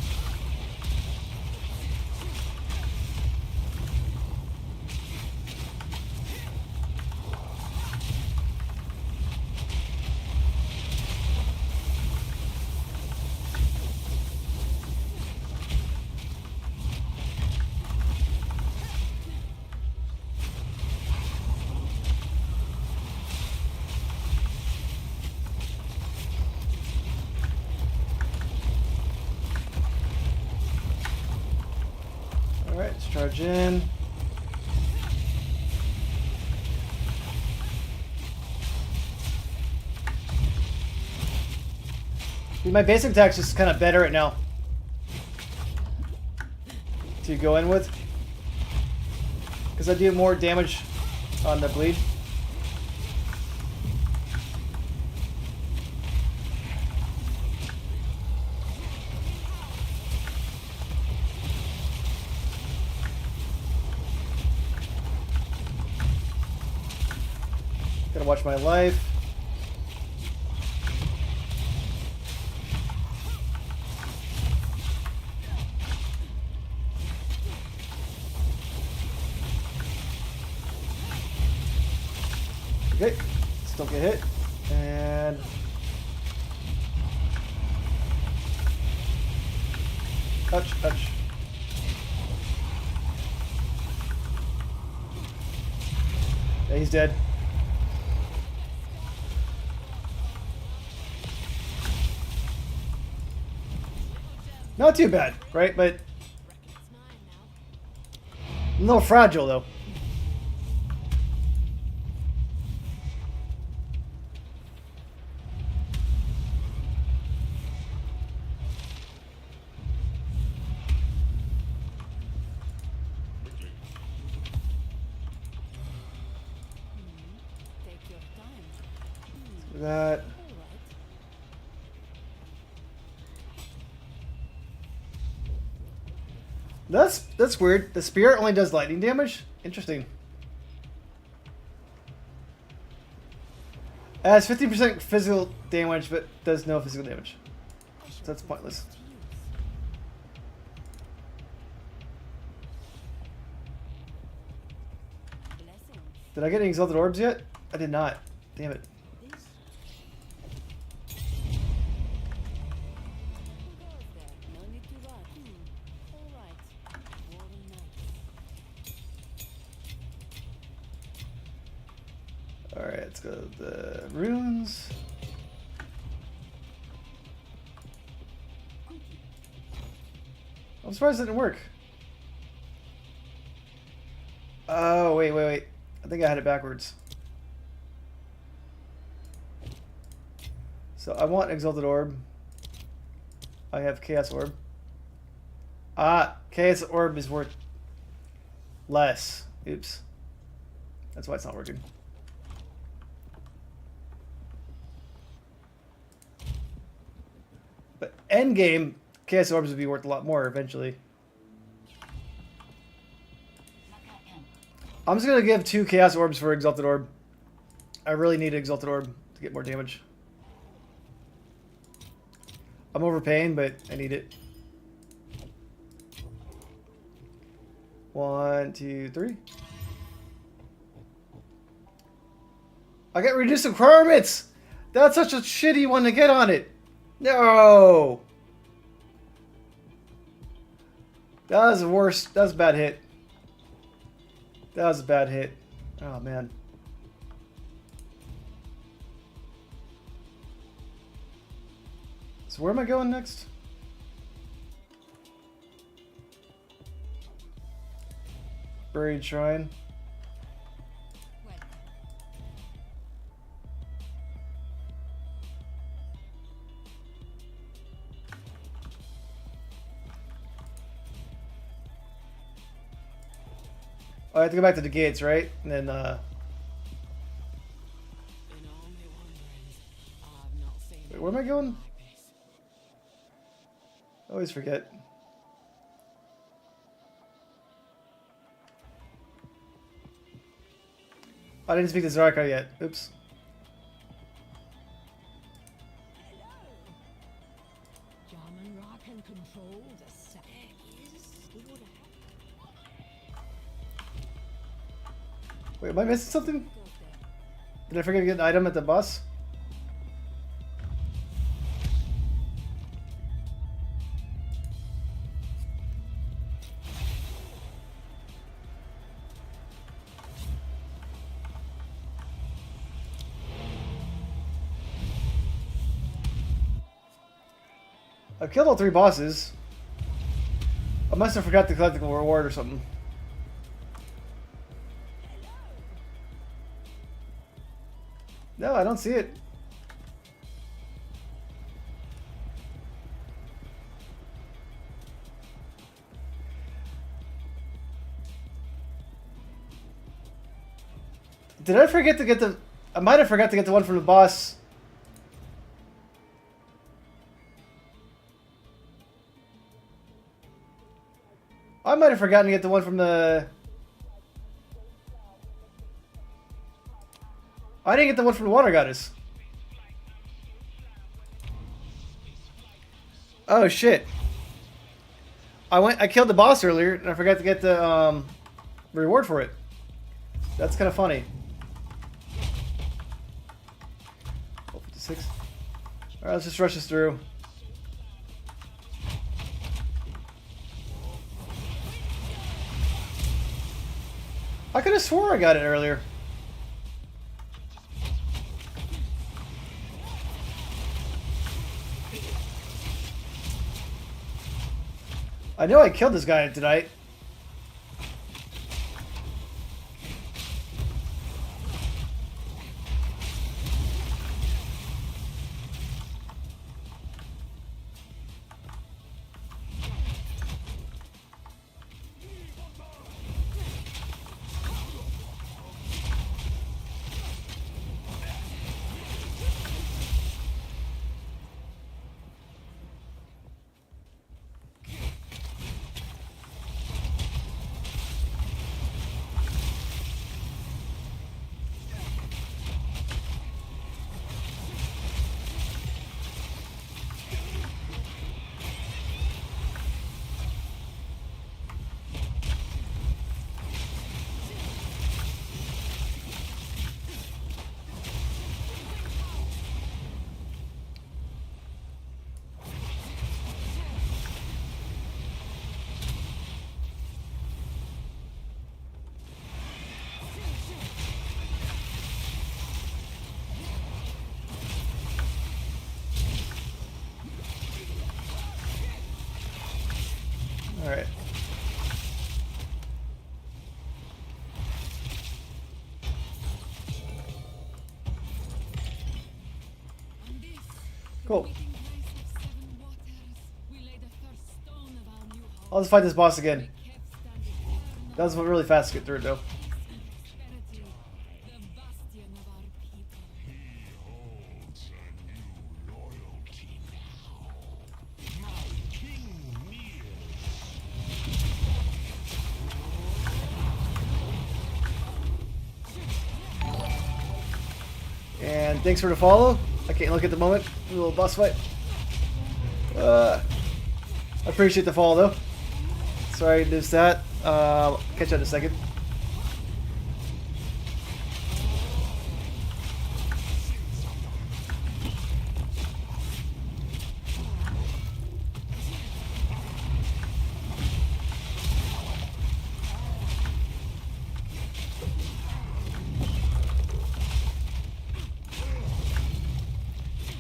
Alright, let's charge in. See, my basic attack's just kind of better right now to go in with. Because I do more damage on the bleed. Gotta watch my life. Okay, still get hit. And ouch, ouch. Yeah, he's dead. Not too bad, right? But Reckon it's mine now. a little fragile, though. Take your time. That. All right. That's weird. The spear only does lightning damage? Interesting. It has 50% physical damage, but does no physical damage. So that's pointless. Did I get any exalted orbs yet? I did not. Damn it. This. Who goes there? No need to rush. All right. Warm night. Alright, let's go to the runes. I'm surprised it didn't work. Oh, wait. I think I had it backwards. So I want Exalted Orb. I have Chaos Orb. Ah, Chaos Orb is worth less. Oops. That's why it's not working. But endgame, Chaos Orbs would be worth a lot more eventually. I'm just going to give 2 Chaos Orbs for Exalted Orb. I really need Exalted Orb to get more damage. I'm overpaying, but I need it. 1, 2, 3. I got reduced requirements! That's such a shitty one to get on it! No! That was the worst. That was a bad hit. That was a bad hit. Oh, man. So where am I going next? Buried Shrine. Welcome. Oh, I have to go back to the gates, right? And then, In all my wanderings, I've not seen wait, where am I going? like this. I always forget. I didn't speak to Zarka yet. Oops. German rock can control the set. We would have. Wait, am I missing something? Who goes there? Did I forget to get an item at the bus? I've killed all 3 bosses. I must have forgot to collect the reward or something. No, I don't see it. Did I forget to get the... I might have forgot to get the one from the boss. I might have forgotten to get the one from the... I didn't get the one from the water goddess. Oh shit. I killed the boss earlier and I forgot to get the reward for it. That's kind of funny. 56. Alright, let's just rush this through. I could have swore I got it earlier. I know I killed this guy tonight. Cool. Meeting place of 7 waters. We laid the first stone of our new home. I'll just fight this boss again. We kept standing firm That was really fast to get through it, though. peace and prosperity, the bastion of our people. He holds a new loyalty now. Now King kneels. And thanks for the follow. I can't look at the moment. A little boss fight. I appreciate the follow, though. Sorry to miss that. Catch you in a second.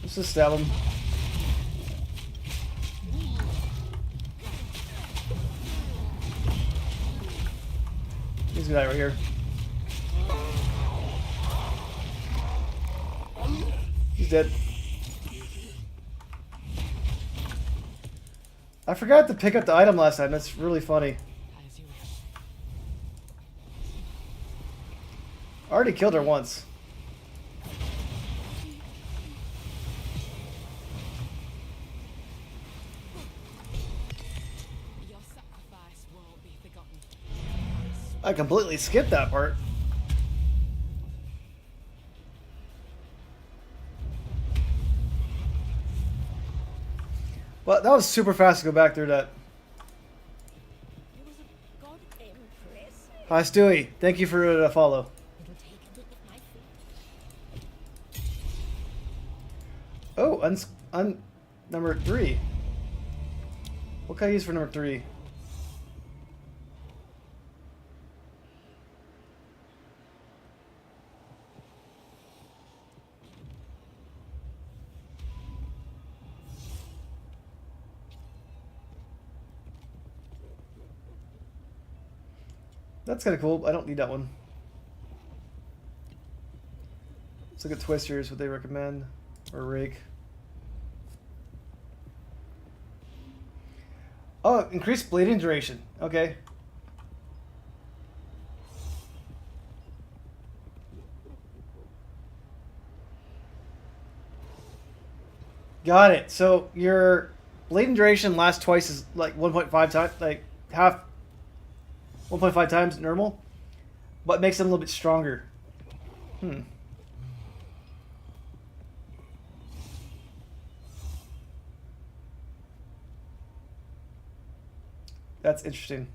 Let's just stab him. He's gonna die right here. He's dead. I forgot to pick up the item last time. That's really funny. As you wish. I already killed her once. Your sacrifice won't be forgotten. I completely skipped that part. Well, that was super fast to go back through that. You was a god empress. Hi, Stewie. Thank you for the follow. It'll take a bit of my food. Oh, number 3. What can I use for number 3? That's kind of cool. I don't need that one. Let's look at twisters, what they recommend. Or rake. Oh, increased bleeding duration. Okay. Got it. So your bleeding duration lasts twice as like 1.5 times, like half 1.5 times normal, but makes them a little bit stronger. That's interesting.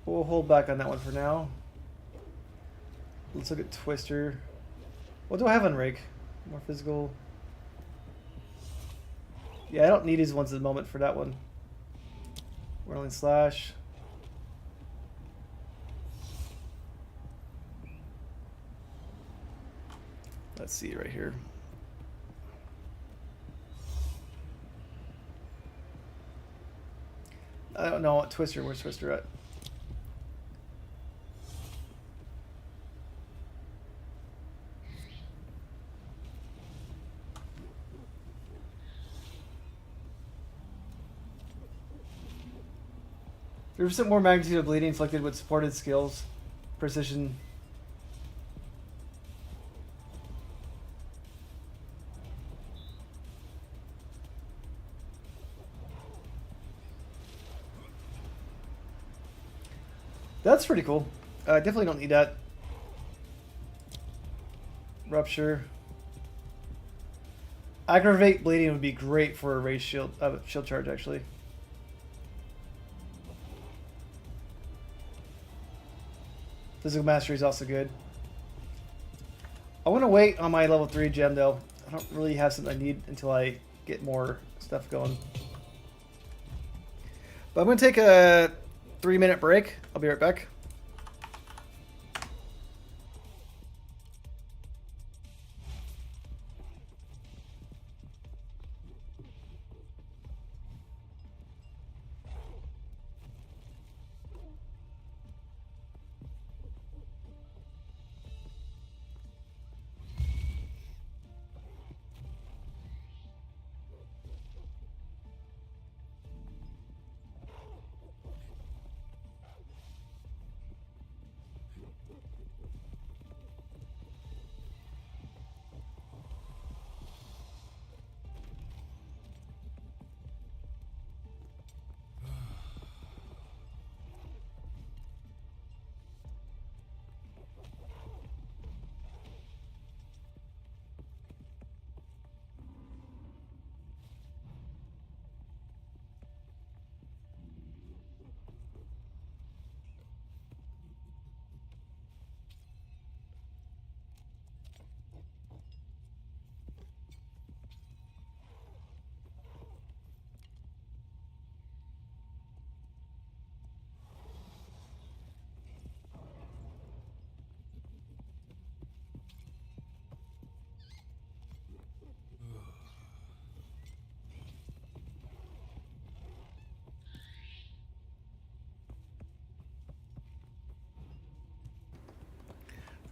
We'll hold back on that one for now. Let's look at Twister. What do I have on Rake? More physical. Yeah, I don't need these ones at the moment for that one. Whirling Slash. Let's see right here. I don't know what Twister. Where's Twister at? There's some more magnitude of bleeding inflicted with supported skills, precision. That's pretty cool. I definitely don't need that. Rupture. Aggravate bleeding would be great for a raise shield, shield charge actually. Physical mastery is also good. I want to wait on my level 3 gem though. I don't really have something I need until I get more stuff going. But I'm going to take a 3-minute break. I'll be right back.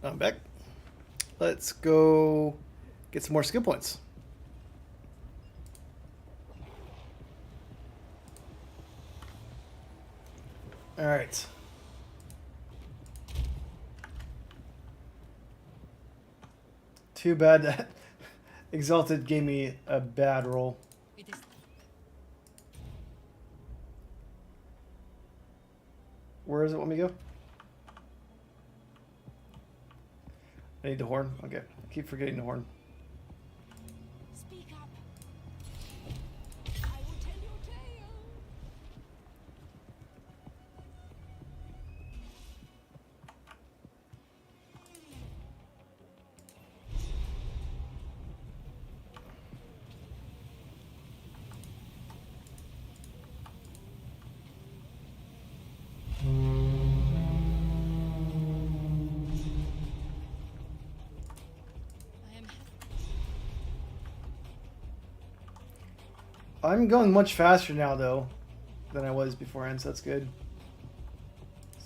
I'm back. Let's go get some more skill points. All right. Too bad that Exalted gave me a bad roll. It is Where does it want me to go? I need the horn. Okay. I keep forgetting the horn. speak up. I will tell your tale. I am I'm going much faster now, though, than I was beforehand, so that's good.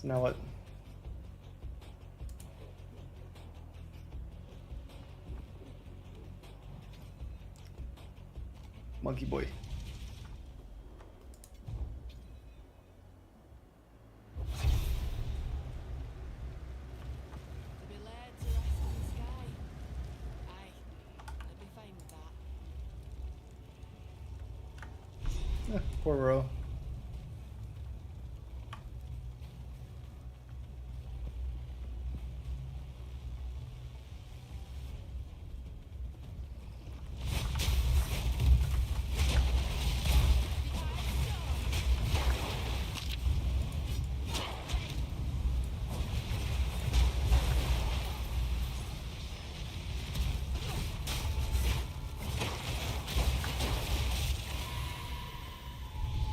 So now what? Monkey boy. To be led to rest in the sky. Aye, I'd be fine with that. Poor Ro.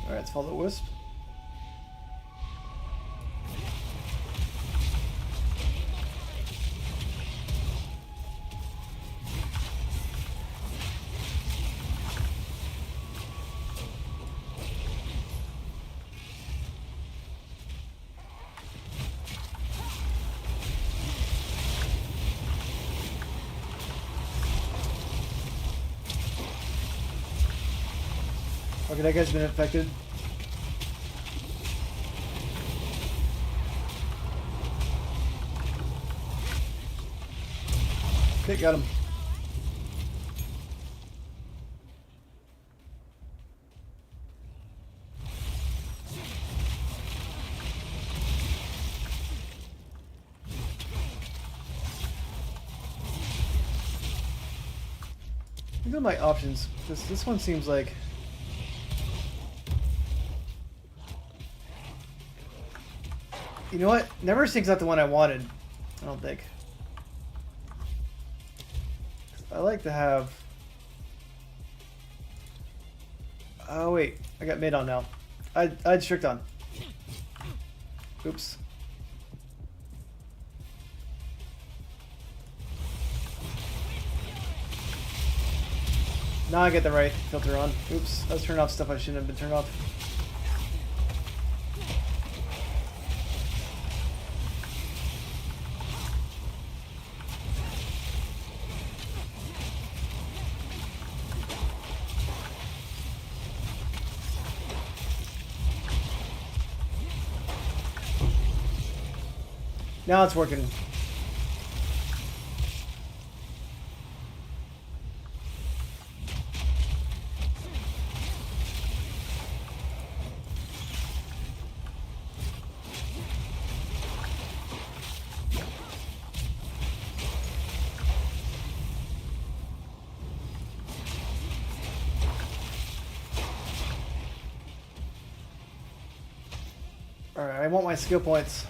Alright, let's follow the wisp. Okay, that guy's been infected. Okay, got him. Look at my options. This one seems like you know what? Never Sync's not the one I wanted. I don't think. I like to have. Oh wait, I got mid on now. I had strict on. Oops. Now I get the right filter on. Oops, I was turning off stuff I shouldn't have been turned off. Now it's working. Alright, I want my skill points.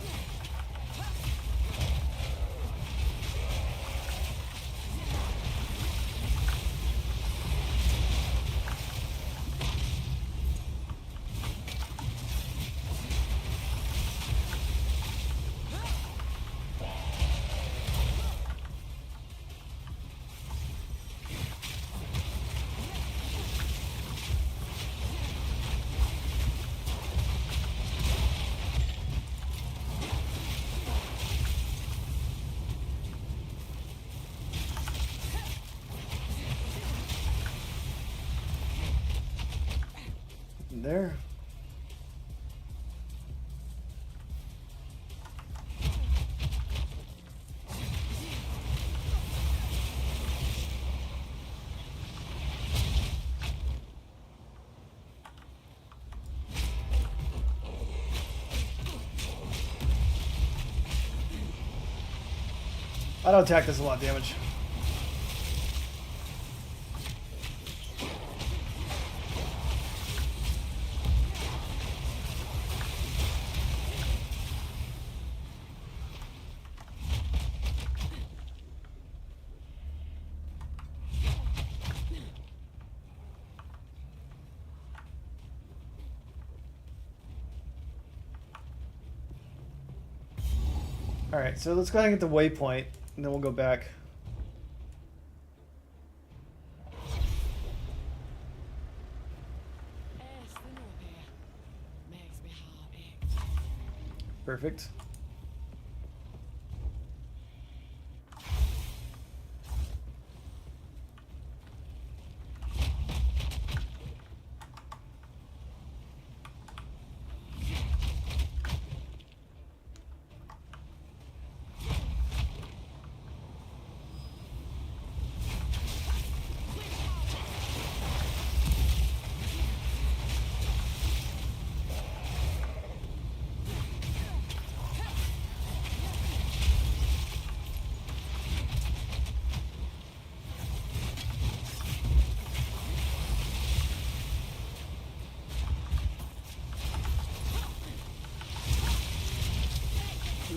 there. Auto attack does a lot of damage. Alright, so let's go ahead and get the waypoint, and then we'll go back. Earthling up here makes me heart ache. Perfect.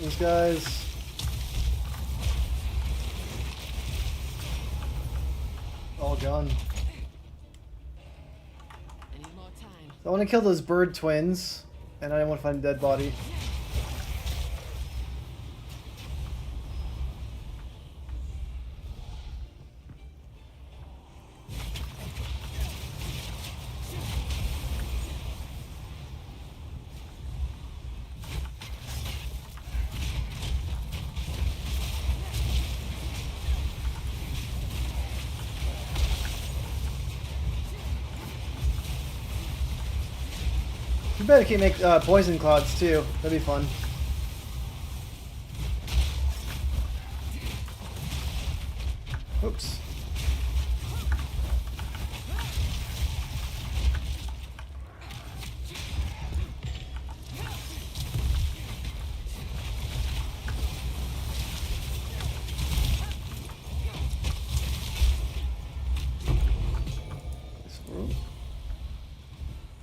Those guys. All gone. I need more time. I want to kill those bird twins, and I want to find a dead body. Too bad I can't make poison clouds too. That'd be fun. Oops.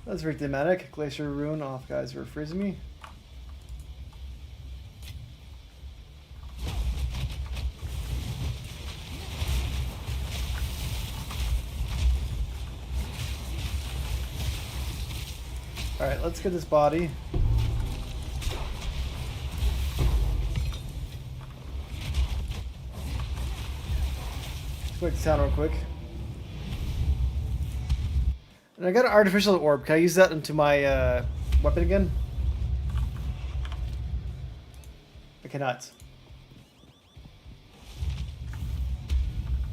That's very thematic. Glacier Rune off, guys who are freezing me. Alright, let's get this body. Let's break this down real quick. And I got an artificial orb. Can I use that into my weapon again? I cannot.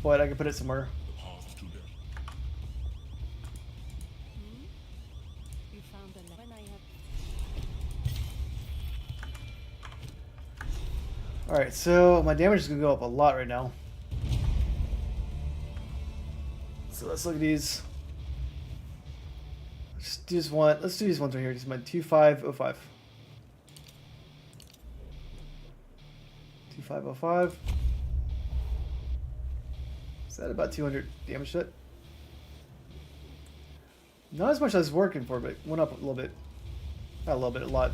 But I can put it somewhere. The path to death. You found a when I have Alright, so my damage is going to go up a lot right now. So let's look at these. Let's do this one. Let's do these ones right here. This is my 2505. 2505. Is that about 200 damage to it? Not as much as I was working for, but it went up a little bit. Not a little bit, a lot.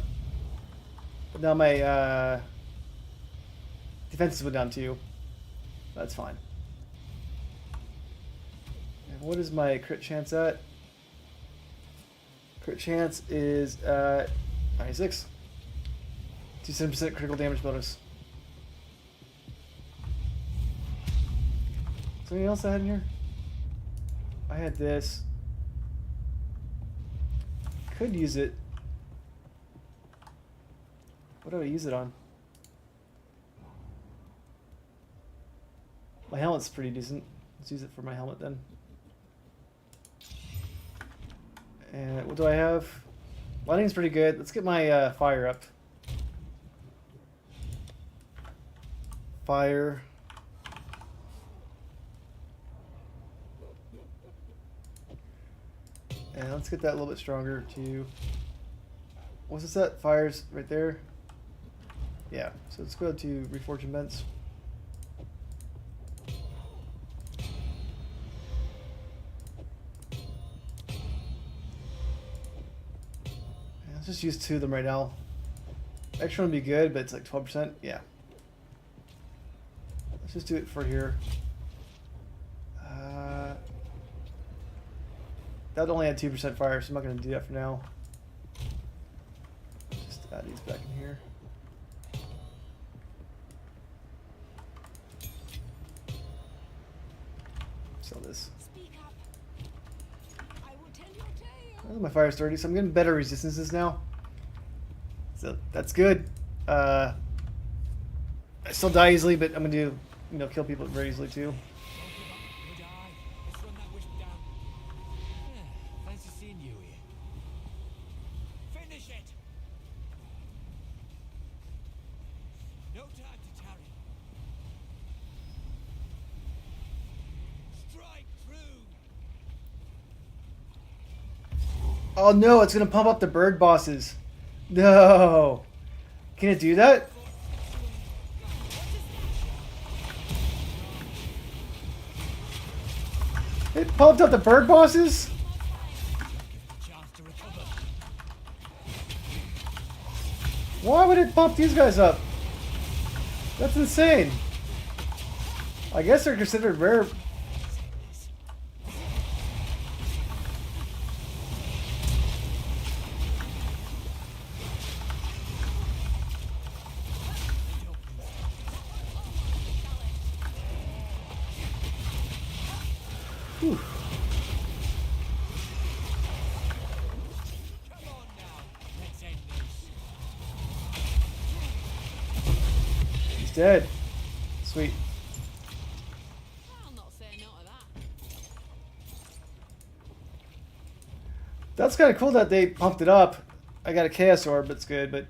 But now my defenses went down too. That's fine. And what is my crit chance at? Crit chance is 96. 27% critical damage bonus. Is there anything else I had in here? I had this. Could use it. What do I use it on? My helmet's pretty decent. Let's use it for my helmet then. And what do I have? Lightning's pretty good. Let's get my fire up. Fire. And let's get that a little bit stronger too. What's this at? Fire's right there. Yeah, so let's go to Reforging Vents. Let's just use 2 of them right now. Extra would be good, but it's like 12%. Yeah. Let's just do it for here. That would only add 2% fire, so I'm not going to do that for now. Just add these back in here. Sell this. Speak up. I will tell your tale. Oh, my fire's 30, so I'm getting better resistances now. So that's good. I still die easily, but I'm gonna kill people very easily too. Would I? Let's run that wish down. Yeah, fancy seeing you here. Finish it! No time to tarry. Strike true! Oh no, it's gonna pump up the bird bosses. No. Can it do that? It pumped up the bird bosses? Chance to recover. Why would it pump these guys up? That's insane. I guess they're considered rare. Whew. Come on now, let's end this. He's dead. Sweet. I'll not say no to that. That's kind of cool that they pumped it up. I got a Chaos Orb, that's good, but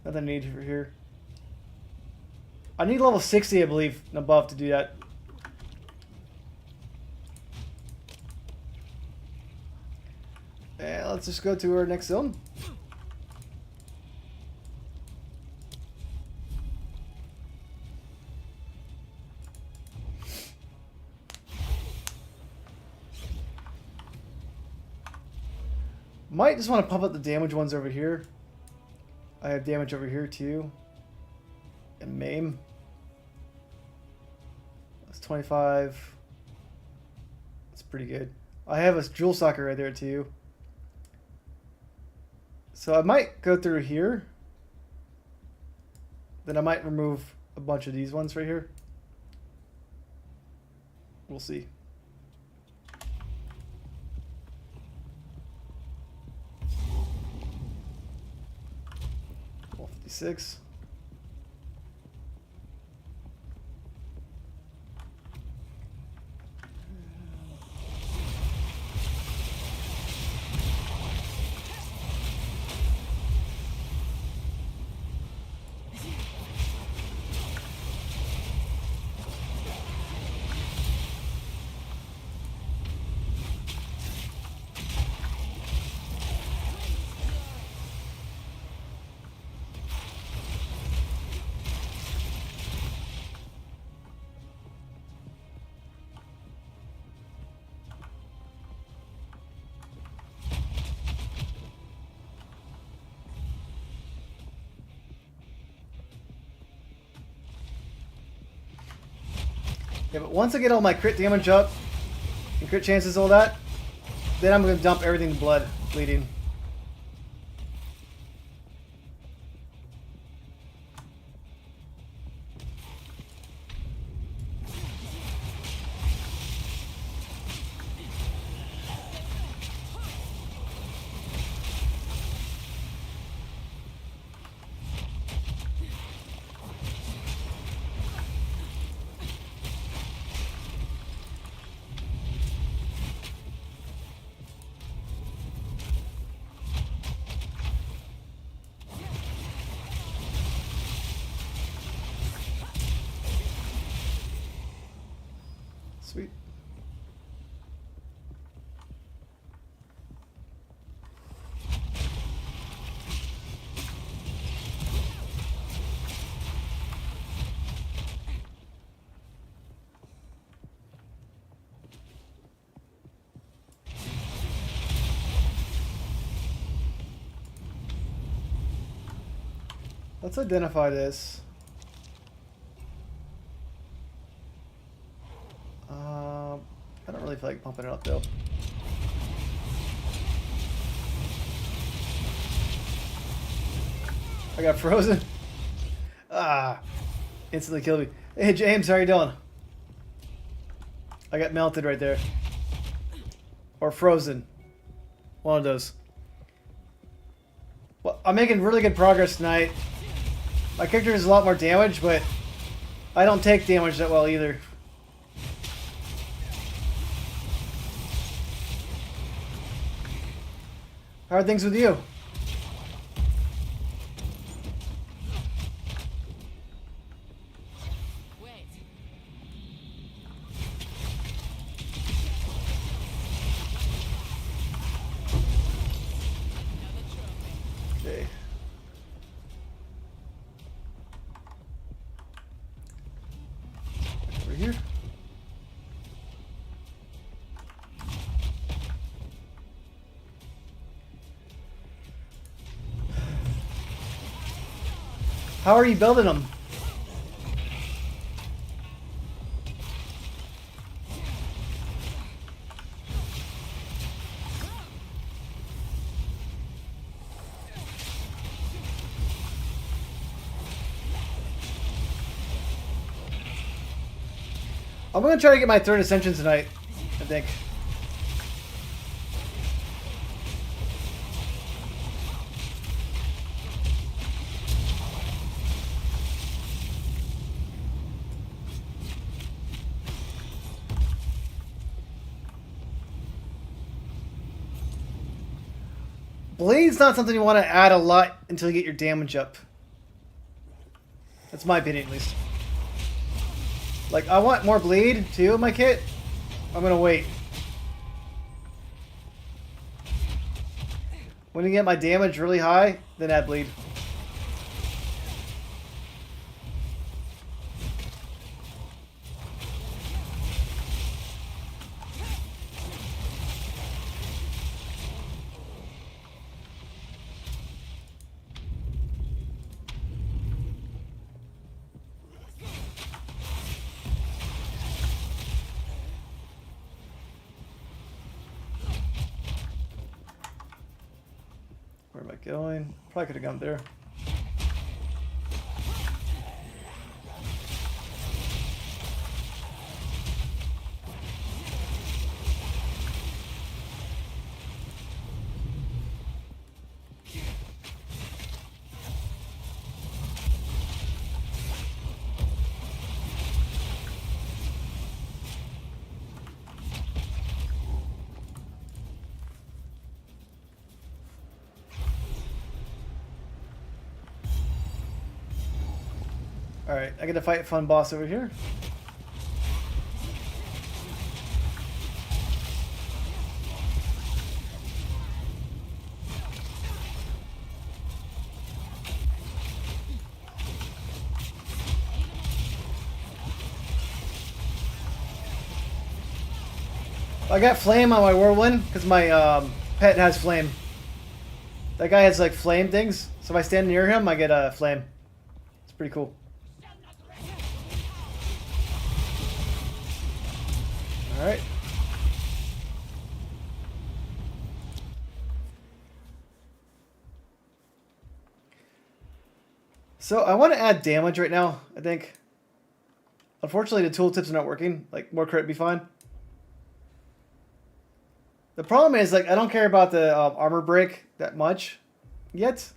nothing needed for here. I need level 60, I believe, and above to do that. And let's just go to our next zone. Might just want to pump up the damage ones over here. I have damage over here too. And maim. That's 25. That's pretty good. I have a jewel socket right there too. So I might go through here. Then I might remove a bunch of these ones right here. We'll see. Level 56. Yeah, but once I get all my crit damage up, and crit chances, all that, then I'm going to dump everything to blood, bleeding. Sweet. Let's identify this. I don't really feel like pumping it up though. I got frozen. Ah, instantly killed me. Hey James, how you doing? I got melted right there. Or frozen. One of those. Well, I'm making really good progress tonight. My character does a lot more damage, but I don't take damage that well either. How are things with you? Wait. Another trophy. Okay. Over here. How are you building them? I'm gonna try to get my third ascension tonight, I think. Blade's not something you want to add a lot until you get your damage up. That's my opinion, at least. Like, I want more bleed, too, in my kit. I'm gonna wait. When you get my damage really high, then add bleed. Where am I going? Probably could have gone there. Alright, I get to fight a fun boss over here. I got flame on my whirlwind because my pet has flame. That guy has like flame things, so if I stand near him, I get a flame. It's pretty cool. Alright. So I want to add damage right now, I think. Unfortunately, the tooltips are not working. Like, more crit would be fine. The problem is, like, I don't care about the armor break that much yet.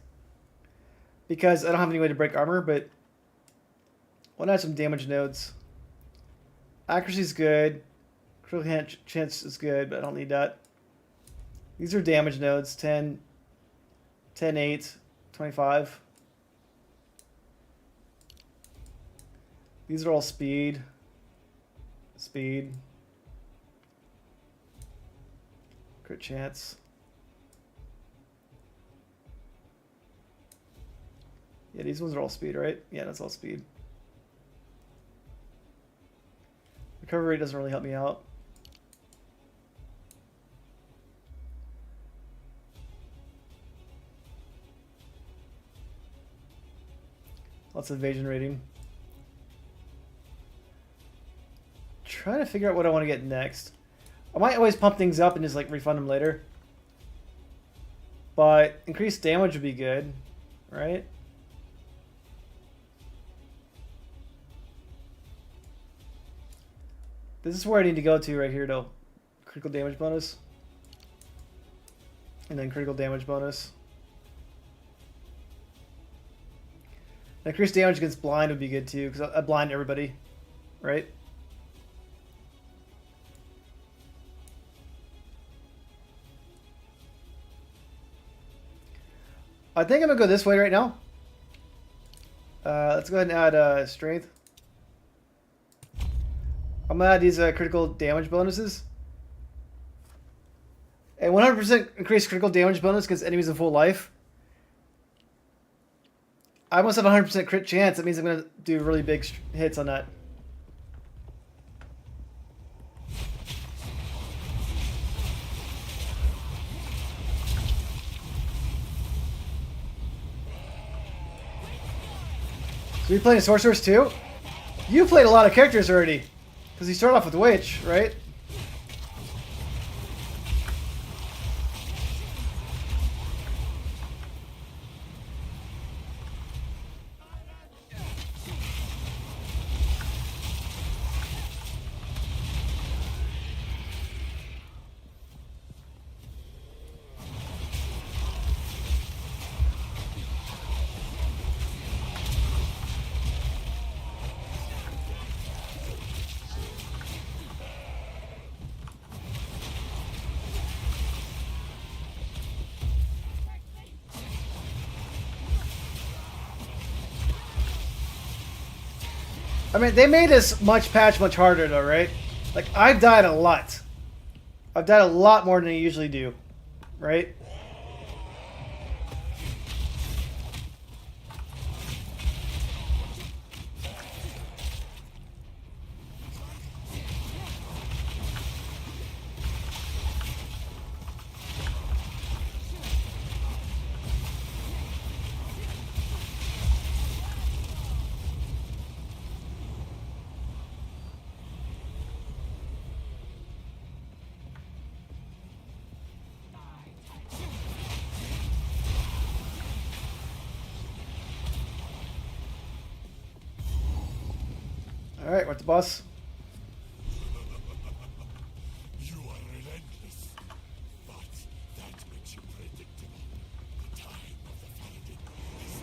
Because I don't have any way to break armor, but I want to add some damage nodes. Accuracy's good. Critical chance is good, but I don't need that. These are damage nodes. 10, 10, 8, 25. These are all speed. Speed. Crit chance. Yeah, these ones are all speed, right? Yeah, that's all speed. Recovery rate doesn't really help me out. Lots of evasion rating. Trying to figure out what I want to get next. I might always pump things up and just like refund them later. But increased damage would be good, right? This is where I need to go to right here though. Critical damage bonus. And then critical damage bonus. Increased damage against blind would be good too, because I blind everybody, right? I think I'm gonna go this way right now. Let's go ahead and add strength. I'm gonna add these critical damage bonuses. And 100% increased critical damage bonus against enemies in full life. I almost have a 100% crit chance. That means I'm gonna do really big hits on that. So you playing a sorceress too? You played a lot of characters already, because you start off with witch, right? I mean, they made this patch much harder though, right? Like, I've died a lot. I've died a lot more than I usually do, right? Alright, we're at the boss. You are relentless, but that which you predicted, the time of the fighting is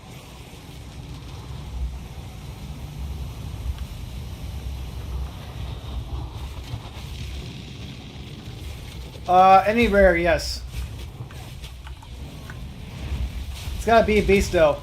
now. Any rare, yes. It's gotta be a beast though.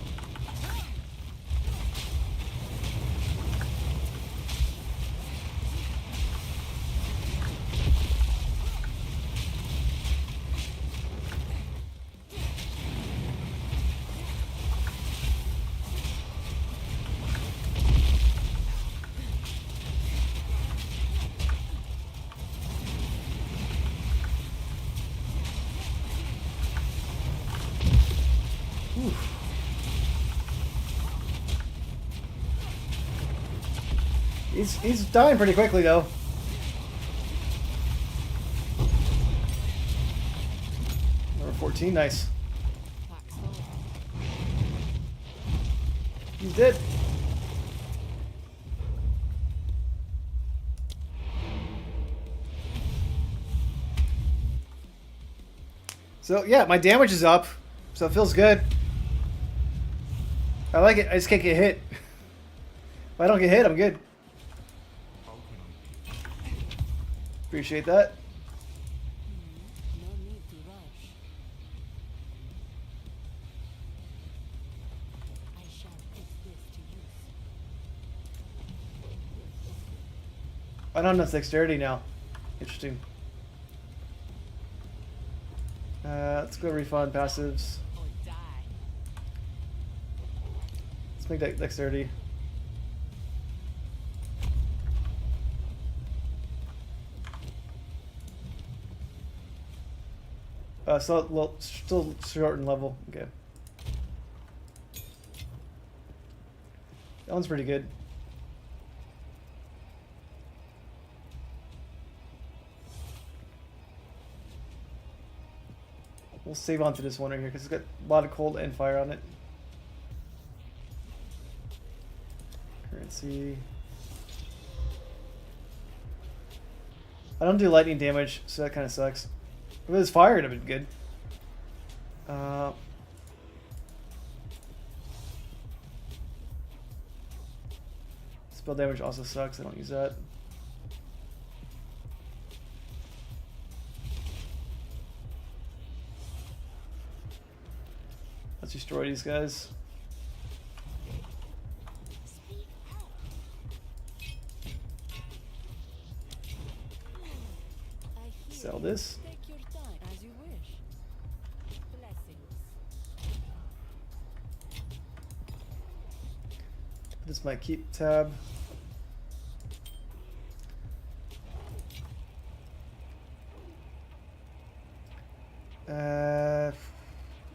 He's dying pretty quickly though. Number 14, nice. Pack's full. He's dead. So yeah, my damage is up, so it feels good. I like it. I just can't get hit. If I don't get hit, I'm good. Appreciate that. No need to rush. I shall put this to use. I don't have enough dexterity now. Interesting. Let's go refund passives. Or die. Let's make that dexterity. Still short in level. Okay. That one's pretty good. We'll save on to this one right here because it's got a lot of cold and fire on it. Currency. I don't do lightning damage, so that kind of sucks. If it was fire, it'd have been good. Spell damage also sucks. I don't use that. Let's destroy these guys. I hear Sell you. this. Take your time as you wish. Blessings. This is my keep tab.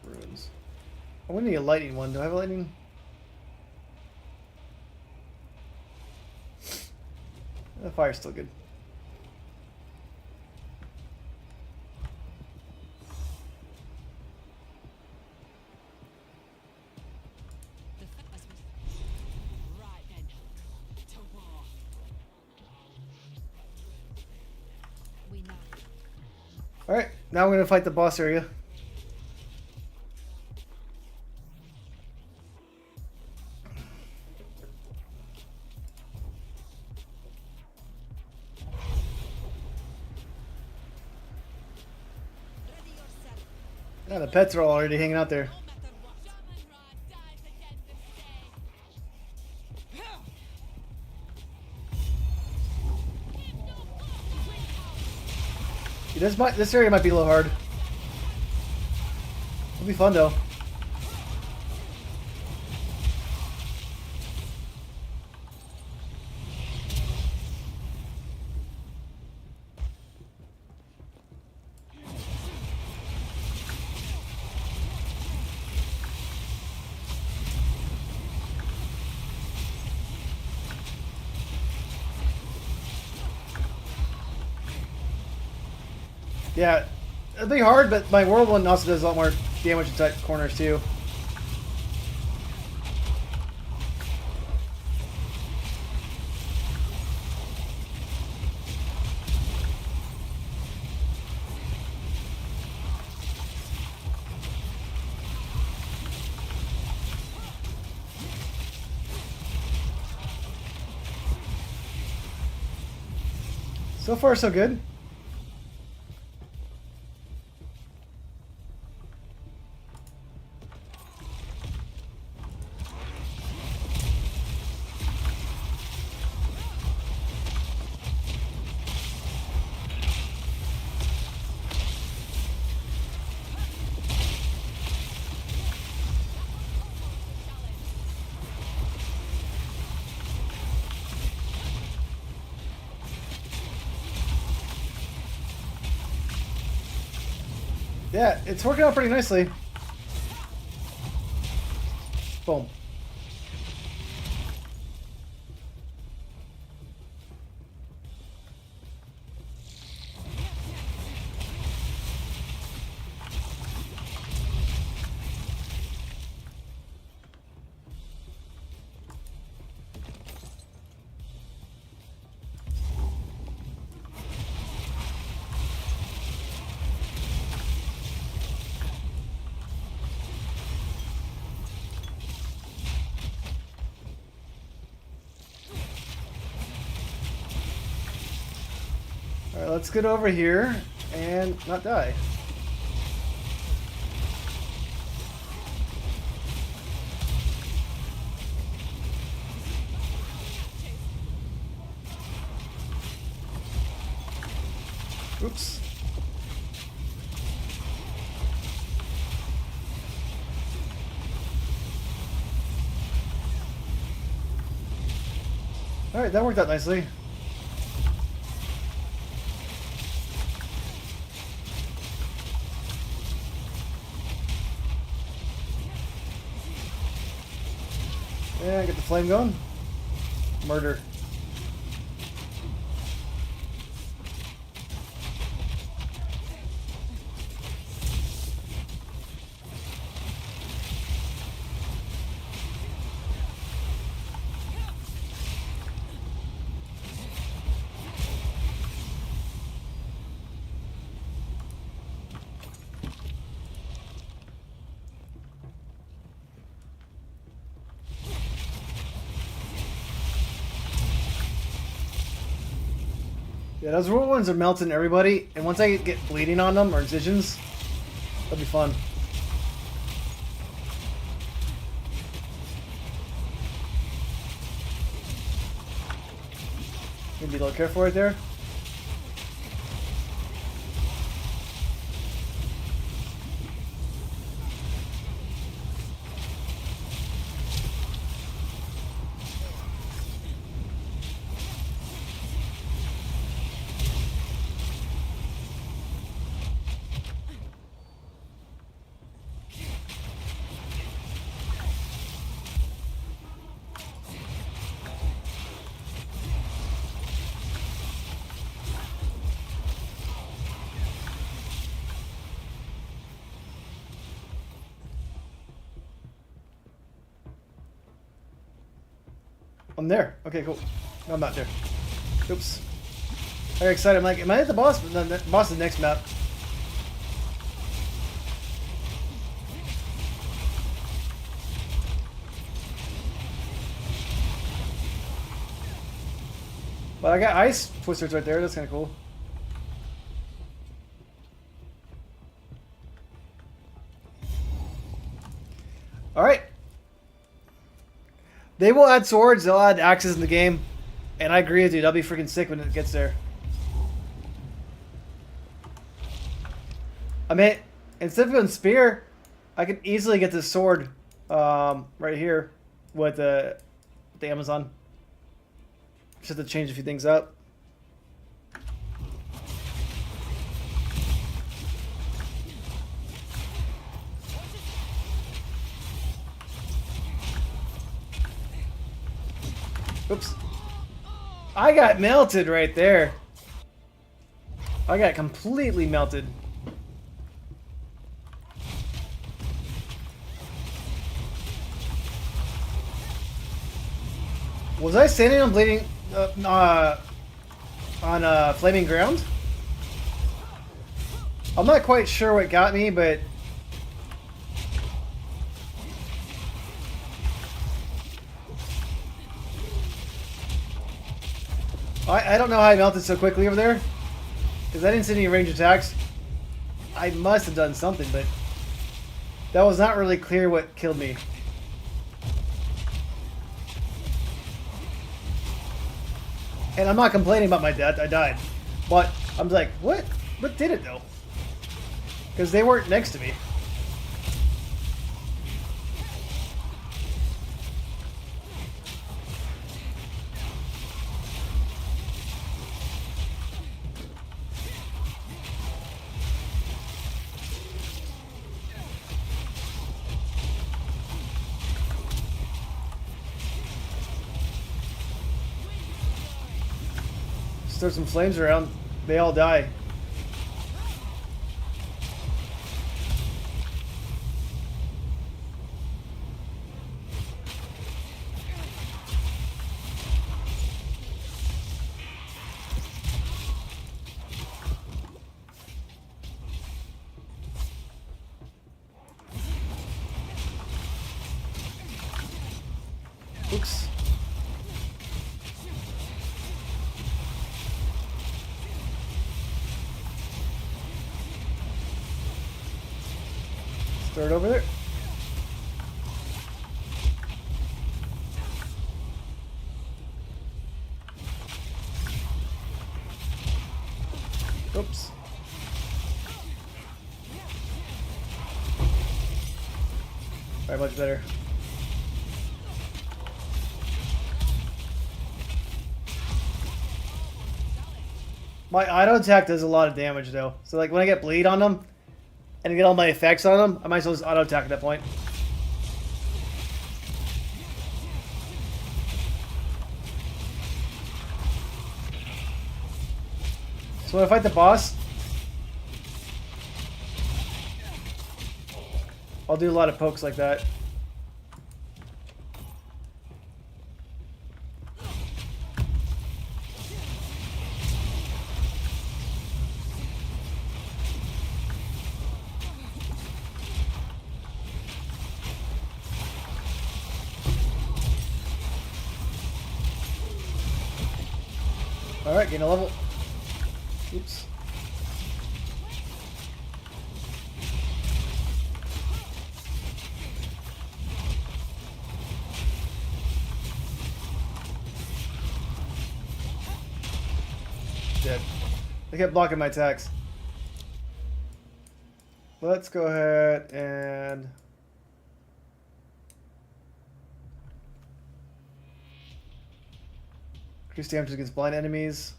Ruins. I want to need a lightning one. Do I have a lightning? The fire's still good. The first was right then. To war. We know. Alright, now we're going to fight the boss area. Ready yourself. Yeah, the pets are all already hanging out there. No matter what. Shaman Rod dies against the state. This area might be a little hard. It'll be fun though. Yeah, it'll be hard, but my world one also does a lot more damage in tight corners too. So far, so good. Yeah, it's working out pretty nicely. Boom. Alright, let's get over here and not die. Oops. Alright, that worked out nicely. Yeah, get the flame going. Murder. Yeah, those root ones are melting everybody, and once I get bleeding on them or incisions, that'll be fun. Need to be a little careful right there. I'm there. Okay, cool. No, I'm not there. Oops. I got excited. I'm like, am I at the boss? No, the boss is the next map. But I got ice twisters right there. That's kind of cool. All right. They will add swords. They'll add axes in the game, and I agree with you. That'll be freaking sick when it gets there. I mean, instead of going spear, I can easily get this sword right here with the Amazon. Just have to change a few things up. Oops. I got melted right there. I got completely melted. Was I standing on bleeding on flaming ground? I'm not quite sure what got me, but I don't know how I melted so quickly over there, because I didn't see any range attacks. I must have done something, but that was not really clear what killed me. And I'm not complaining about my death, I died. But I'm like, what? What did it though? Because they weren't next to me. Throw some flames around, they all die. Oops. Throw it over there. Oops. Alright, much better. My auto attack does a lot of damage though. So like when I get bleed on them and I get all my effects on them, I might as well just auto attack at that point. So when I fight the boss, I'll do a lot of pokes like that. Alright, gain a level. Oops. Dead. They kept blocking my attacks. Let's go ahead and... increase damage against blind enemies.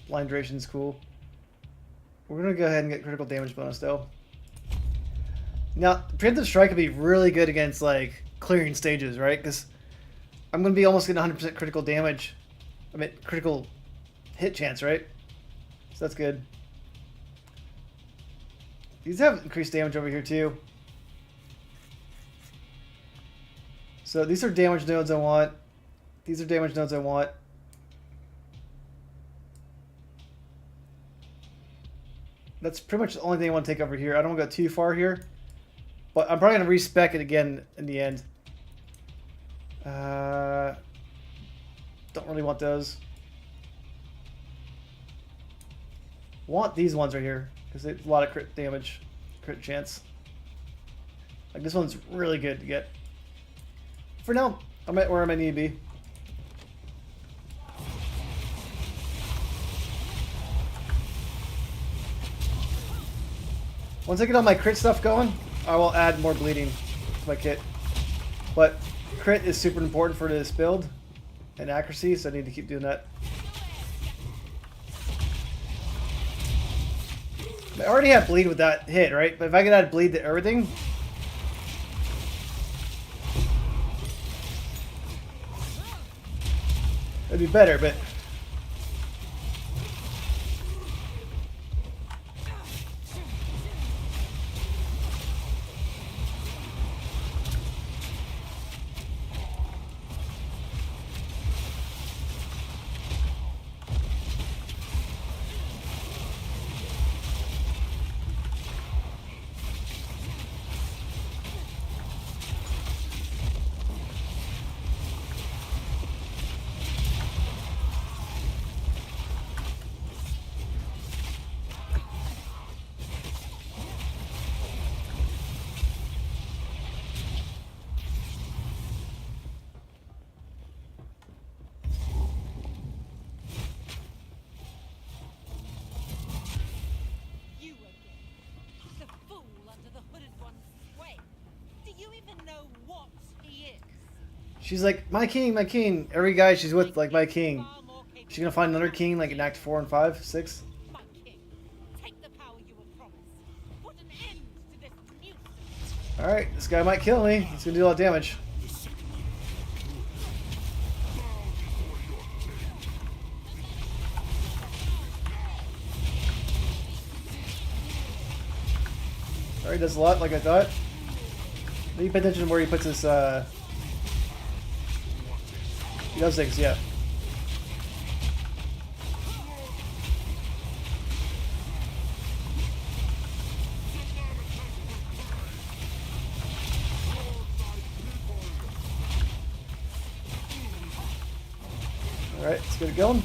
Blind duration is cool. We're gonna go ahead and get critical damage bonus though. Now, preemptive strike could be really good against like clearing stages, right? Because I'm gonna be almost getting 100% critical damage. I mean, critical hit chance, right? So that's good. These have increased damage over here too. So these are damage nodes I want. These are damage nodes I want. That's pretty much the only thing I want to take over here. I don't want to go too far here. But I'm probably going to respec it again in the end. Don't really want those. Want these ones right here. Because they have a lot of crit damage. Crit chance. Like this one's really good to get. For now, I'm at where I need to be. Once I get all my crit stuff going, I will add more bleeding to my kit. But crit is super important for this build and accuracy, so I need to keep doing that. I already have bleed with that hit, right? But if I could add bleed to everything, it'd be better, but You again. The fool under the hooded one's sway. Do you even know what he is? she's like, my king, my king. Every guy she's with, like, my king. She's gonna find another king, like in Act 4 and 5, 6. My king, take the power you were promised. Put an end to this nuisance. Alright, this guy might kill me. He's gonna do a lot of damage. Alright, does a lot like I thought. Maybe pay attention to where he puts his, he does things, yeah. Alright, let's get it going.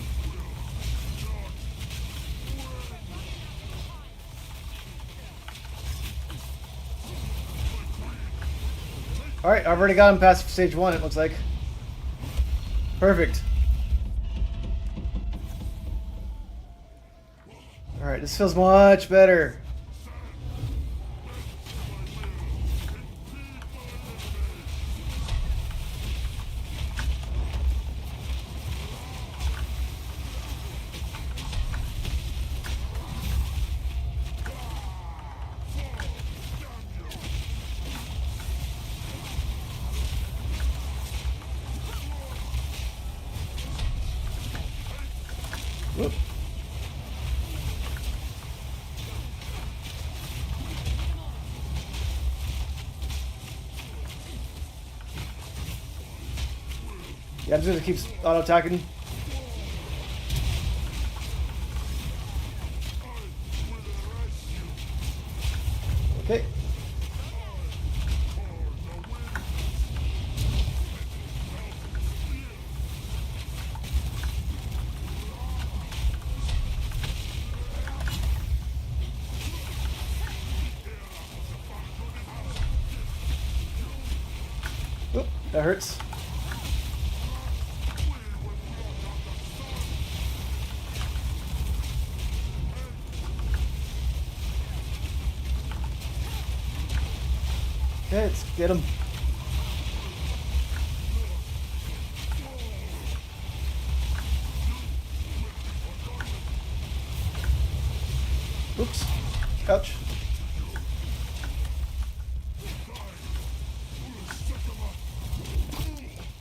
Alright, I've already got him past stage 1, it looks like. Perfect. Alright, this feels much better. Yeah, I'm just gonna keep auto attacking. Okay. Oop, that hurts. Okay, let's get him. Oops. Ouch.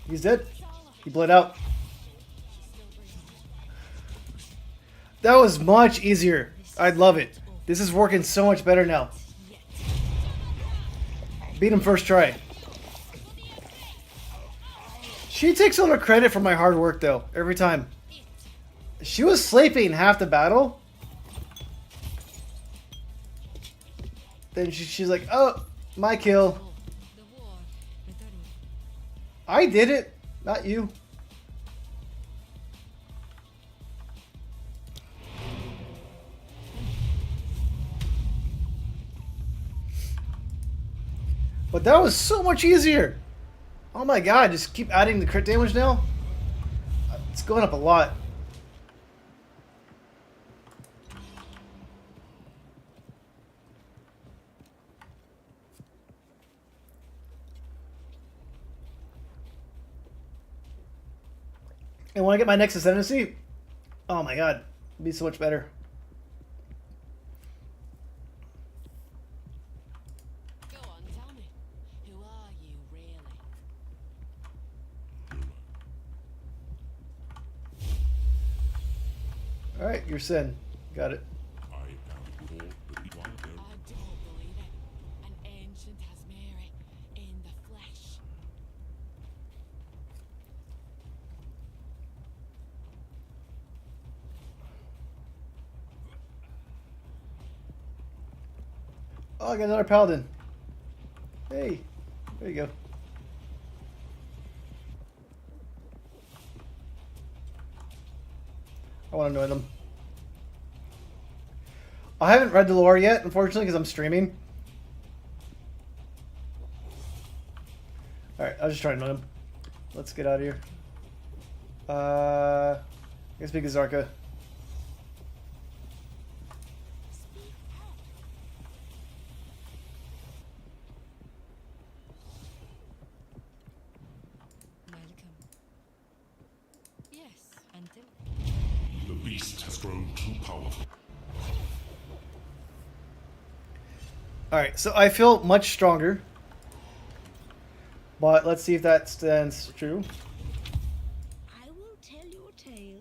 He's dead. He bled out. That was much easier. I love it. This is working so much better now. Beat him first try. She takes all the credit for my hard work, though, every time. She was sleeping half the battle. Then she's like, oh, my kill. I did it, not you. But that was so much easier. Oh my god, just keep adding the crit damage now. It's going up a lot. And when I get my next ascendancy, oh my god, it'll be so much better. Go on, tell me. Who are you, really? Alright, your sin. Got it. I am Lord the One. I don't believe it. An ancient Asmeri in the flesh. Oh, I got another paladin. Hey, there you go. I want to annoy them. I haven't read the lore yet, unfortunately, because I'm streaming. Alright, I was just trying to annoy them. Let's get out of here. I guess big Zarka. Welcome. Yes, until. The beast has grown too powerful. Alright, so I feel much stronger. But let's see if that stands true. I will tell you a tale.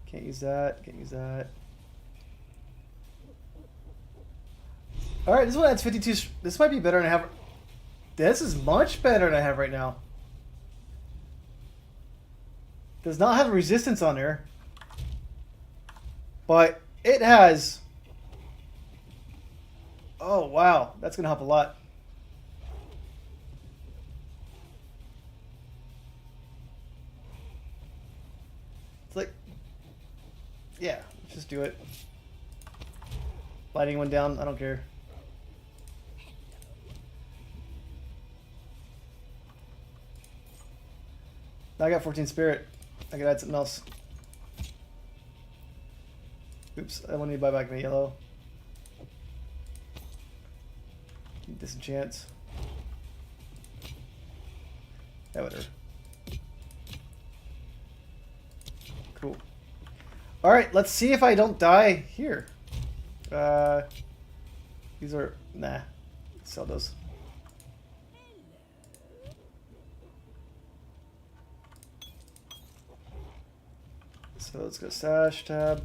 Can't use that. Can't use that. Alright, this one adds 52. This might be better than I have. This is much better than I have right now. Does not have resistance on there. But it has. Oh, wow. That's going to help a lot. It's like, yeah, let's just do it. Lighting one down, I don't care. Now I got 14 spirit. I can add something else. Oops, I want to buy back my yellow. Disenchant. Yeah, whatever. Cool. Alright, let's see if I don't die here. These are... Nah. Sell those. So let's go Sash tab.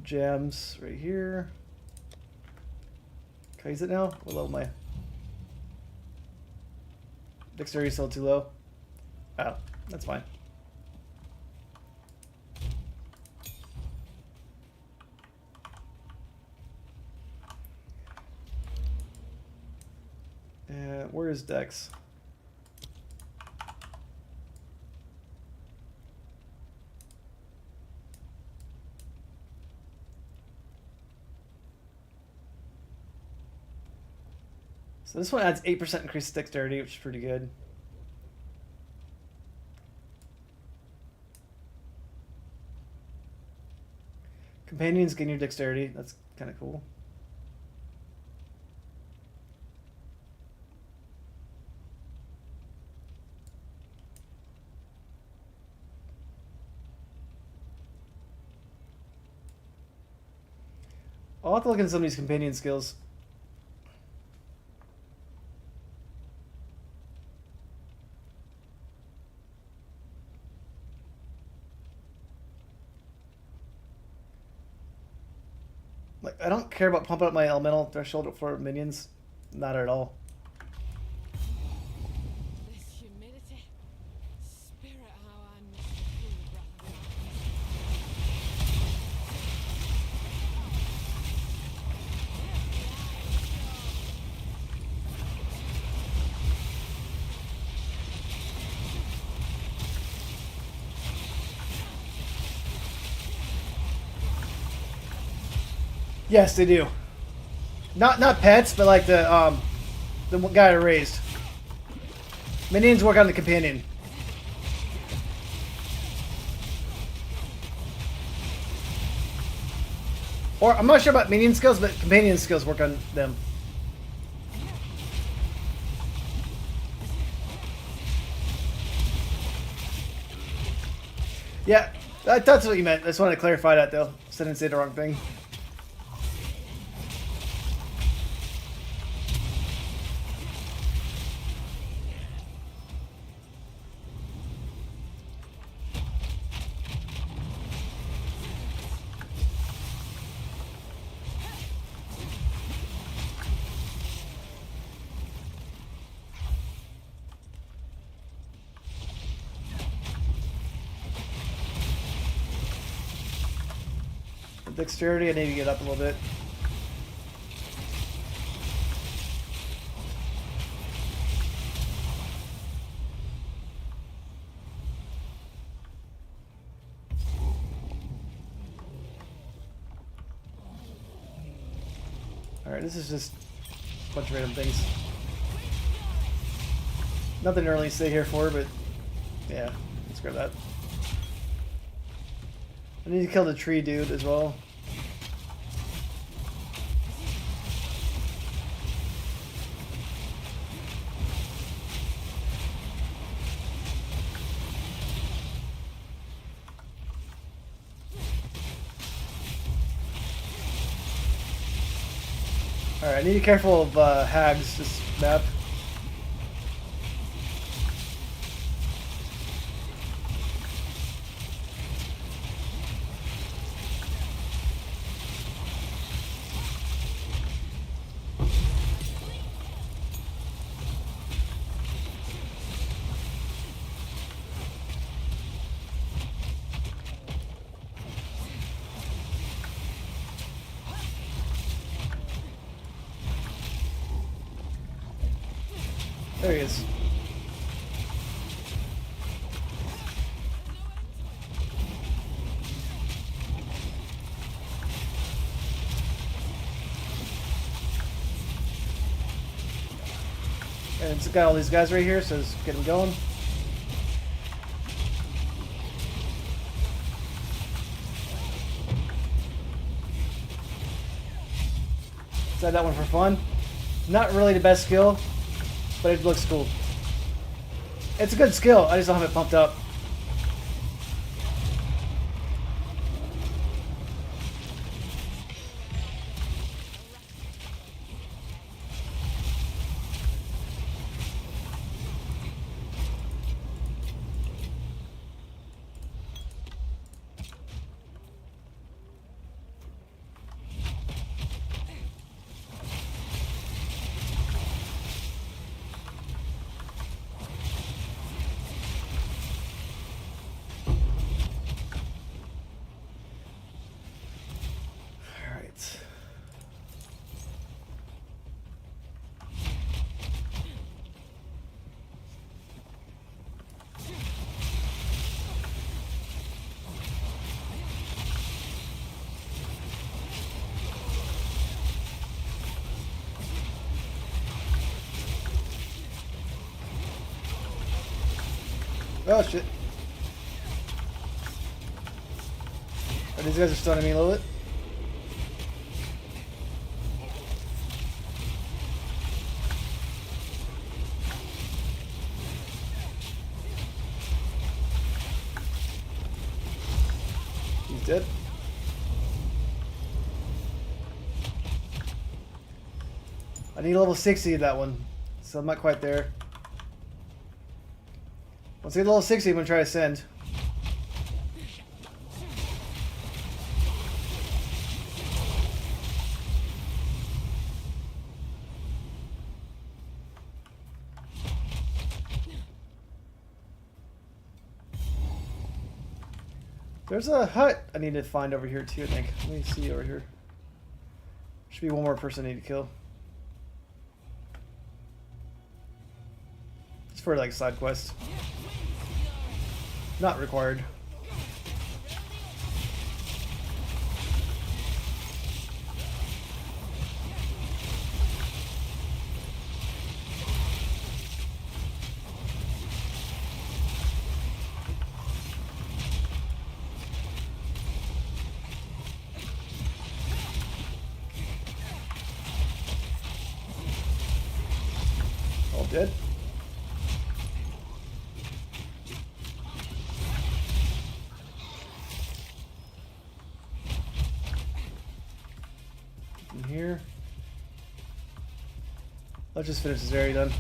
Gems right here. I use it now? What level am I? Dexterity still too low. Oh, that's fine. Where is Dex? So this one adds 8% increased dexterity, which is pretty good. Companions gain your dexterity. That's kind of cool. I'll have to look into some of these companion skills. Like, I don't care about pumping up my elemental threshold for minions. Not at all. This humidity. Spirit how I miss the cool breath of life. Yes, they do. Not pets, but like the guy I raised. Minions work on the companion. Or I'm not sure about minion skills, but companion skills work on them. Yeah, that's what you meant. I just wanted to clarify that though, so I didn't say the wrong thing. Dexterity, I need to get up a little bit. Alright, this is just a bunch of random things. Nothing to really stay here for, but yeah, let's grab that. I need to kill the tree dude as well. Alright, I need to be careful of hags this map. There he is. And it's got all these guys right here, so let's get them going. Try that one for fun. Not really the best skill, but it looks cool. It's a good skill, I just don't have it pumped up. Oh shit. Oh, these guys are stunning me a little bit. He's dead. I need level 60 of that one, so I'm not quite there. Once I get level 60, I'm gonna try to ascend. There's a hut I need to find over here too, I think. Let me see over here. Should be one more person I need to kill. It's for like side quest. Not required. All dead. In here. Let's just finish this area done.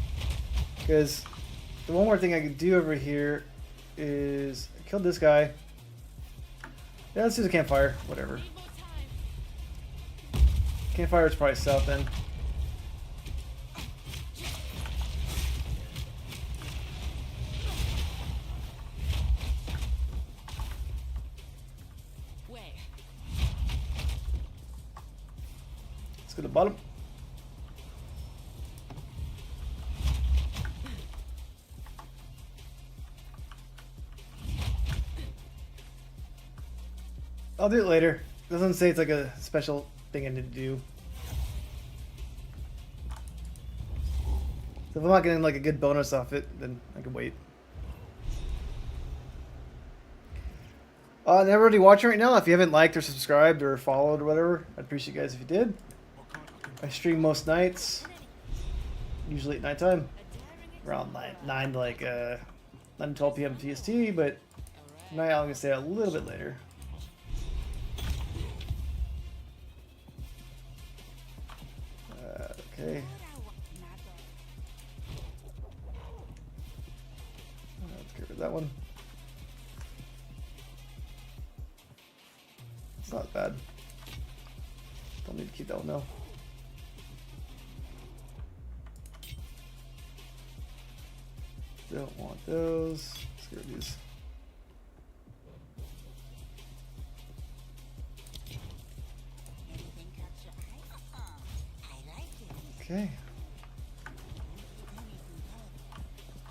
Because the one more thing I could do over here is I killed this guy. Yeah, let's do the campfire. Whatever. Need more time. Campfire is probably south then. Wait. Let's go to the bottom. I'll do it later. It doesn't say it's like a special thing I need to do. So if I'm not getting like a good bonus off it, then I can wait. And everybody watching right now, if you haven't liked or subscribed or followed or whatever, I'd appreciate you guys if you did. I stream most nights, usually at nighttime, around 9 to like 9 to 12 p.m. PST, but tonight I'm gonna stay a little bit later. Okay. Let's get rid of that one. It's not bad. Don't need to keep that one though. Don't want those. Let's get rid of these. Okay.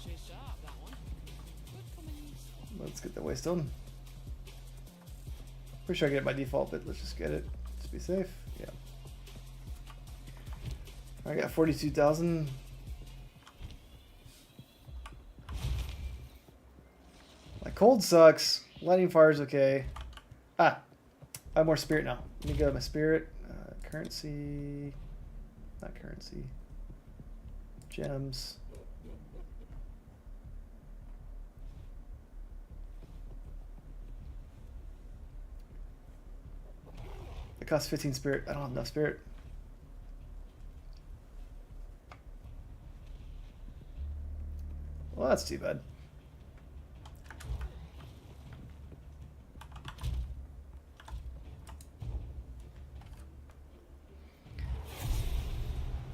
She's sharp, that one. Good coming. Let's get the waystone. Pretty sure I get it by default, but let's just get it. Just be safe. Yeah. I got 42,000. My cold sucks. Lightning fire is okay. Ah, I have more spirit now. Let me go to my spirit. Currency. Not currency. Gems. It costs 15 spirit. I don't have enough spirit. Well, that's too bad.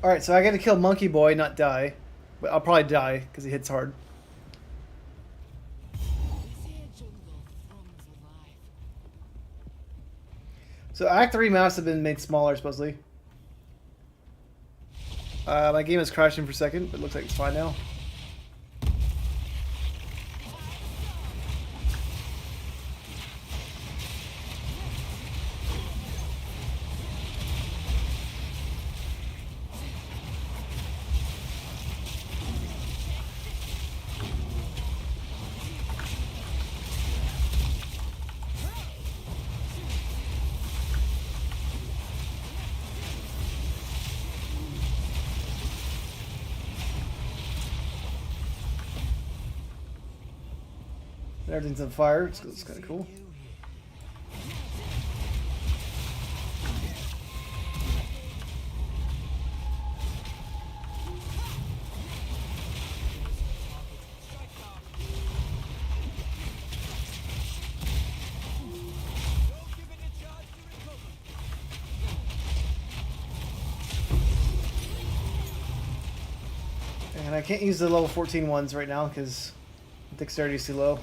Alright, so I gotta kill Monkey Boy, not die. But I'll probably die, because he hits hard. This here jungle thrums with life. So Act 3 maps have been made smaller, supposedly. My game is crashing for a second, but it looks like it's fine now. Everything's on fire. It's kind of cool. And I can't use the level 14 ones right now because dexterity is too low.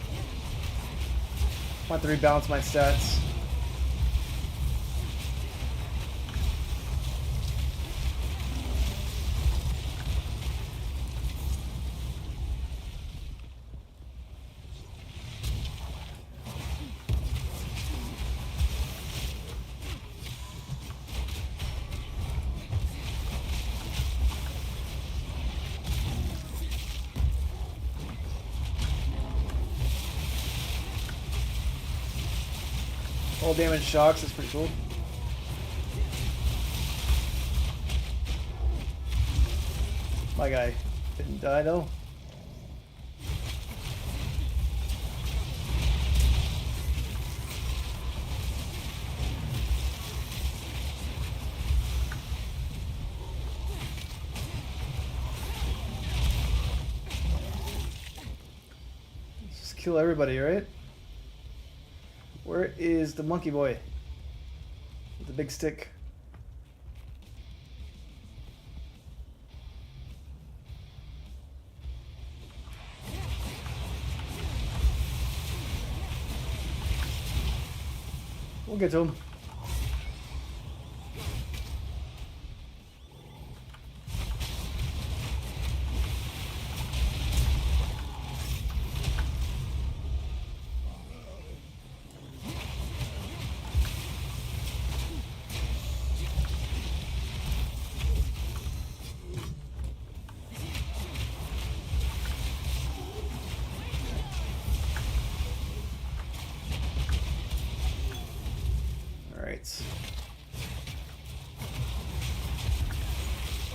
I want to rebalance my stats. All damage shocks, that's pretty cool. My guy didn't die though. Let's just kill everybody, right? Where is the monkey boy? With the big stick. We'll get to him.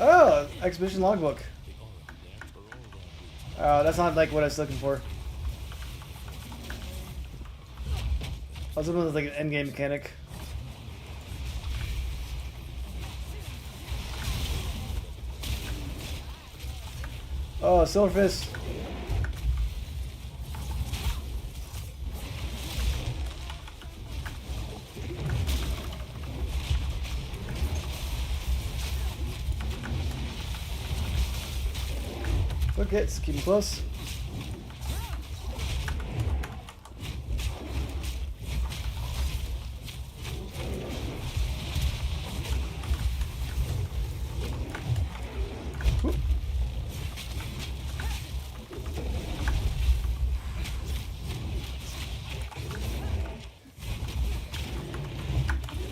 Oh, exhibition logbook. Oh, that's not like what I was looking for. I was looking for like an endgame mechanic. Oh, Silver Fist. Quick hits, keep him close. Whoop.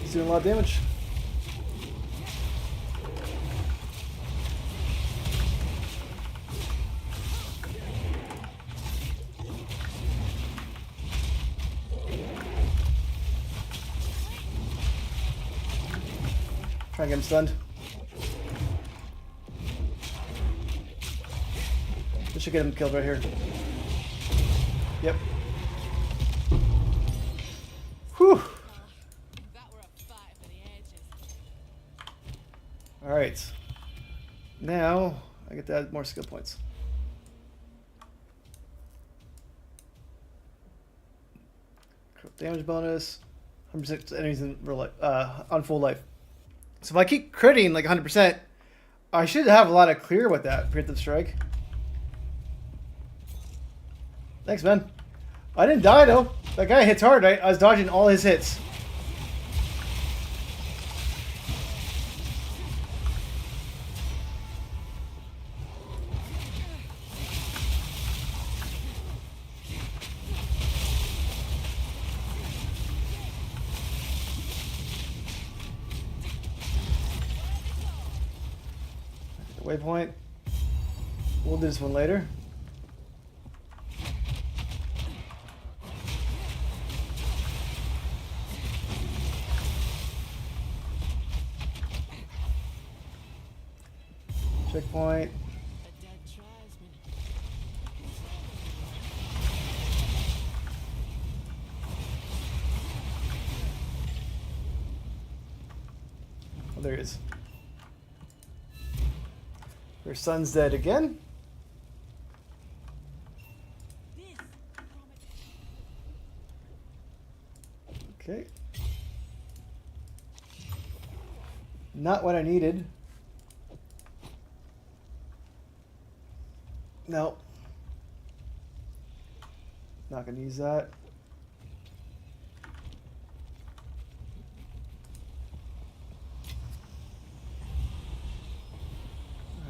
He's doing a lot of damage. Try and get him stunned. This should get him killed right here. Yep. Whew. That were a fight for the ages. Alright. Now, I get to add more skill points. Damage bonus. 100% enemies in real life, on full life. So if I keep critting like 100%, I should have a lot of clear with that preemptive strike. Thanks, man. I didn't die though. That guy hits hard, right? I was dodging all his hits. Waypoint. We'll do this one later. Checkpoint. A dead tribesman. Oh, there he is. Their son's dead again. Okay. Not what I needed. No. Not gonna use that.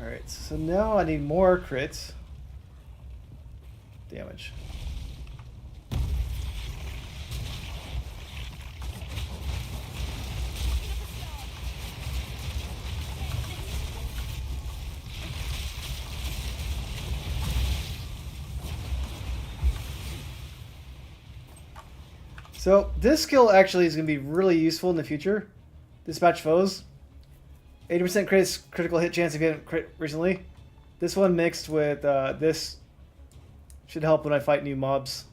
Alright, so now I need more crits. Damage. So this skill actually is going to be really useful in the future. Dispatch foes. 80% critical hit chance if you haven't crit recently. This one mixed with this should help when I fight new mobs.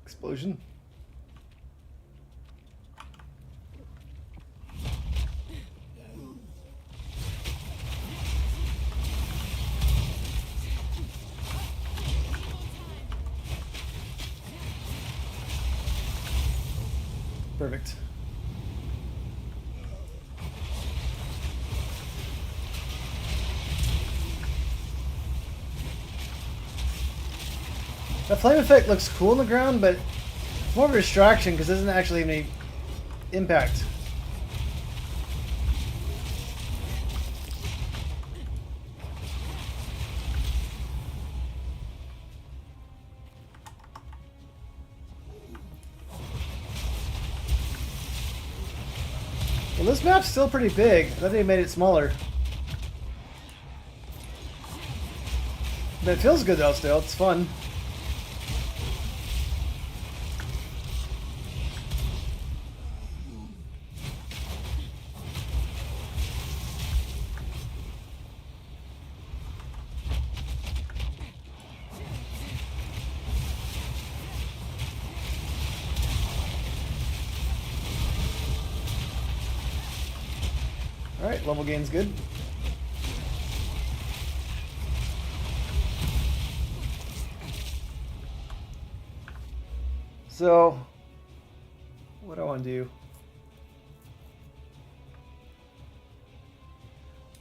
Explosion. Perfect. That flame effect looks cool on the ground, but it's more of a distraction because it doesn't actually have any impact. Well, this map's still pretty big. I thought they made it smaller. But it feels good though still. It's fun. Alright, level gain's good. So, what do I want to do?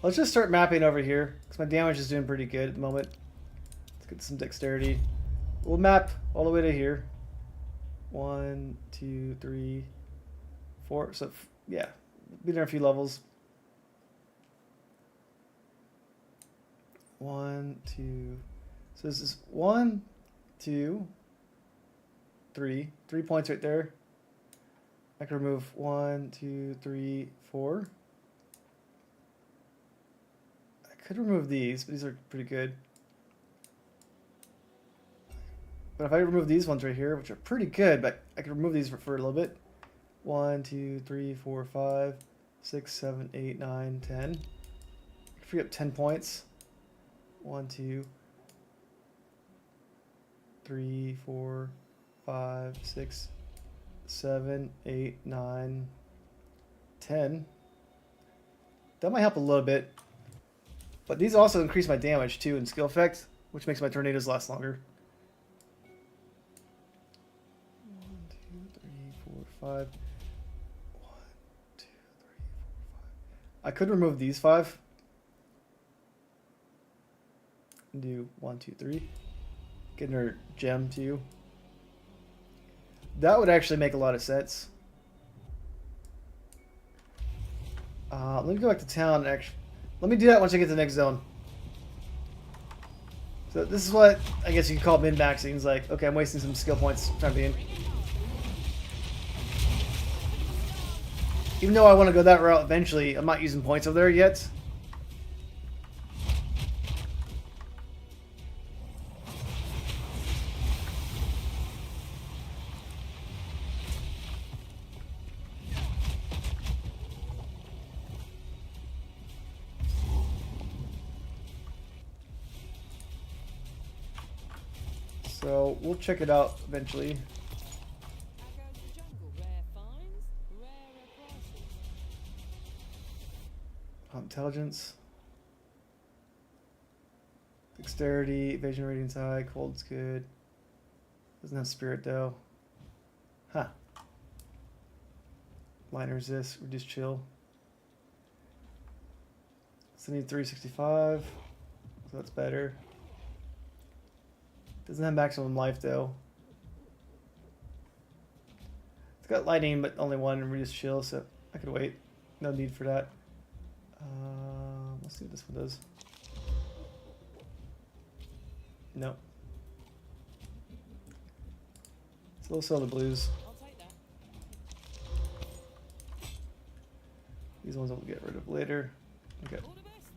Let's just start mapping over here, because my damage is doing pretty good at the moment. Let's get some dexterity. We'll map all the way to here. 1, 2, 3, 4. So, yeah, be there a few levels. 1, 2. So this is 1, 2, 3. 3 points right there. I can remove 1, 2, 3, 4. I could remove these, but these are pretty good. But if I remove these ones right here, which are pretty good, but I can remove these for a little bit. 1, 2, 3, 4, 5, 6, 7, 8, 9, 10. Free up 10 points. 1, 2, 3, 4, 5, 6, 7, 8, 9, 10. That might help a little bit. But these also increase my damage too in skill effect, which makes my tornadoes last longer. 1, 2, 3, 4, 5. 1, 2, 3, 4, 5. I could remove these 5. Do 1, 2, 3. Getting her gem too. That would actually make a lot of sense. Let me go back to town. Actually, let me do that once I get to the next zone. So this is what I guess you could call min-maxing. It's like, okay, I'm wasting some skill points for the time being. Even though I want to go that route eventually, I'm not using points over there yet. So we'll check it out eventually. How goes the jungle? Rare finds, rarer prices. Intelligence. Dexterity, evasion rating's high, cold's good. Doesn't have spirit though. Huh. Line resist, reduce chill. So I need 365. So that's better. Doesn't have maximum life though. It's got lightning but only one and reduce chill, so I could wait. No need for that. Let's see what this one does. Nope. It's a little slow, the blues. I'll take that. These ones we'll get rid of later. Okay. All the best.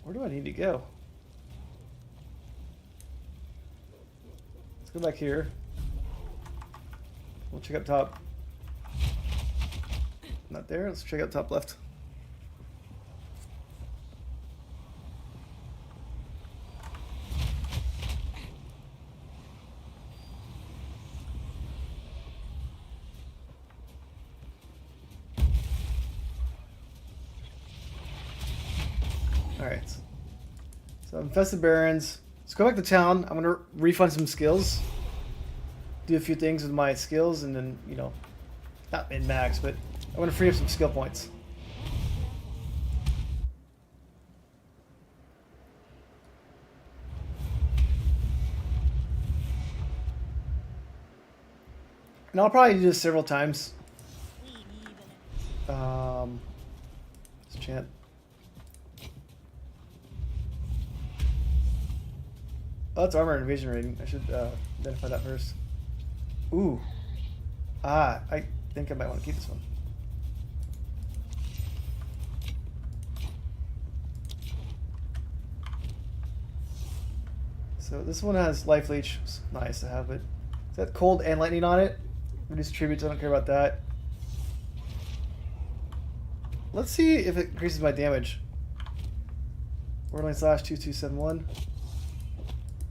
Where do I need to go? Let's go back here. We'll check up top. Not there. Let's check out top left. Alright. So Infested Barrens. Let's go back to town. I'm gonna refund some skills. Do a few things with my skills and then, you know, not min-max, but I want to free up some skill points. And I'll probably do this several times. Let's chant. Oh, that's armor and evasion rating. I should identify that first. Ooh. Ah, I think I might want to keep this one. So this one has life leech. It's nice to have it. Is that cold and lightning on it? Reduce tributes. I don't care about that. Let's see if it increases my damage. Whirling slash 2271.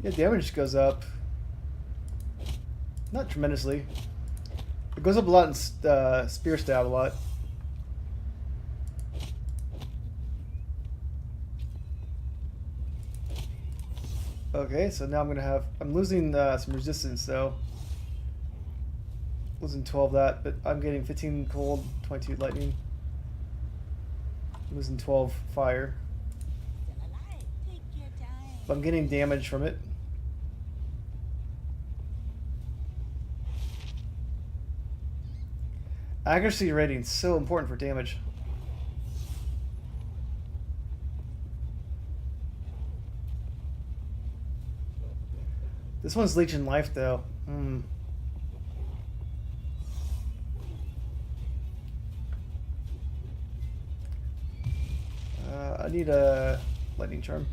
Yeah, damage goes up. Not tremendously. It goes up a lot in spear stab a lot. Okay, so now I'm losing some resistance though. Losing 12 that, but I'm getting 15 cold, 22 lightning. I'm losing 12 fire. But I'm getting damage from it. Accuracy rating is so important for damage. This one's leeching life though. I need a lightning charm.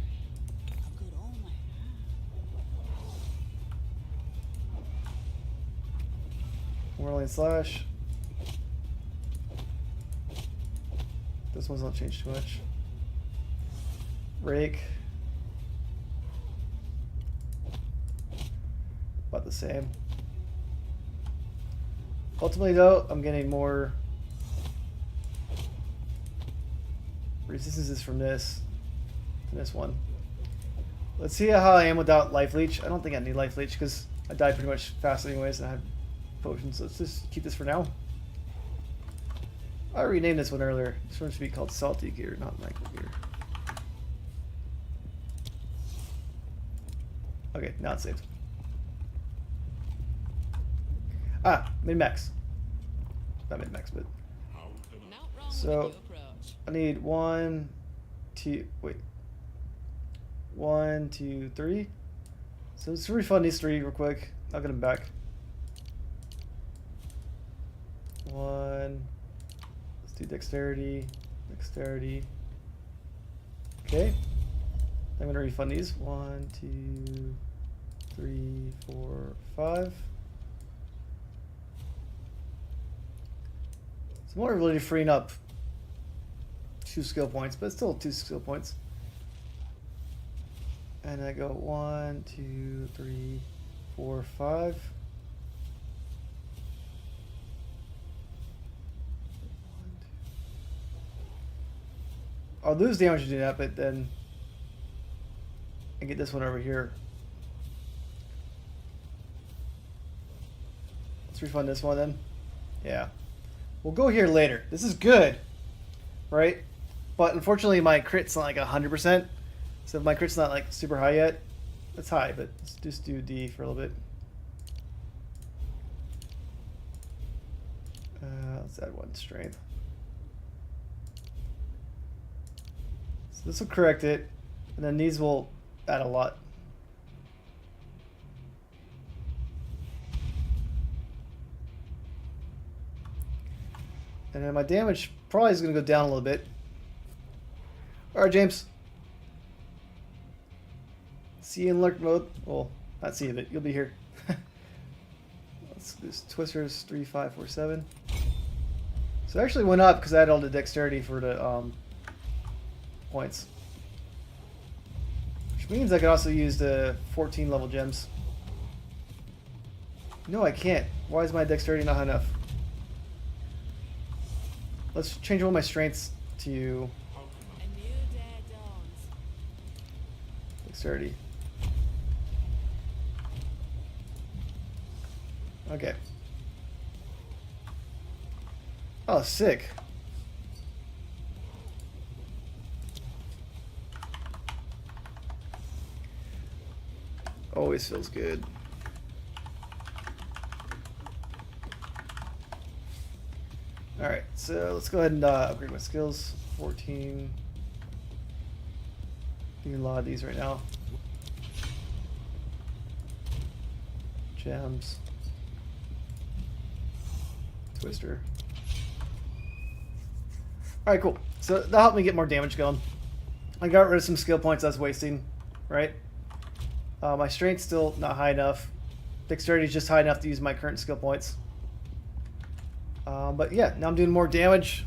Whirling slash. This one's not changed too much. Rake. About the same. Ultimately though, I'm getting more resistances from this one. Let's see how I am without life leech. I don't think I need life leech because I died pretty much fast anyways and I have potions. So let's just keep this for now. I renamed this one earlier. This one should be called Salty Gear, not Michael Gear. Okay, now it's saved. Ah, min-max. Not min-max, but... Not wrong So, with the new approach. I need 1, 2... Wait. 1, 2, 3. So let's refund these 3 real quick. I'll get them back. 1... Let's do dexterity, dexterity. Okay. I'm gonna refund these. 1, 2, 3, 4, 5. So I'm not really freeing up 2 skill points, but it's still 2 skill points. And I go 1, 2, 3, 4, 5. I'll lose damage to do that, but then I get this one over here. Let's refund this one then. Yeah. We'll go here later. This is good, right? But unfortunately my crit's not like 100%. So my crit's not like super high yet. It's high, but let's just do D for a little bit. Let's add 1 strength. So this will correct it, and then these will add a lot. And then my damage probably is going to go down a little bit. Alright, James. See you in lurk mode. Well, not see you, but you'll be here. Let's do this. Twisters 3, 5, 4, 7. So it actually went up because I had all the dexterity for the points. Which means I could also use the 14 level gems. No, I can't. Why is my dexterity not high enough? Let's change all my strengths to A new day dawns. dexterity. Okay. Oh, sick. Always feels good. Alright, so let's go ahead and upgrade my skills. 14. Doing a lot of these right now. Gems. Twister. Alright, cool. So that helped me get more damage going. I got rid of some skill points I was wasting, right? My strength's still not high enough. Dexterity is just high enough to use my current skill points. But yeah, now I'm doing more damage.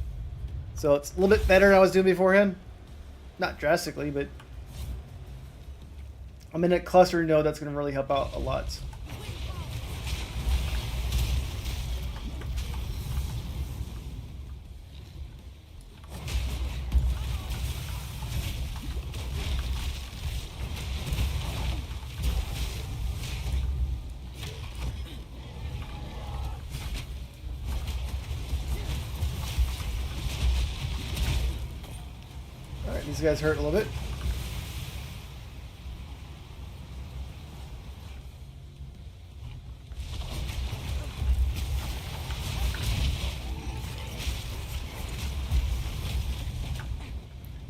So it's a little bit better than I was doing beforehand. Not drastically, but I'm in a cluster node that's going to really help out a lot. These guys hurt a little bit.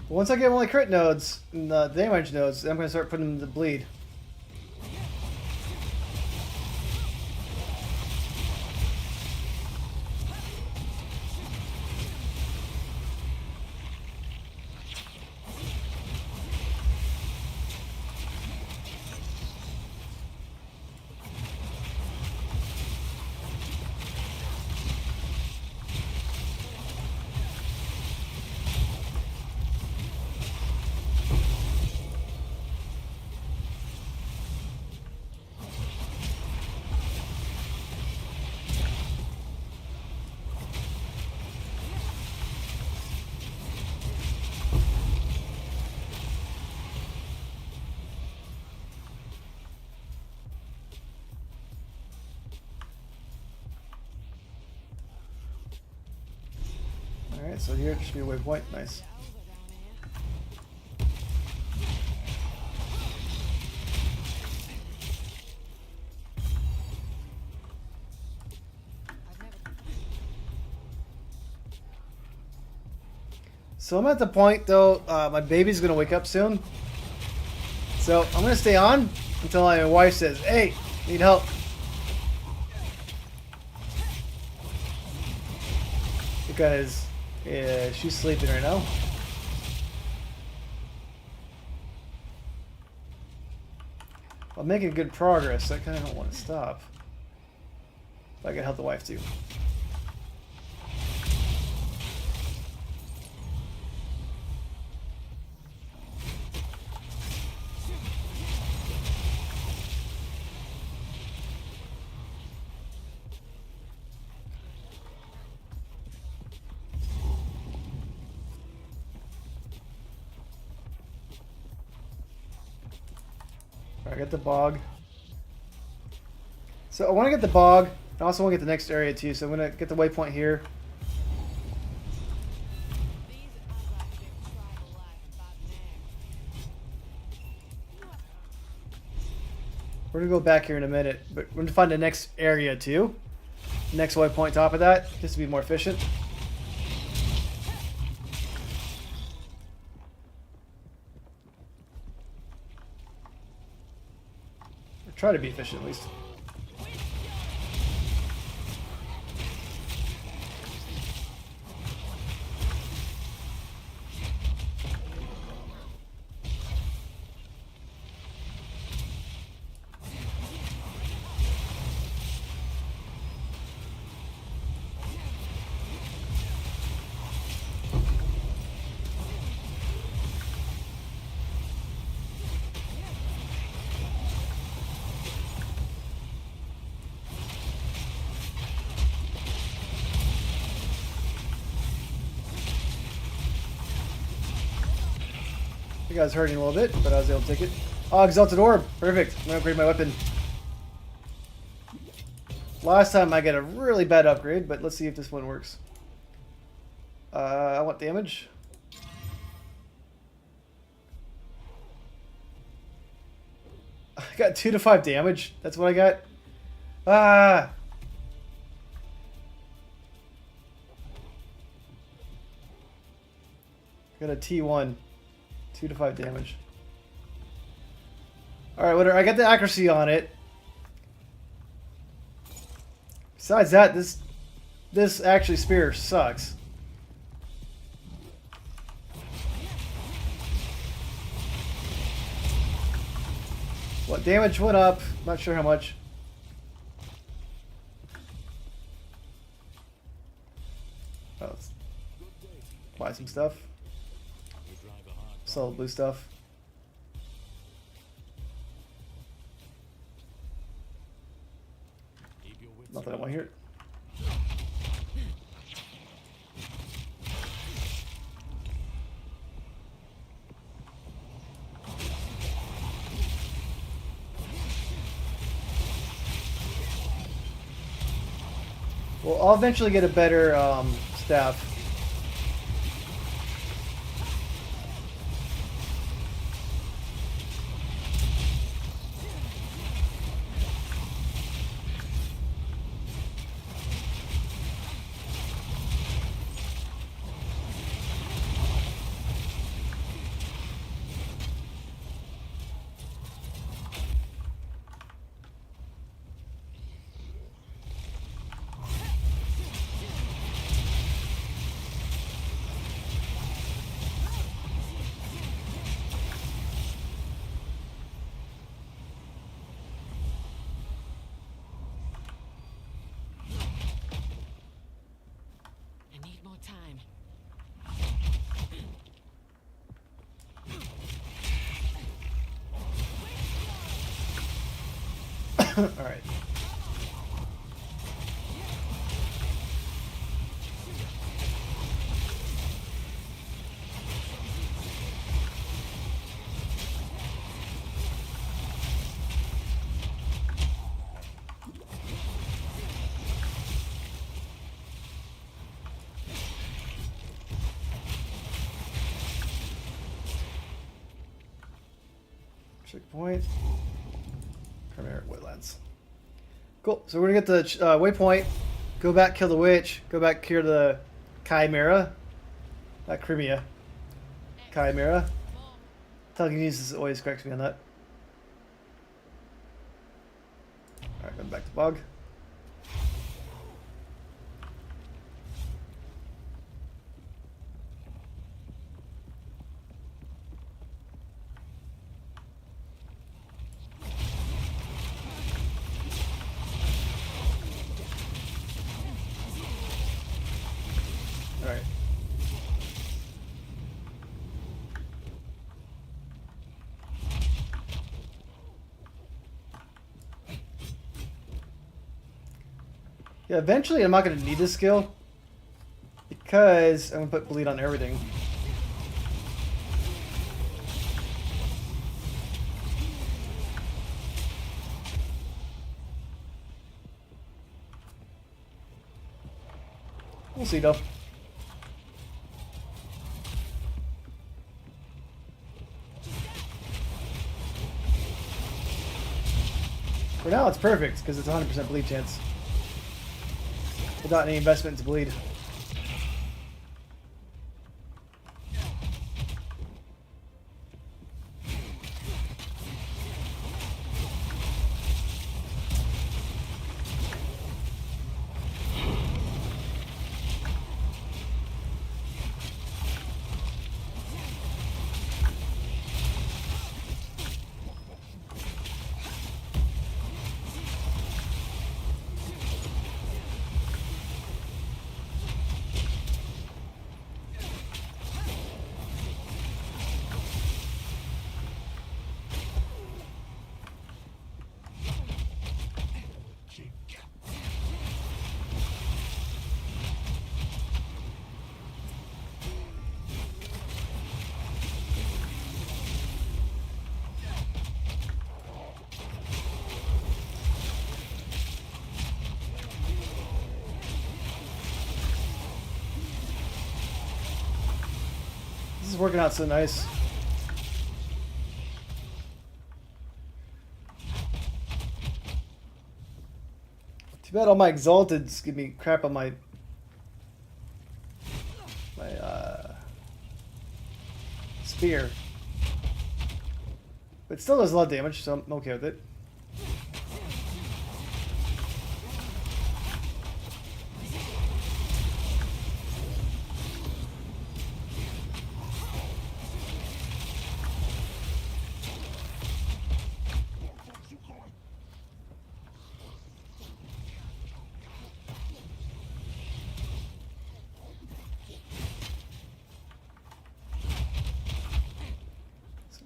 Once I get all my crit nodes and the damage nodes, I'm going to start putting them to bleed. Alright, so here it should be a waypoint. Nice. So I'm at the point though, my baby's gonna wake up soon. So I'm gonna stay on until my wife says, "Hey, need help." Because she's sleeping right now. I'm making good progress, so I kind of don't want to stop. But I can help the wife too. Alright, I got the bog. So I want to get the bog. I also want to get the next area too, so I'm going to get the waypoint here. These Azak give tribal life a bad name. We're going to go back here in a minute, but we're going to find the next area too. Next waypoint top of that, just to be more efficient. Or try to be efficient at least. I think I was hurting a little bit, but I was able to take it. Oh, Exalted Orb. Perfect. I'm going to upgrade my weapon. Last time I got a really bad upgrade, but let's see if this one works. I want damage. I got 2 to 5 damage. That's what I got. Ah! Got a T1. 2 to 5 damage. Alright, whatever. I got the accuracy on it. Besides that, this actually spear sucks. What damage went up? Not sure how much. Oh, let's buy some stuff. Sell blue stuff. Not that I want to hear it. Well, I'll eventually get a better staff. I need more time. All right. Checkpoint. Premier Woodlands. Cool. So we're gonna get the waypoint. Go back, kill the witch. Go back, kill the Chimera. Not Crimea. Chimera. Telekinesis always corrects me on that. Alright, going back to bug. Alright. Yeah, eventually I'm not going to need this skill because I'm going to put bleed on everything. We'll see though. For now, it's perfect because it's 100% bleed chance without any investment to bleed. This is working out so nice. Too bad all my exalteds give me crap on my spear. But it still does a lot of damage, so I'm okay with it.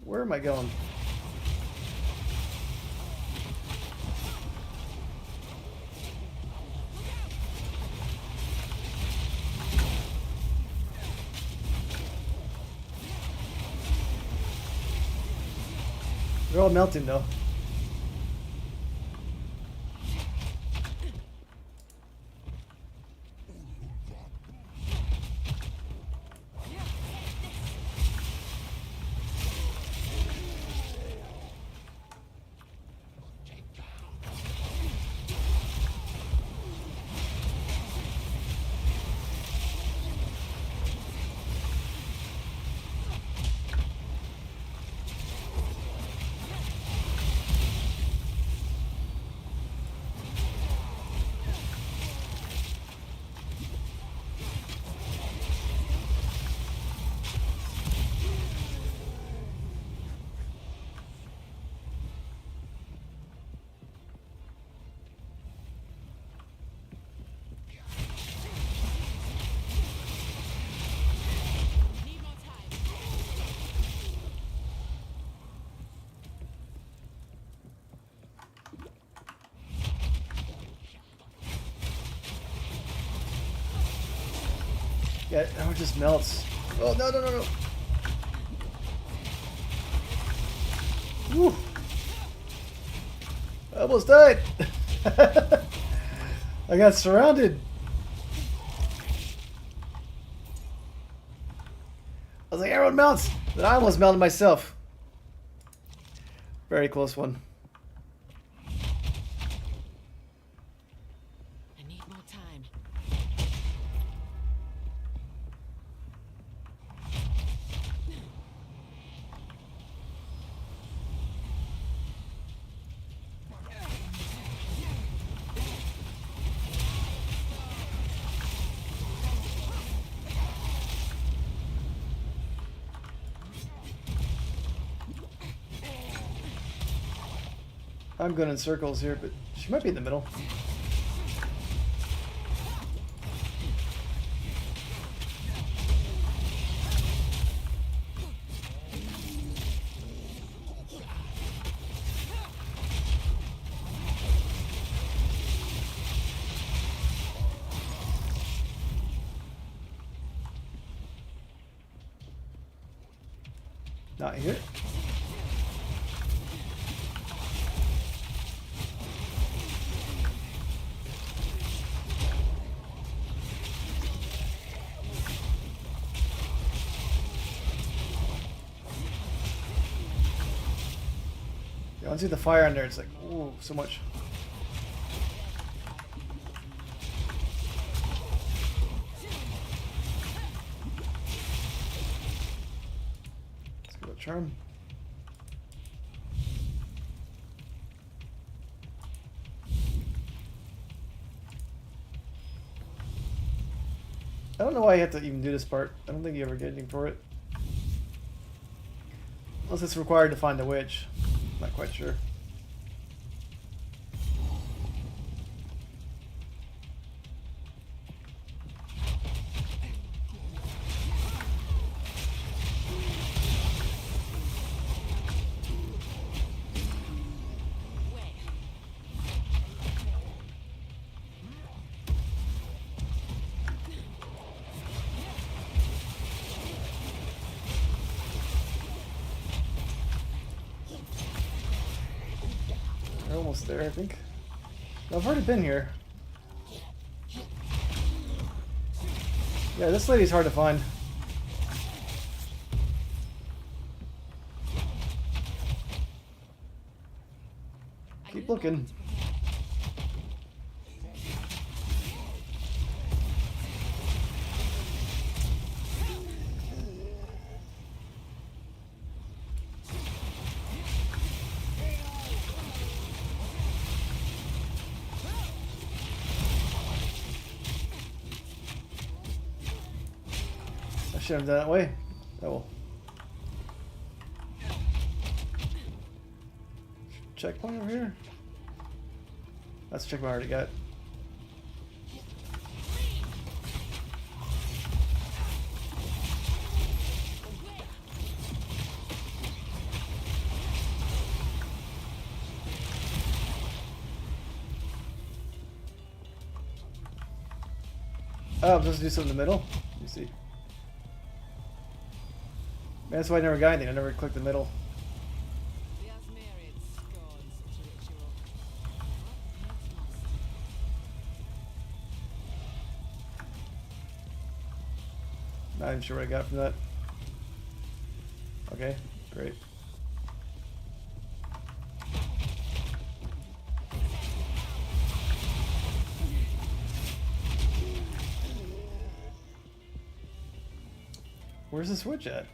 Where am I going? They're all melting though. Need more time. Yeah, now it just melts. Oh no no no no! Woo! I almost died. I got surrounded. I was like, everyone melts, but I almost melted myself. Very close one. I need more time. I'm going in circles here, but she might be in the middle. Not here. Once you get the fire on there, it's like, ooh, so much. Let's go with charm. I don't know why you have to even do this part. I don't think you ever get anything for it. Unless it's required to find the witch. Not quite sure. We're almost there, I think. No, I've already been here. Yeah, this lady's hard to find. Keep looking. I should have done it that way. Oh well. Checkpoint over here? That's a checkpoint I already got. Oh, I'm supposed to do something in the middle? Let me see. Man, that's why I never got anything. I never clicked the middle. The Asmerians scorn such a ritual. Not even sure what I got from that. Okay, great. Where's the switch at?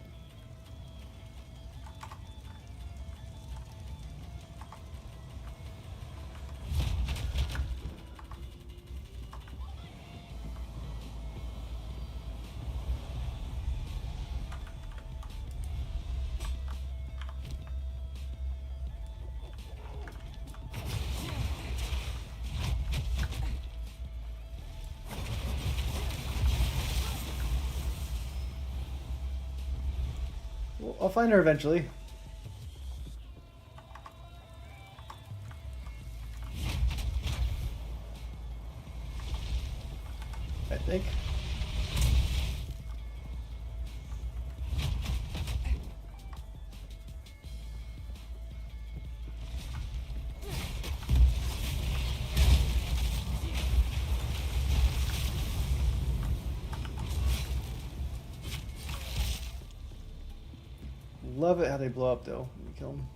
Well, I'll find her eventually. I think. Love it how they blow up though when you kill them.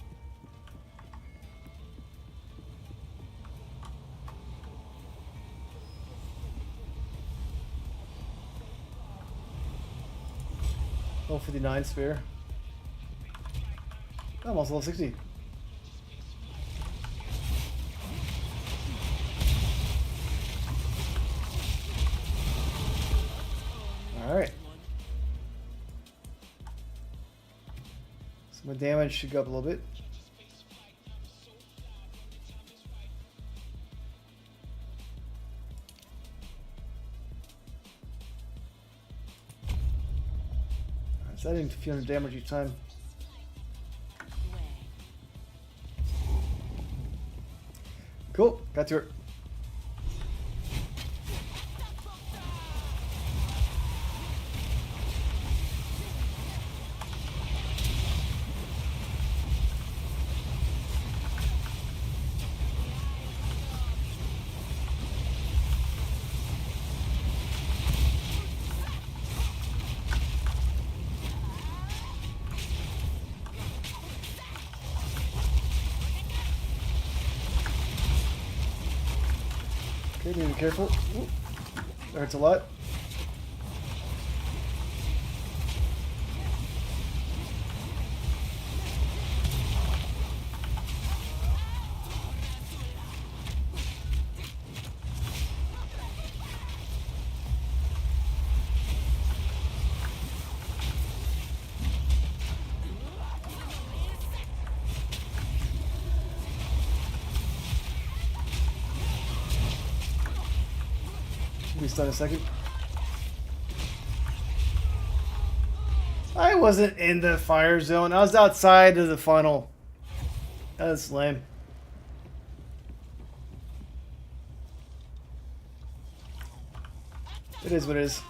Level 59 sphere. I'm almost level 60. Alright. So my damage should go up a little bit. So I didn't feel any damage each time. Cool, got to her. Okay, need to be careful. Ooh, that hurts a lot. Should we stun a second? I wasn't in the fire zone. I was outside of the funnel. That's lame. It is what it is.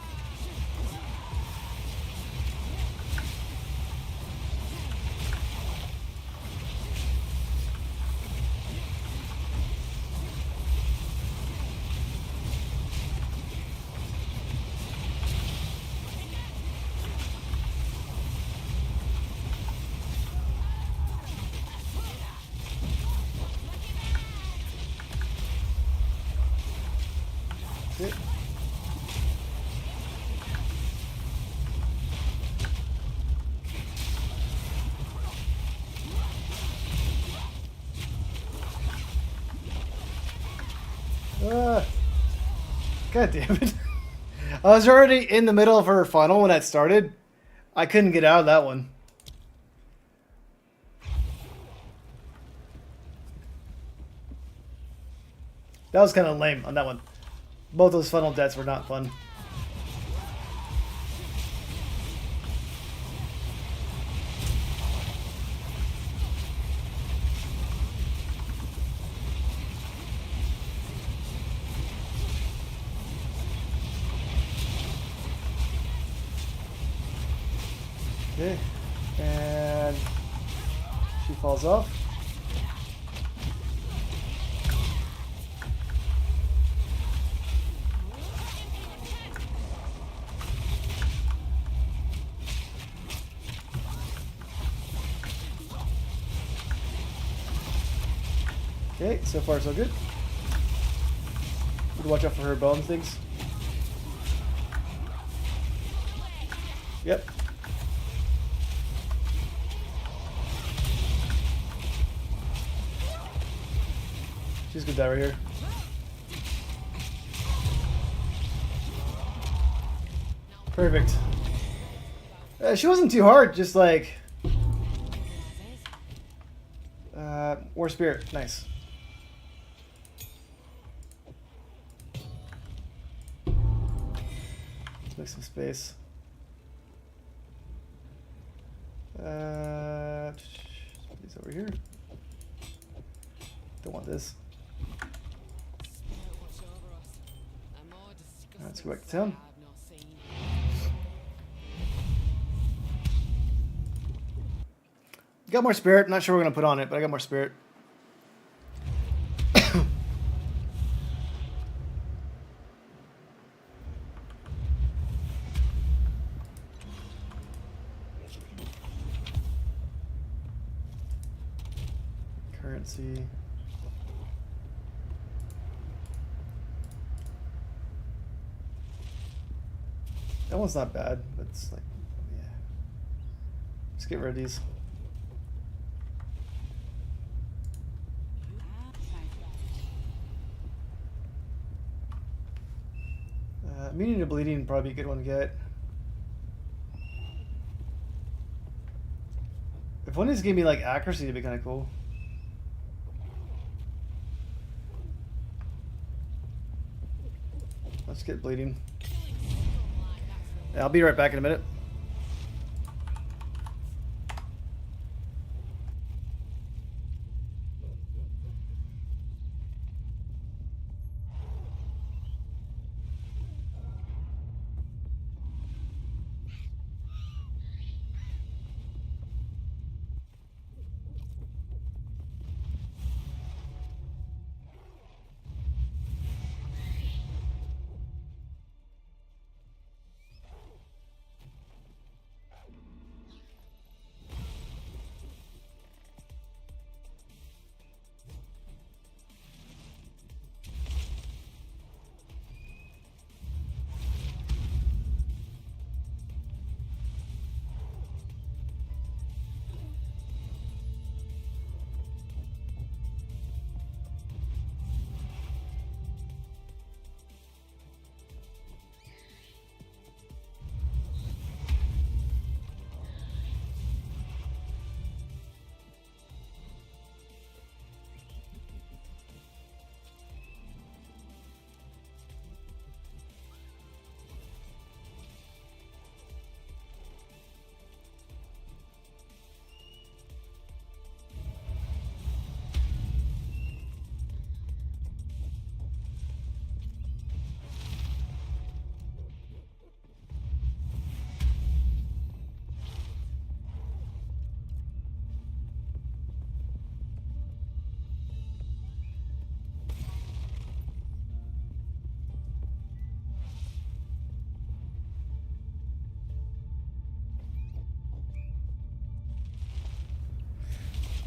Okay. God damn it. I was already in the middle of her funnel when that started. I couldn't get out of that one. That was kind of lame on that one. Both those funnel deaths were not fun. Okay, and she falls off. Okay, so far so good. Need to watch out for her bone things. Yep. She's gonna die right here. Perfect. She wasn't too hard, just like... War Spirit, nice. Let's make some space. Put these over here. Don't want this. Let's go back to town. Got more spirit. Not sure we're gonna put on it, but I got more spirit. Currency. That one's not bad, but it's like, yeah. Let's get rid of these. Immunity to bleeding would probably be a good one to get. If one of these gave me like accuracy, it'd be kind of cool. Let's get bleeding. Yeah, I'll be right back in a minute.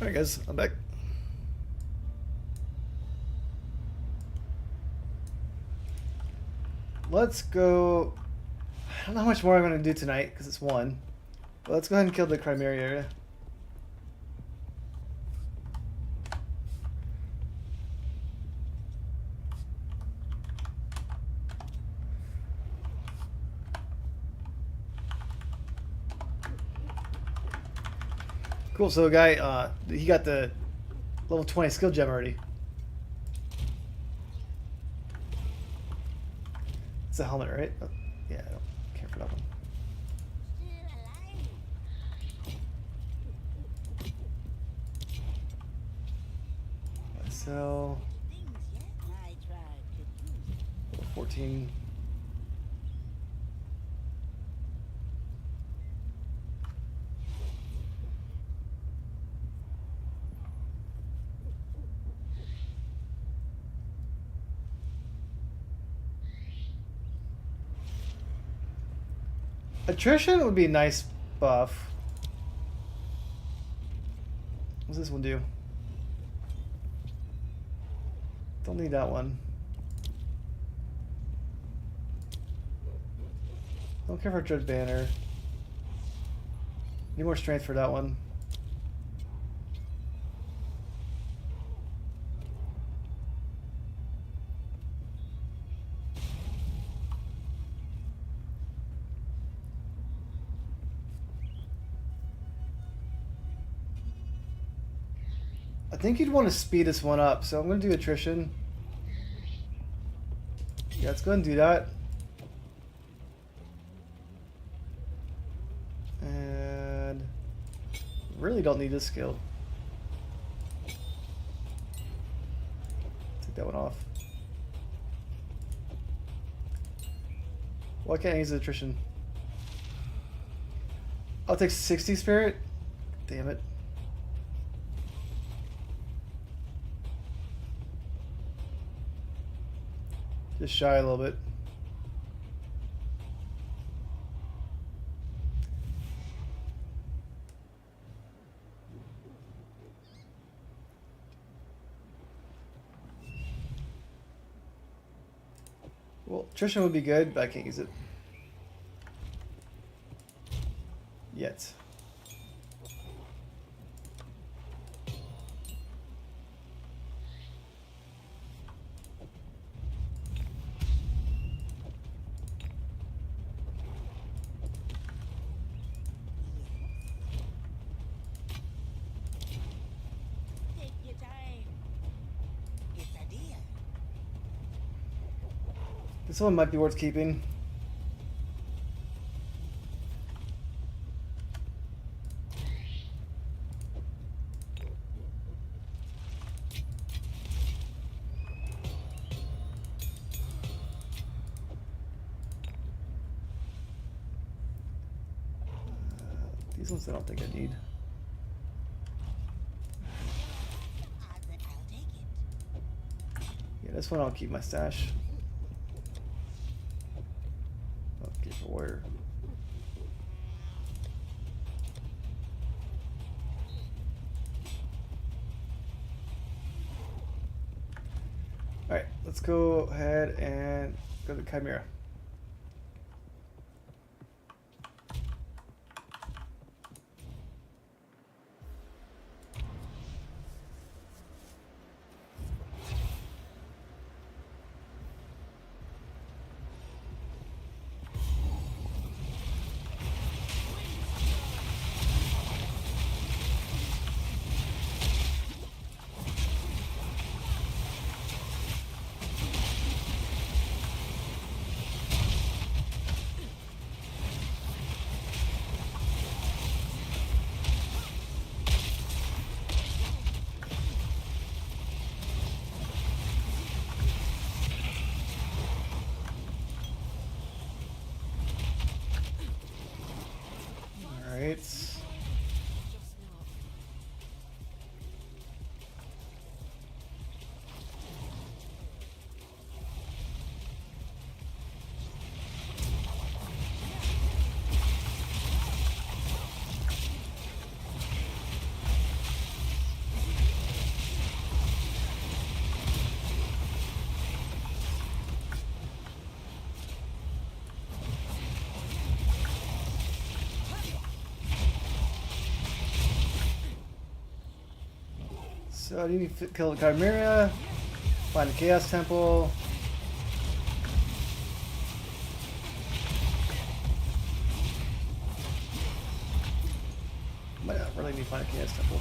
Alright guys, I'm back. Let's go. I don't know how much more I'm going to do tonight because it's 1. But let's go ahead and kill the Chimera area. Cool, so guy, he got the level 20 skill gem already. It's a helmet, right? Oh, yeah, I don't care for that one. So, level 14. Attrition would be a nice buff. What's this one do? Don't need that one. Don't care for Dread Banner. Need more strength for that one. I think you'd want to speed this one up, so I'm going to do attrition. Yeah, let's go ahead and do that. And really don't need this skill. Take that one off. Why can't I use the attrition? I'll take 60 spirit. Damn it. Just shy a little bit. Well, attrition would be good, but I can't use it yet. Take your time. It's a deal. This one might be worth keeping. These ones I don't think I need. I'll take it. Yeah, this one I'll keep my stash. Okay, for warrior. Alright, let's go ahead and go to Chimera. So I need to kill the Chimera, find the Chaos Temple. Might not really need to find a Chaos Temple.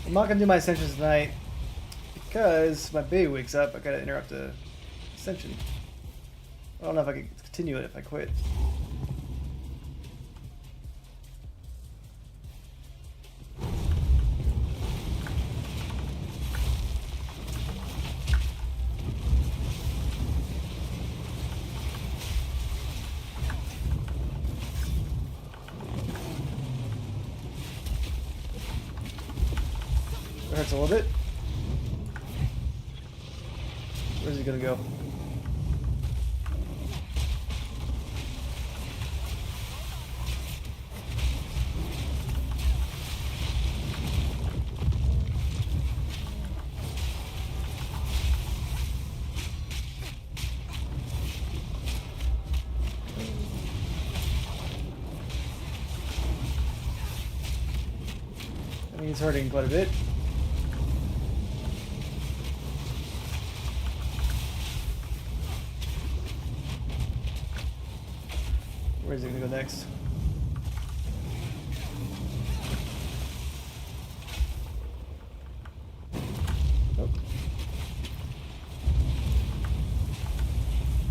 I'm not gonna do my ascensions tonight because my baby wakes up. I gotta interrupt the ascension. I don't know if I can continue it if I quit. It hurts a little bit. Where's he gonna go? I think he's hurting quite a bit. Where's he gonna go next? Nope.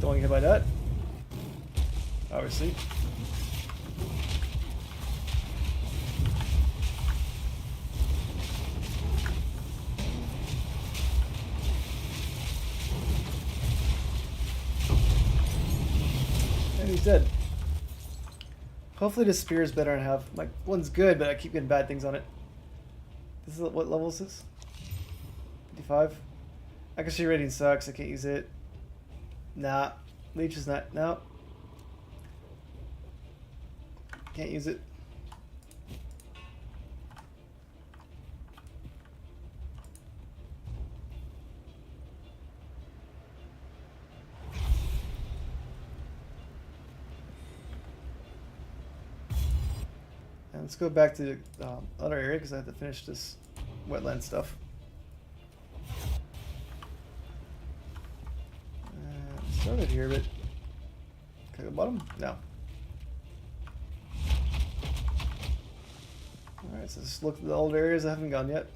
Don't get hit by that. Obviously. And he's dead. Hopefully the spear is better and have my one's good, but I keep getting bad things on it. This is what level is this? 55. Accuracy rating sucks. I can't use it. Nah, leech is not. No, can't use it. And let's go back to the other area because I have to finish this wetland stuff. Started here, but can I go bottom? No. Alright, so let's look at the old areas I haven't gone yet.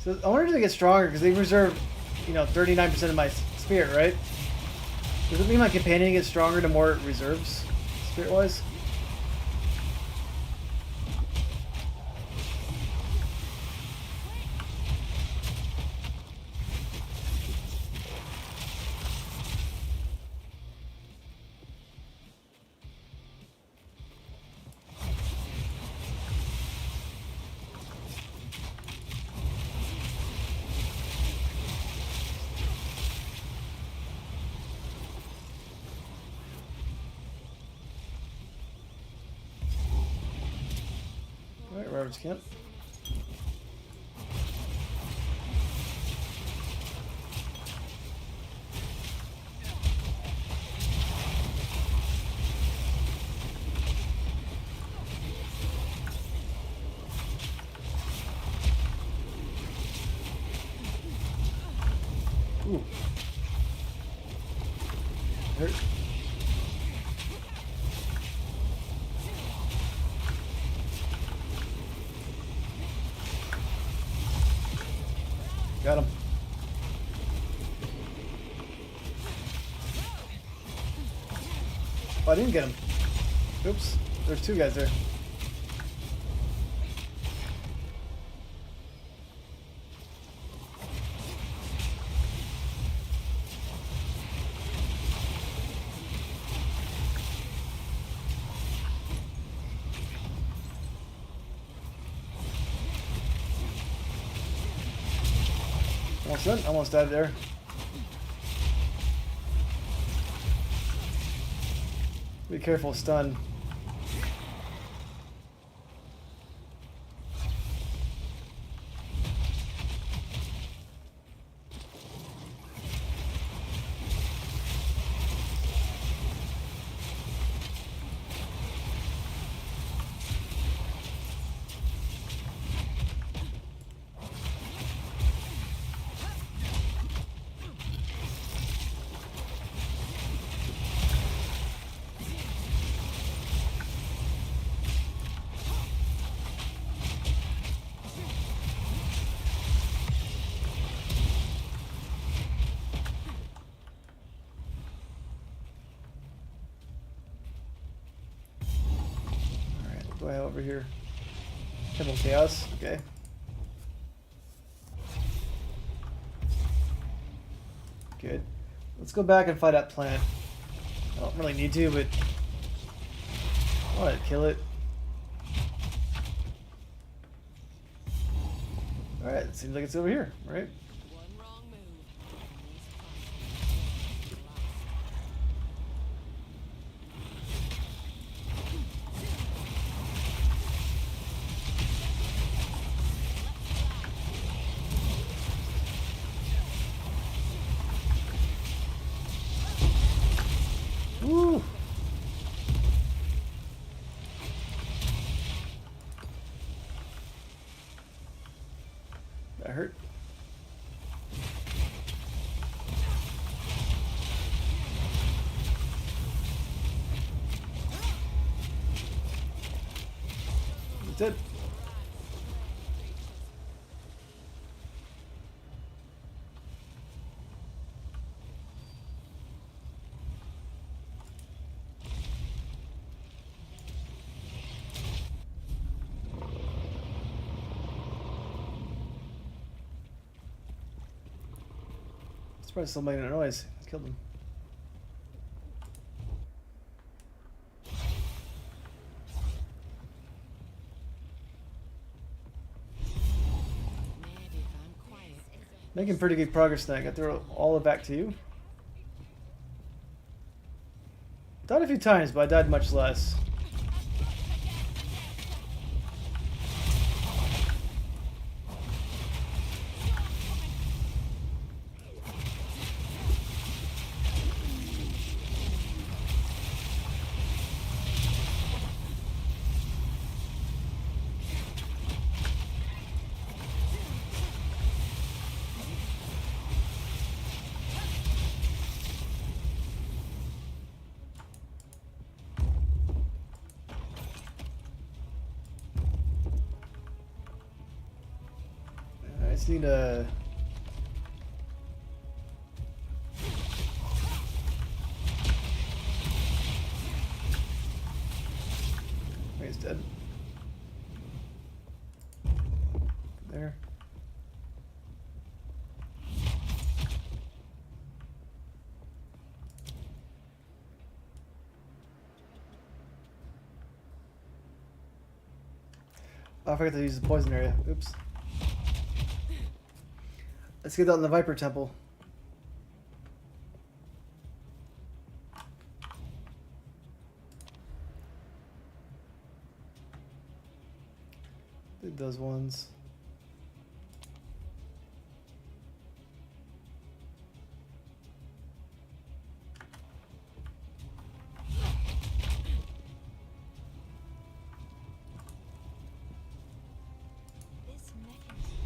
So I wonder if they get stronger because they reserve, 39% of my spirit, right? Does it mean my companion gets stronger the more it reserves, spirit-wise? Alright, Robert's camp. Ooh. Hurt. Got him. Oh, I didn't get him. Oops. There's two guys there. Almost done. Almost died there. Be careful, stun. What do I have over here? Temple Chaos, okay. Good. Let's go back and fight that plant. I don't really need to, but I want to kill it. Alright, it seems like it's over here, right? One wrong move. Woo! That hurt. That's it. It's probably still making a noise. Killed him. Maybe if I'm quiet. Making pretty good progress now. I got through all the way back to you. Died a few times, but I died much less. I just need a... He's dead. There. Oh, I forgot to use the poison area. Oops. Let's get that in the Viper Temple. Did those ones. This mechanism.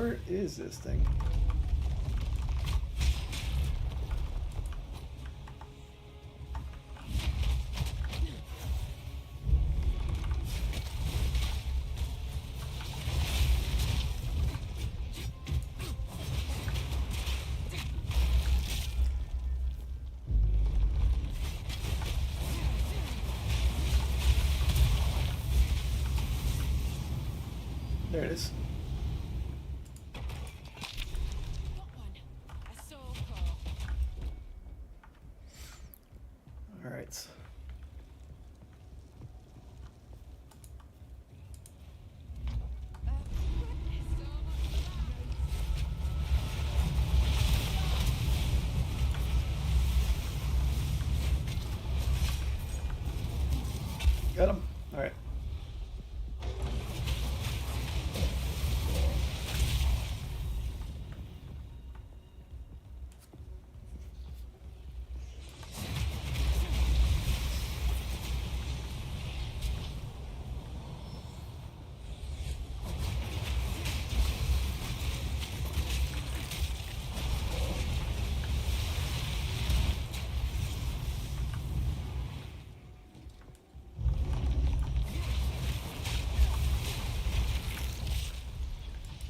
Where is this thing? There it is. Got one. A soul core. All right. Goodness, so much for Got him. All right.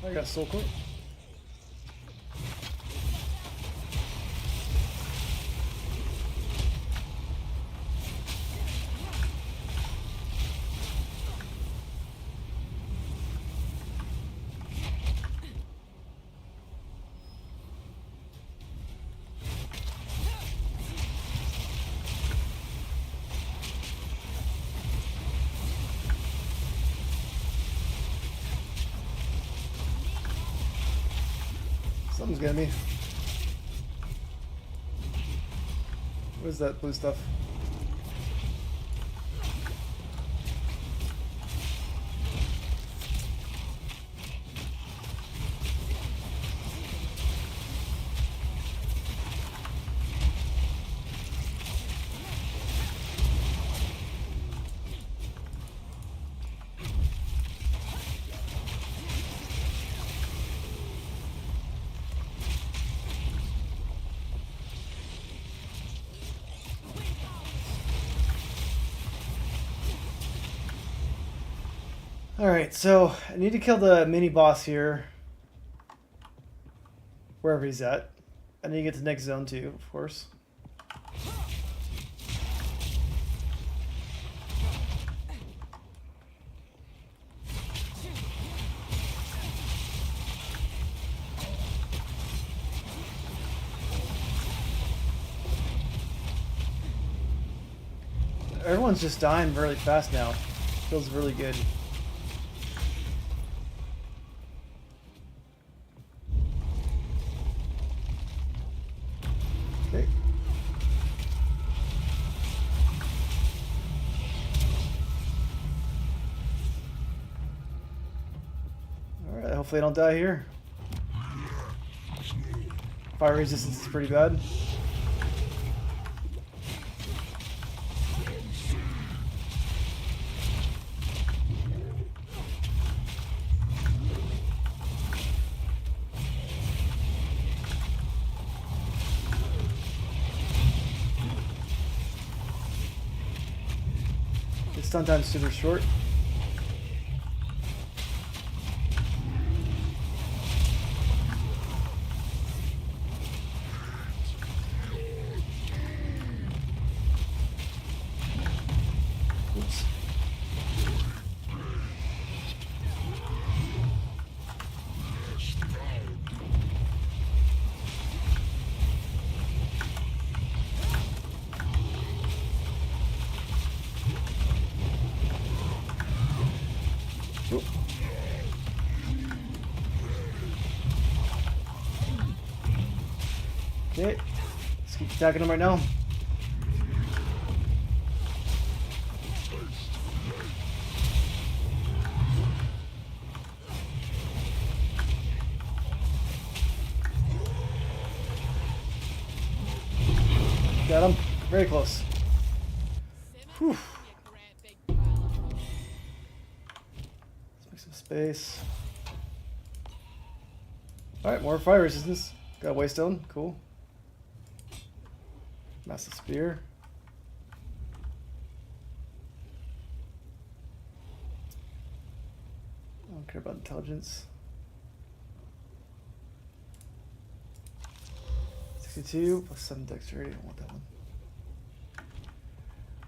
I got soul core. Something's getting me. What is that blue stuff? Alright, so I need to kill the mini boss here. Wherever he's at. I need to get to the next zone too, of course. Everyone's just dying really fast now. Feels really good. Okay. Alright, hopefully I don't die here. Fire resistance is pretty bad. His stun time's super short. Oops. Oop. Okay, let's keep attacking him right now. Got him. Very close. Whew. you great big fella. Let's make some space. Alright, more fire resistance. Got a waystone, cool. Massive spear. I don't care about intelligence. 62 plus 7 dexterity. I don't want that one.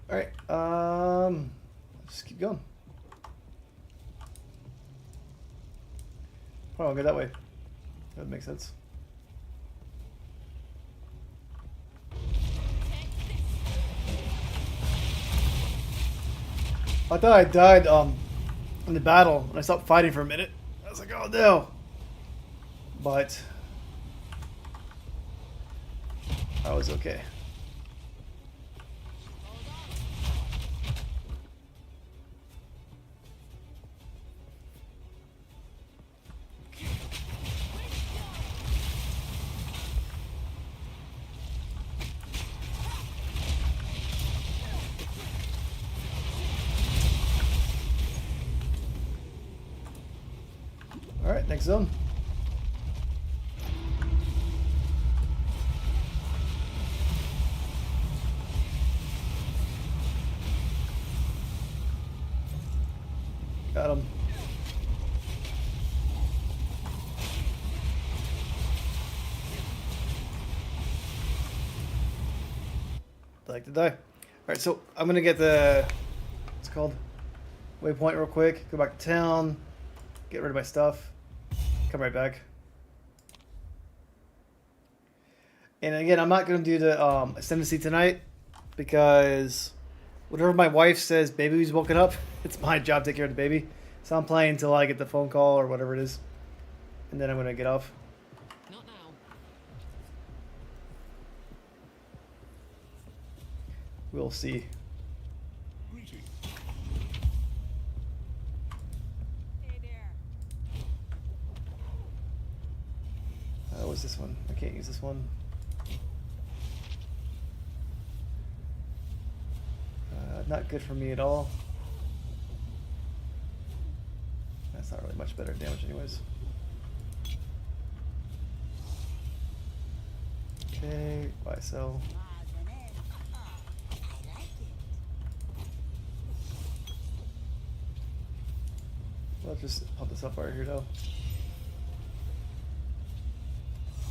Alright, let's just keep going. Probably I'll go that way. That would make sense. I thought I died in the battle and I stopped fighting for a minute. I was like, oh no. But I was okay. Alright, next zone. Got him. I like to die. Alright, so I'm gonna get the what's it called? Waypoint real quick, go back to town, get rid of my stuff, come right back. And again, I'm not gonna do the ascendancy tonight because whatever my wife says baby's woken up, it's my job to take care of the baby. So I'm playing until I get the phone call or whatever it is. And then I'm gonna get off. Not now. We'll see. Greetings. Hey there. What's this one? I can't use this one. Not good for me at all. That's not really much better damage anyways. Okay, buy, sell. Let's just pump this up right here though.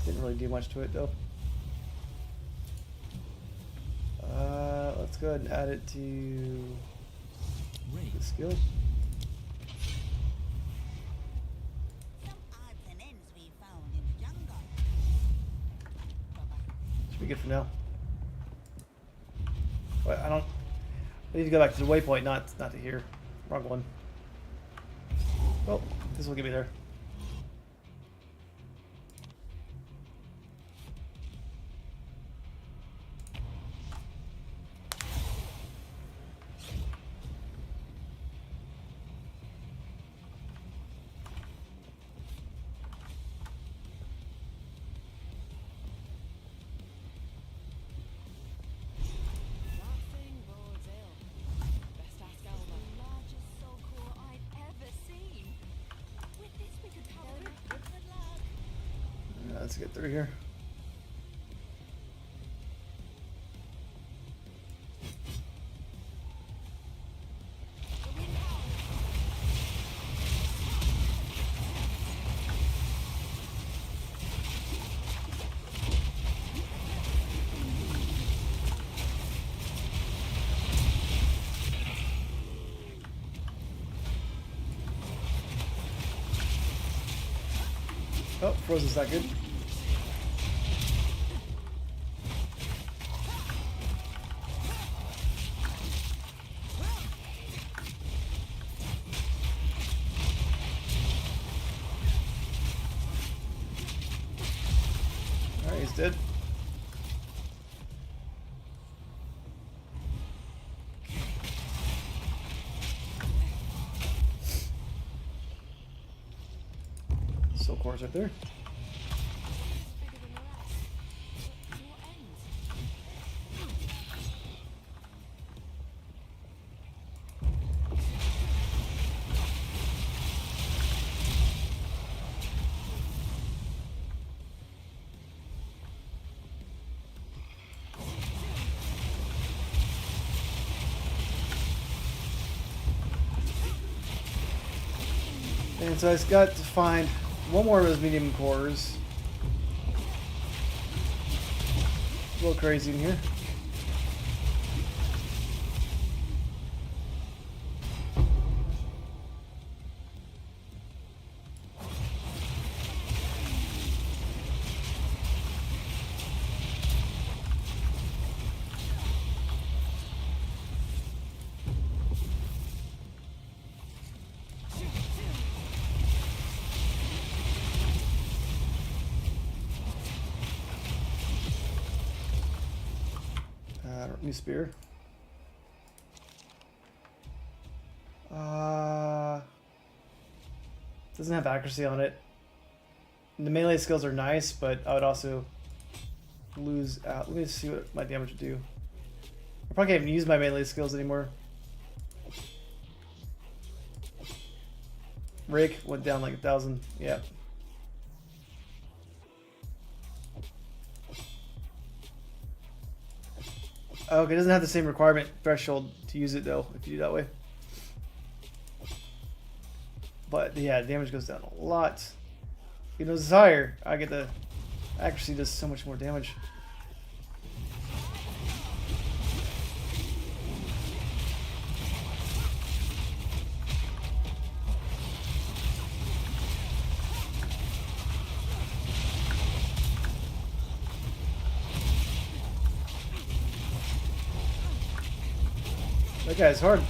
Didn't really do much to it though. Let's go ahead and add it to the skill. Should be good for now. But I need to go back to the waypoint, not to here. Wrong one. Well, this will get me there. Nothing bodes ill. Best ask Elba. The largest soul core I've ever seen. With this we could cover it. Good luck. Let's get through here. Oh, Frozen's not good. Alright, he's dead. Soul core's right there. Bigger than the rest. But to what end? And so I just got to find one more of those medium cores. A little crazy in here. New spear. Doesn't have accuracy on it. The melee skills are nice, but I would also lose out. Let me see what my damage would do. I probably can't even use my melee skills anymore. Rake went down like 1,000. Yeah. Okay, it doesn't have the same requirement threshold to use it though, if you do that way. But yeah, damage goes down a lot. Even though it's higher, I get the accuracy does so much more damage. That guy's hard.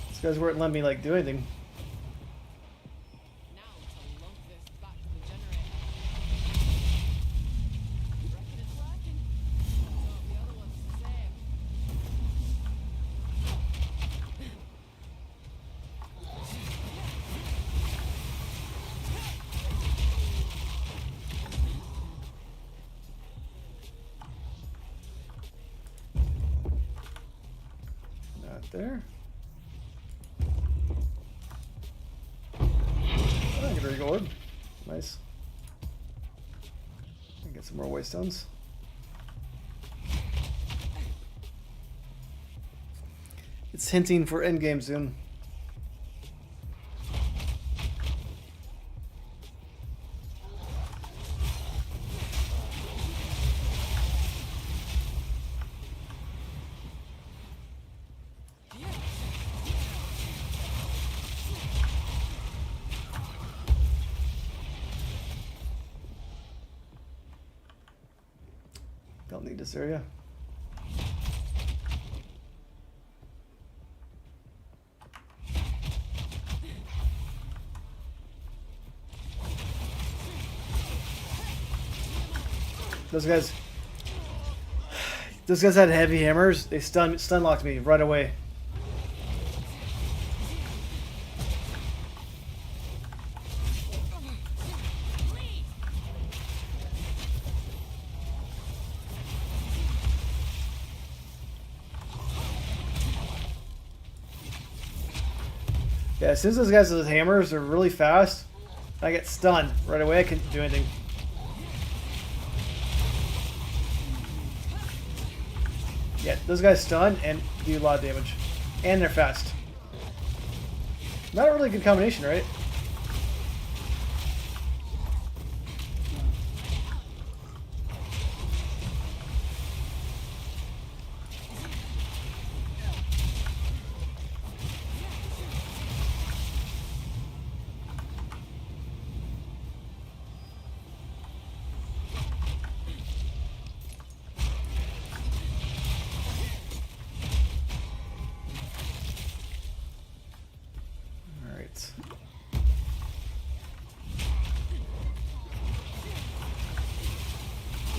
These guys weren't letting me like do anything. Now to lug this back to the generator. Reckon it's working. Let's hope the other one's the same. Not there. Oh, I get a reward. Nice. Get some more waystones. It's hinting for endgame soon. Don't need this area. Those guys had heavy hammers. They stun locked me right away. Yeah, as soon as those guys with hammers are really fast, I get stunned right away. I can't do anything. Yeah, those guys stun and do a lot of damage. And they're fast. Not a really good combination, right?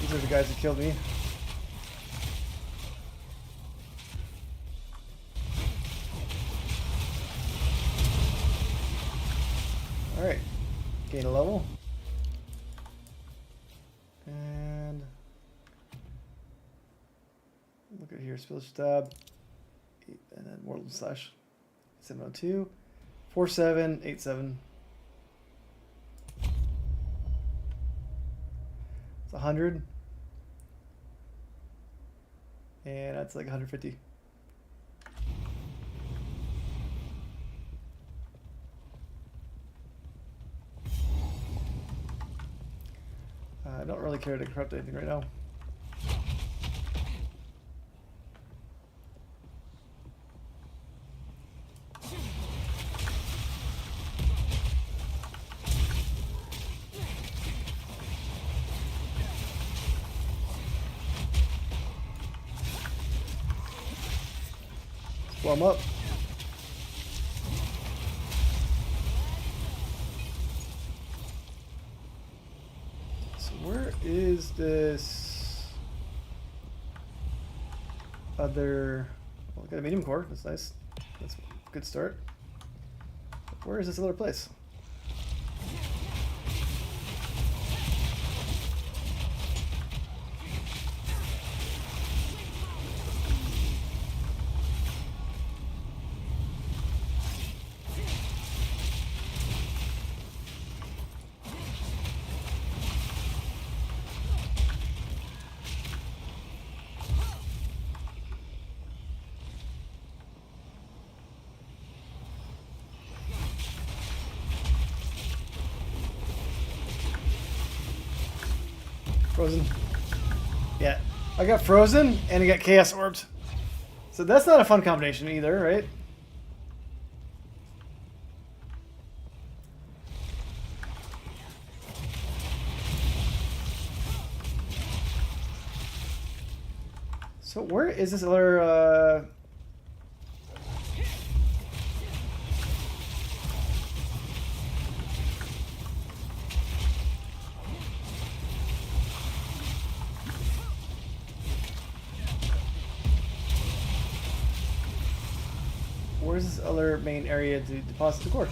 These are the guys that killed me. Alright. Gain a level. And look at here, spillage tab. And then Mortal Slash 702. 4787. It's 100. And that's like 150. I don't really care to corrupt anything right now. Warm up. So where is this other? Well, I got a medium core. That's nice. That's a good start. Where is this other place? Frozen. Yeah. I got frozen and I got chaos orbed. So that's not a fun combination either, right? So where is this other where's this other main area to deposit the core?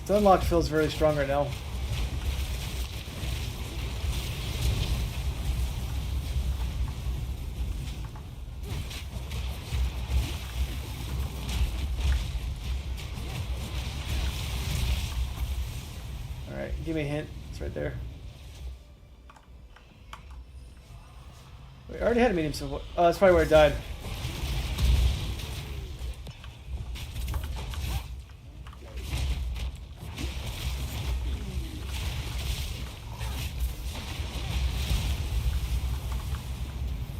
Stunlock feels very strong right now. Alright, give me a hint. It's right there. Wait, I already had a medium, so oh, that's probably where I died.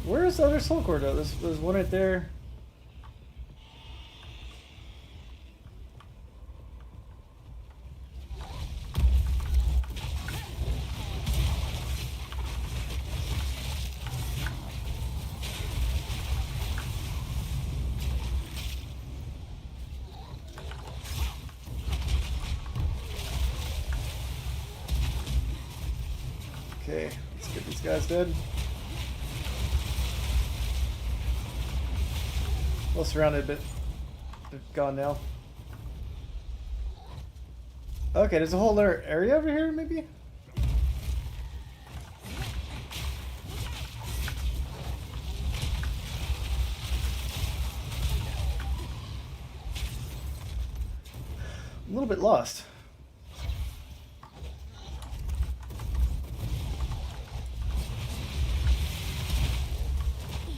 Where's the other soul core though? There's one right there. Okay, let's get these guys dead. Well surrounded, but they're gone now. Okay, there's a whole other area over here, maybe? I'm a little bit lost.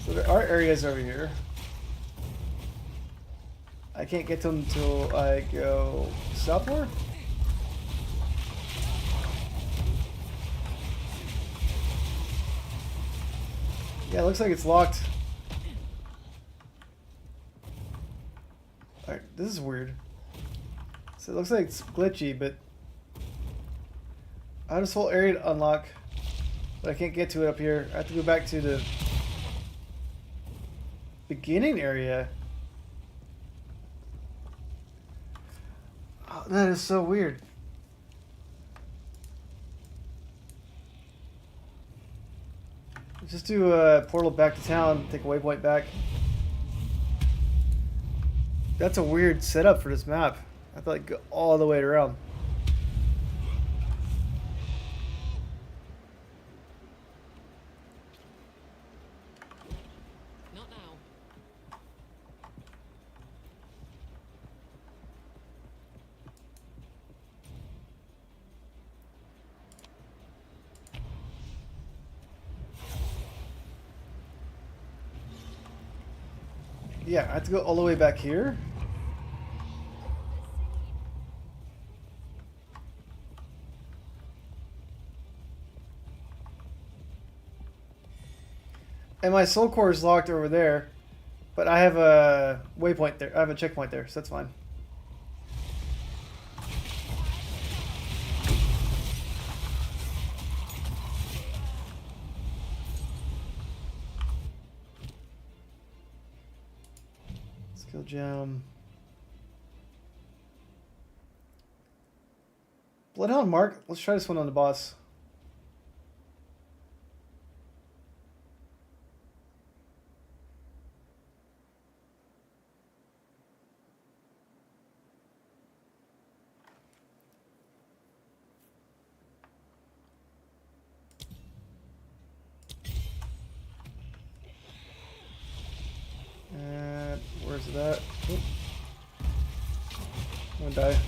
So there are areas over here. I can't get to them until I go southward. Yeah, it looks like it's locked. Alright, this is weird. So it looks like it's glitchy, but I have this whole area to unlock, but I can't get to it up here. I have to go back to the beginning area. Oh, that is so weird. Let's just do a portal back to town, take a waypoint back. That's a weird setup for this map. I thought I'd go all the way around. Not now. Yeah, I have to go all the way back here. And my soul core is locked over there, but I have a waypoint there. I have a checkpoint there, so that's fine. Skill gem. Bloodhound Mark. Let's try this one on the boss. Where's it at? Oop. I'm gonna die.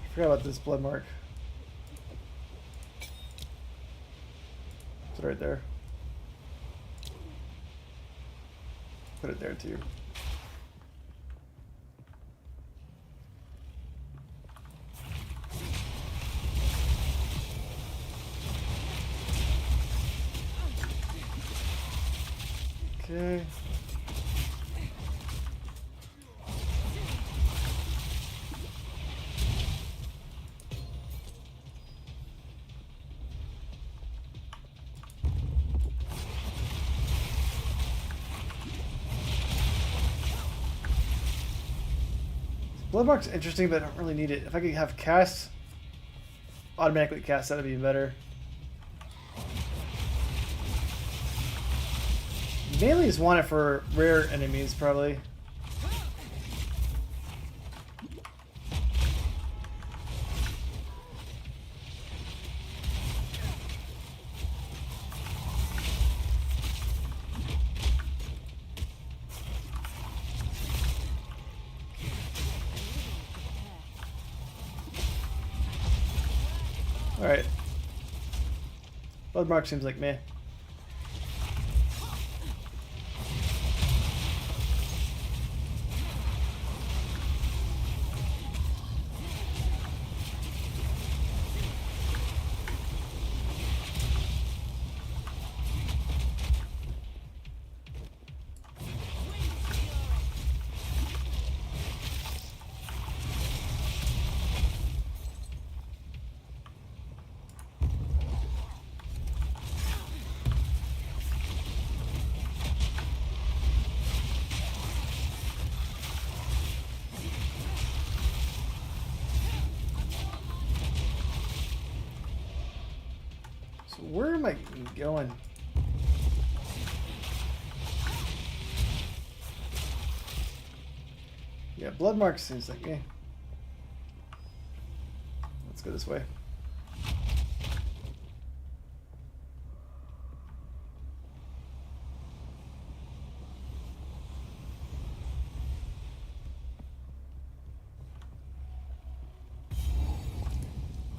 I forgot about this blood mark. It's right there. Put it there too. Okay. Bloodmark's interesting, but I don't really need it. If I could have cast, automatically cast, that'd be better. Mainly just want it for rare enemies, probably. Alright. Bloodmark seems like meh. So where am I going? Yeah, Bloodmark seems like me. Let's go this way.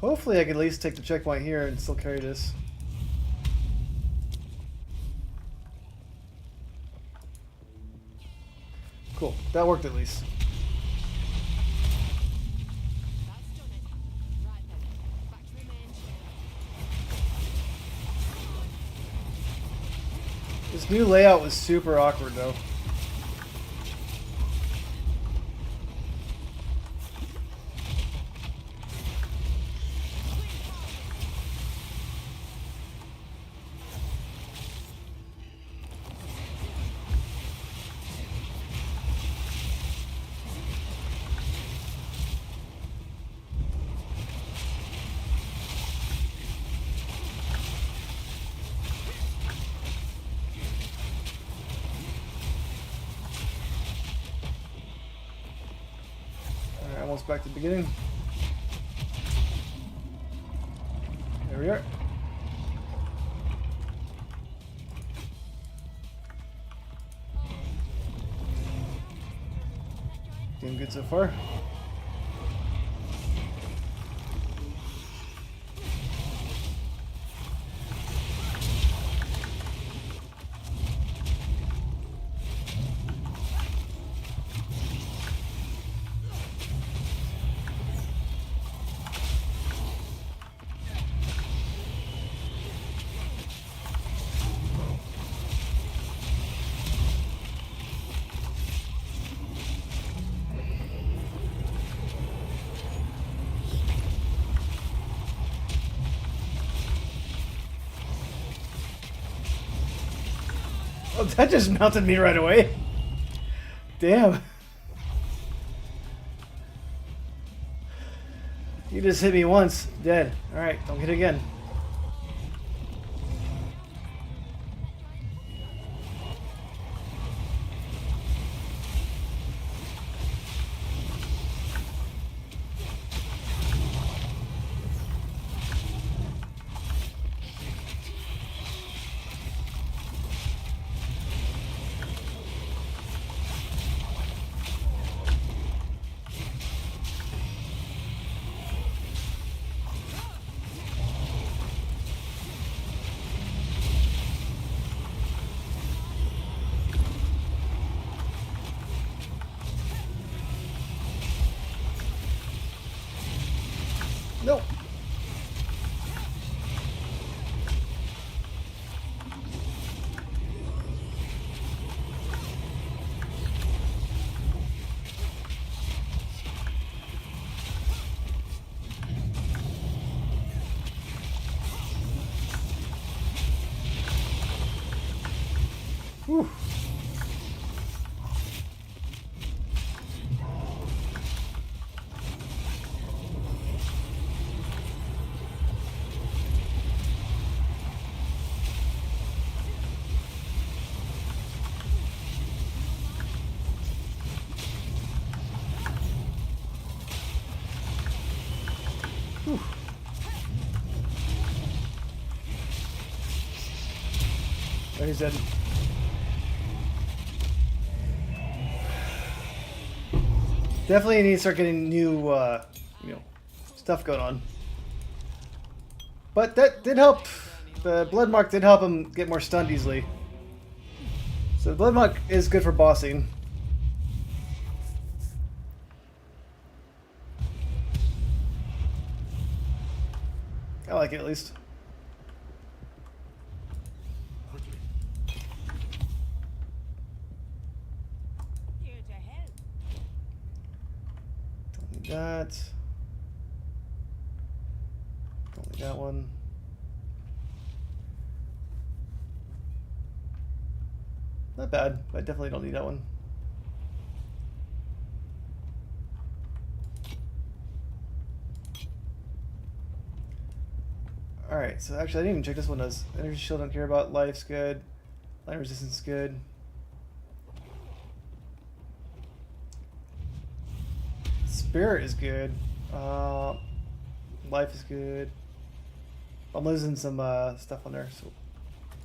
Hopefully I can at least take the checkpoint here and still carry this. Cool, that worked at least. That's done it. Right then, back to the main chain. This new layout was super awkward though. Almost back to the beginning. There we are. Doing good so far. Oh, that just mounted me right away. Damn. You just hit me once. Dead. Alright, don't hit again. No. Whew. Whew. There he's dead. Definitely need to start getting new, stuff going on. But that did help. The blood mark did help him get more stunned easily. So the blood mark is good for bossing. I like it at least. Quickly. Here to help. Don't need that. Don't need that one. Not bad, but I definitely don't need that one. Alright, so actually I didn't even check this one does. Energy shield don't care about, life's good. Light resistance good. Spirit is good. Life is good. I'm losing some stuff on there, so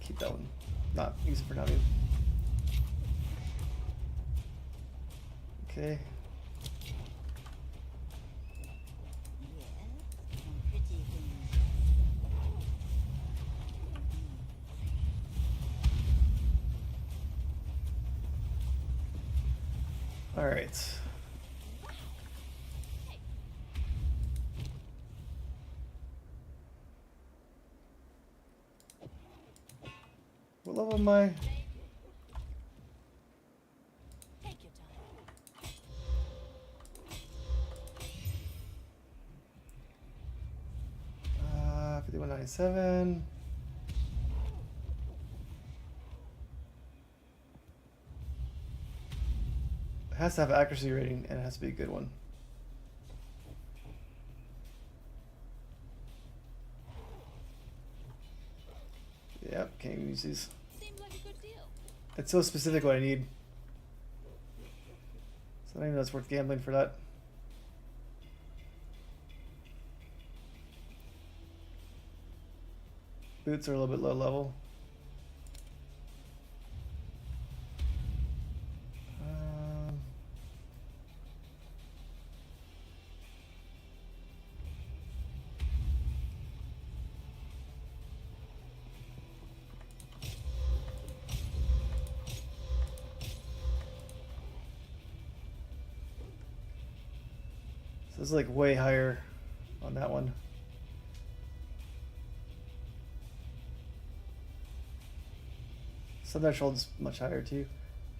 keep that one. Not use it for now. Okay. All right. What level am I? Take your time. 5197. It has to have accuracy rating and it has to be a good one. Yep, can't use these. Seems like a good deal. It's so specific what I need. So I don't even know it's worth gambling for that. Boots are a little bit low level. So it's like way higher on that one. Sun threshold's much higher too.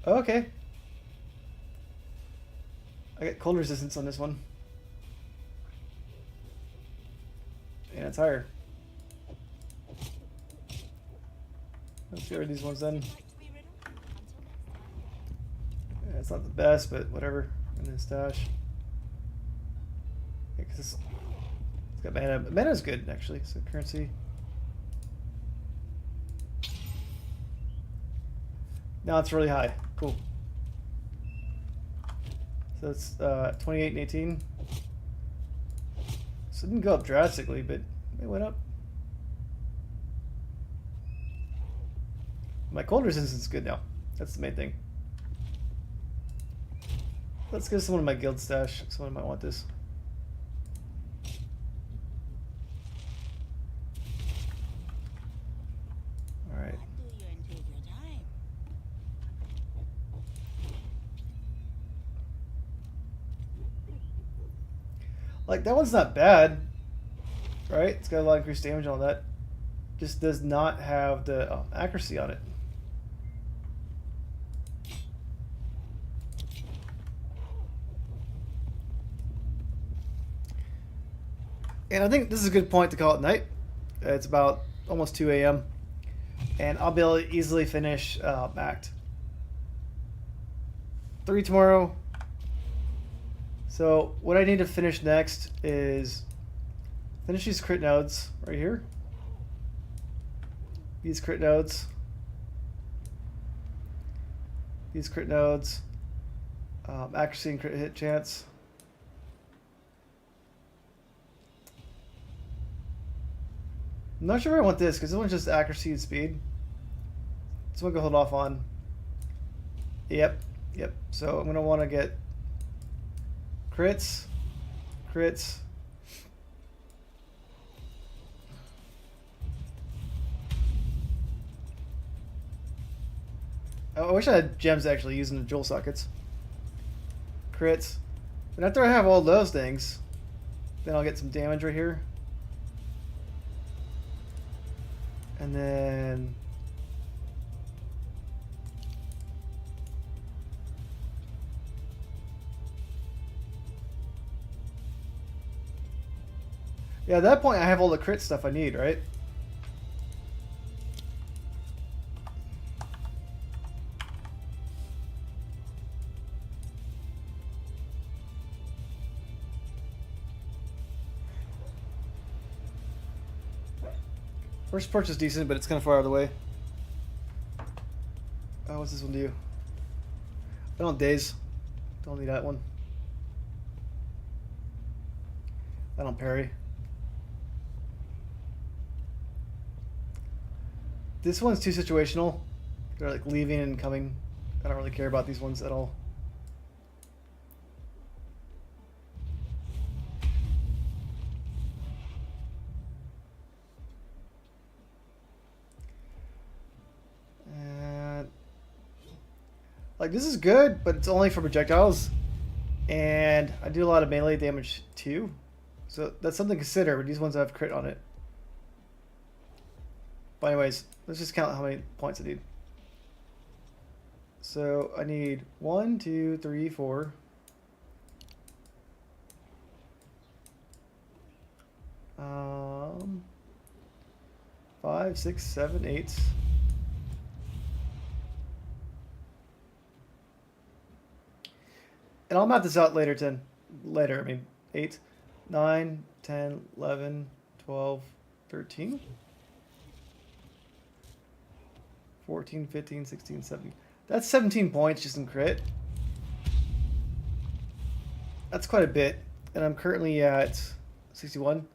Oh, okay. I get cold resistance on this one. And it's higher. Let's get rid of these ones then. Like to be rid of? That's not the best, but whatever. In his stash. Yeah, 'cause it's got mana. Mana's good, actually. So currency. Now it's really high. Cool. So it's 28 and 18. So it didn't go up drastically, but it went up. My cold resistance is good now. That's the main thing. Let's give someone my guild stash. Someone might want this. Alright. What do you and take your time? Like, that one's not bad. Right? It's got a lot of increased damage and all that. Just does not have the accuracy on it. And I think this is a good point to call it night. It's about almost 2 a.m. And I'll be able to easily finish Act 3 tomorrow. So what I need to finish next is finish these crit nodes right here. These crit nodes. These crit nodes. Accuracy and crit hit chance. I'm not sure if I want this because this one's just accuracy and speed. This one I can hold off on. Yep. So I'm going to want to get crits. I wish I had gems actually using the jewel sockets. Crits. And after I have all those things, then I'll get some damage right here. And then yeah, at that point I have all the crit stuff I need, right? First perch is decent, but it's kind of far out of the way. Oh, what's this one do? I don't daze. Don't need that one. I don't parry. This one's too situational. They're like leaving and coming. I don't really care about these ones at all. Like, this is good, but it's only for projectiles. And I do a lot of melee damage too. So that's something to consider, but these ones have crit on it. But anyways, let's just count how many points I need. So I need 1, 2, 3, 4. 5, 6, 7, 8. And I'll map this out later, 8, 9, 10, 11, 12, 13, 14, 15, 16, 17. That's 17 points just in crit. That's quite a bit. And I'm currently at 61.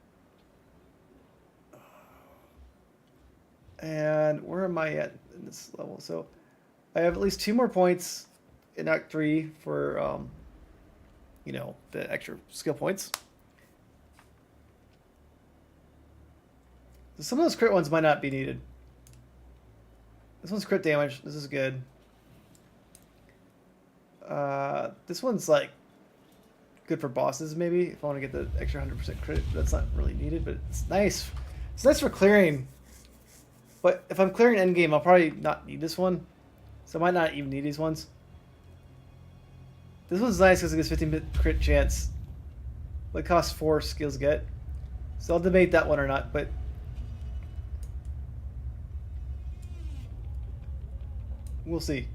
And where am I at in this level? So I have at least 2 more points in Act 3 for, you know, the extra skill points. So some of those crit ones might not be needed. This one's crit damage. This is good. This one's like good for bosses maybe if I want to get the extra 100% crit. That's not really needed, but it's nice. It's nice for clearing. But if I'm clearing endgame, I'll probably not need this one. So I might not even need these ones. This one's nice because it gives 15% crit chance. But it costs 4 skills to get. So I'll debate that one or not, but we'll see.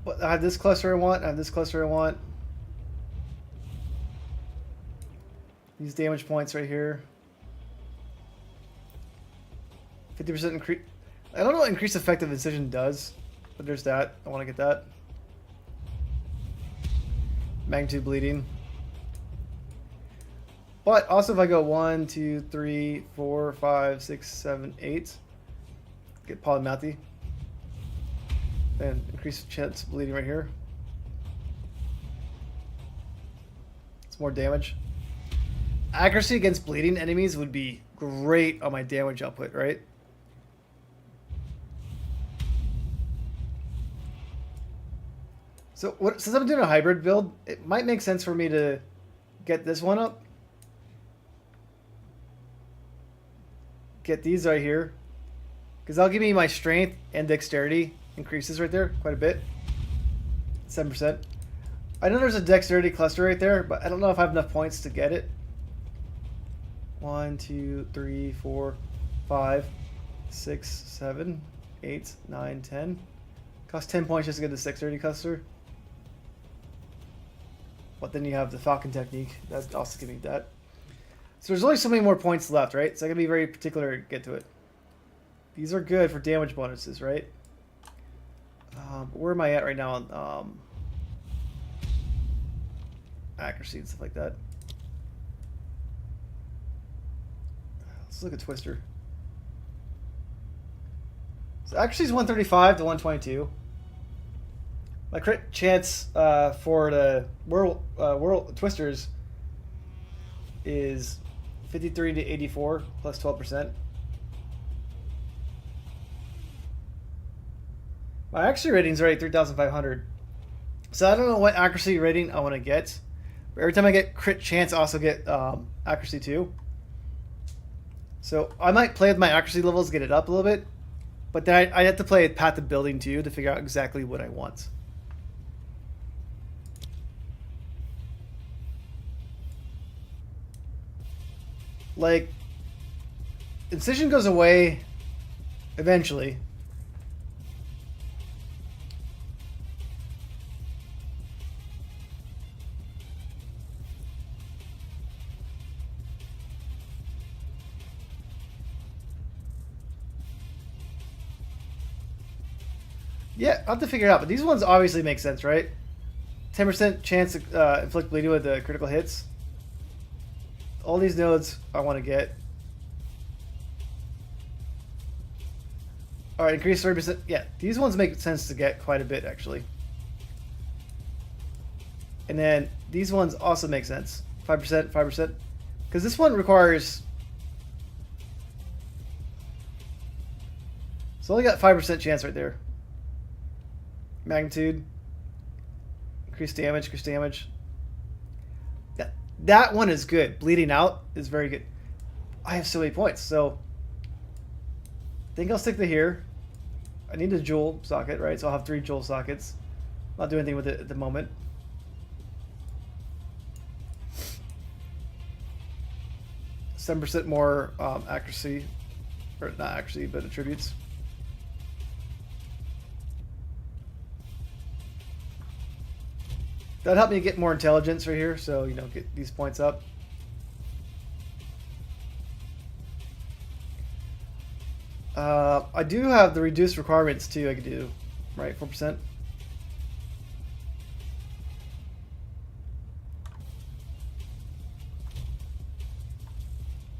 But I have this cluster I want. I have this cluster I want. These damage points right here. 50% increase. I don't know what increased effective incision does, but there's that. I want to get that. Magnitude bleeding. But also if I go 1, 2, 3, 4, 5, 6, 7, 8, get polymathy. And increase chance of bleeding right here. It's more damage. Accuracy against bleeding enemies would be great on my damage output, right? So since I'm doing a hybrid build, it might make sense for me to get this one up. Get these right here. Because that'll give me my strength and dexterity increases right there quite a bit. 7%. I know there's a dexterity cluster right there, but I don't know if I have enough points to get it. 1, 2, 3, 4, 5, 6, 7, 8, 9, 10. Costs 10 points just to get the dexterity cluster. But then you have the Falcon technique. That's also giving me that. So there's only so many more points left, right? So I gotta be very particular to get to it. These are good for damage bonuses, right? Where am I at right now on accuracy and stuff like that? Let's look at Twister. So accuracy is 135 to 122. My crit chance for the world Twisters is 53 to 84 plus 12%. My accuracy rating is already 3,500. So I don't know what accuracy rating I want to get. But every time I get crit chance, I also get accuracy too. So I might play with my accuracy levels, get it up a little bit. But then I have to play with Path of Building too to figure out exactly what I want. Like, incision goes away eventually. Yeah, I'll have to figure it out, but these ones obviously make sense, right? 10% chance to inflict bleeding with the critical hits. All these nodes I want to get. Alright, increase 30%. Yeah, these ones make sense to get quite a bit, actually. And then these ones also make sense. 5%, 5%. Because this one requires... So only got 5% chance right there. Magnitude. Increase damage, increase damage. That one is good. Bleeding out is very good. I have so many points, so I think I'll stick to here. I need a jewel socket, right? So I'll have 3 jewel sockets. Not doing anything with it at the moment. Seven percent more accuracy, or not accuracy, but attributes. That helped me get more intelligence right here, so, you know, get these points up. I do have the reduced requirements too I could do, right? 4%. And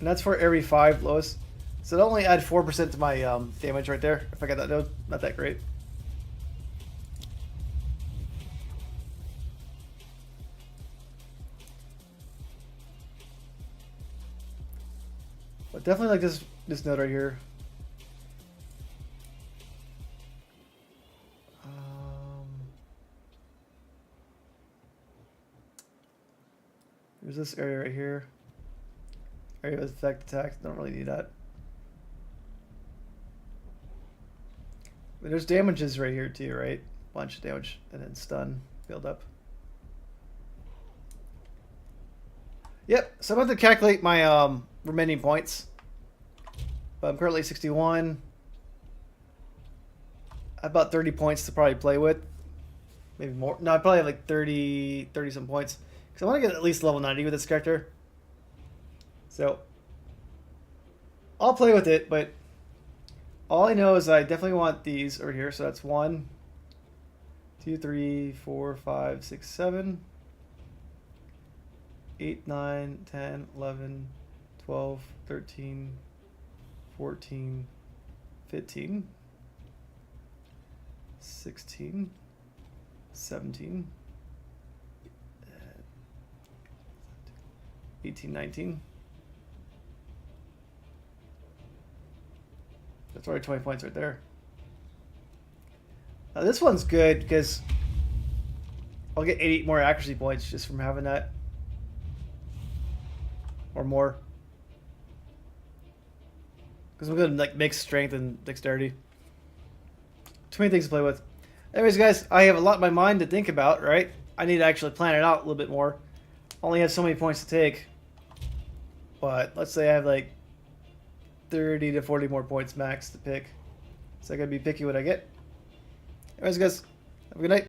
that's for every 5 lowest. So it'll only add 4% to my damage right there. If I got that node, not that great. But definitely like this node right here. There's this area right here. Area of effect attack. Don't really need that. But there's damages right here too, right? Bunch of damage and then stun build up. Yep. So I'm about to calculate my remaining points. But I'm currently 61. I have about 30 points to probably play with. maybe more. No, I probably have like 30 some points. Because I want to get at least level 90 with this character. So, I'll play with it, but all I know is I definitely want these over here. So that's 1, 2, 3, 4, 5, 6, 7, 8, 9, 10, 11, 12, 13, 14, 15, 16, 17, 18, 19. That's already 20 points right there. This one's good because I'll get 80 more accuracy points just from having that. Or more. Because I'm going to like mix strength and dexterity. Too many things to play with. Anyways, guys, I have a lot in my mind to think about, right? I need to actually plan it out a little bit more. Only have so many points to take. But let's say I have like 30 to 40 more points max to pick. So I gotta be picky what I get. Anyways, guys, have a good night.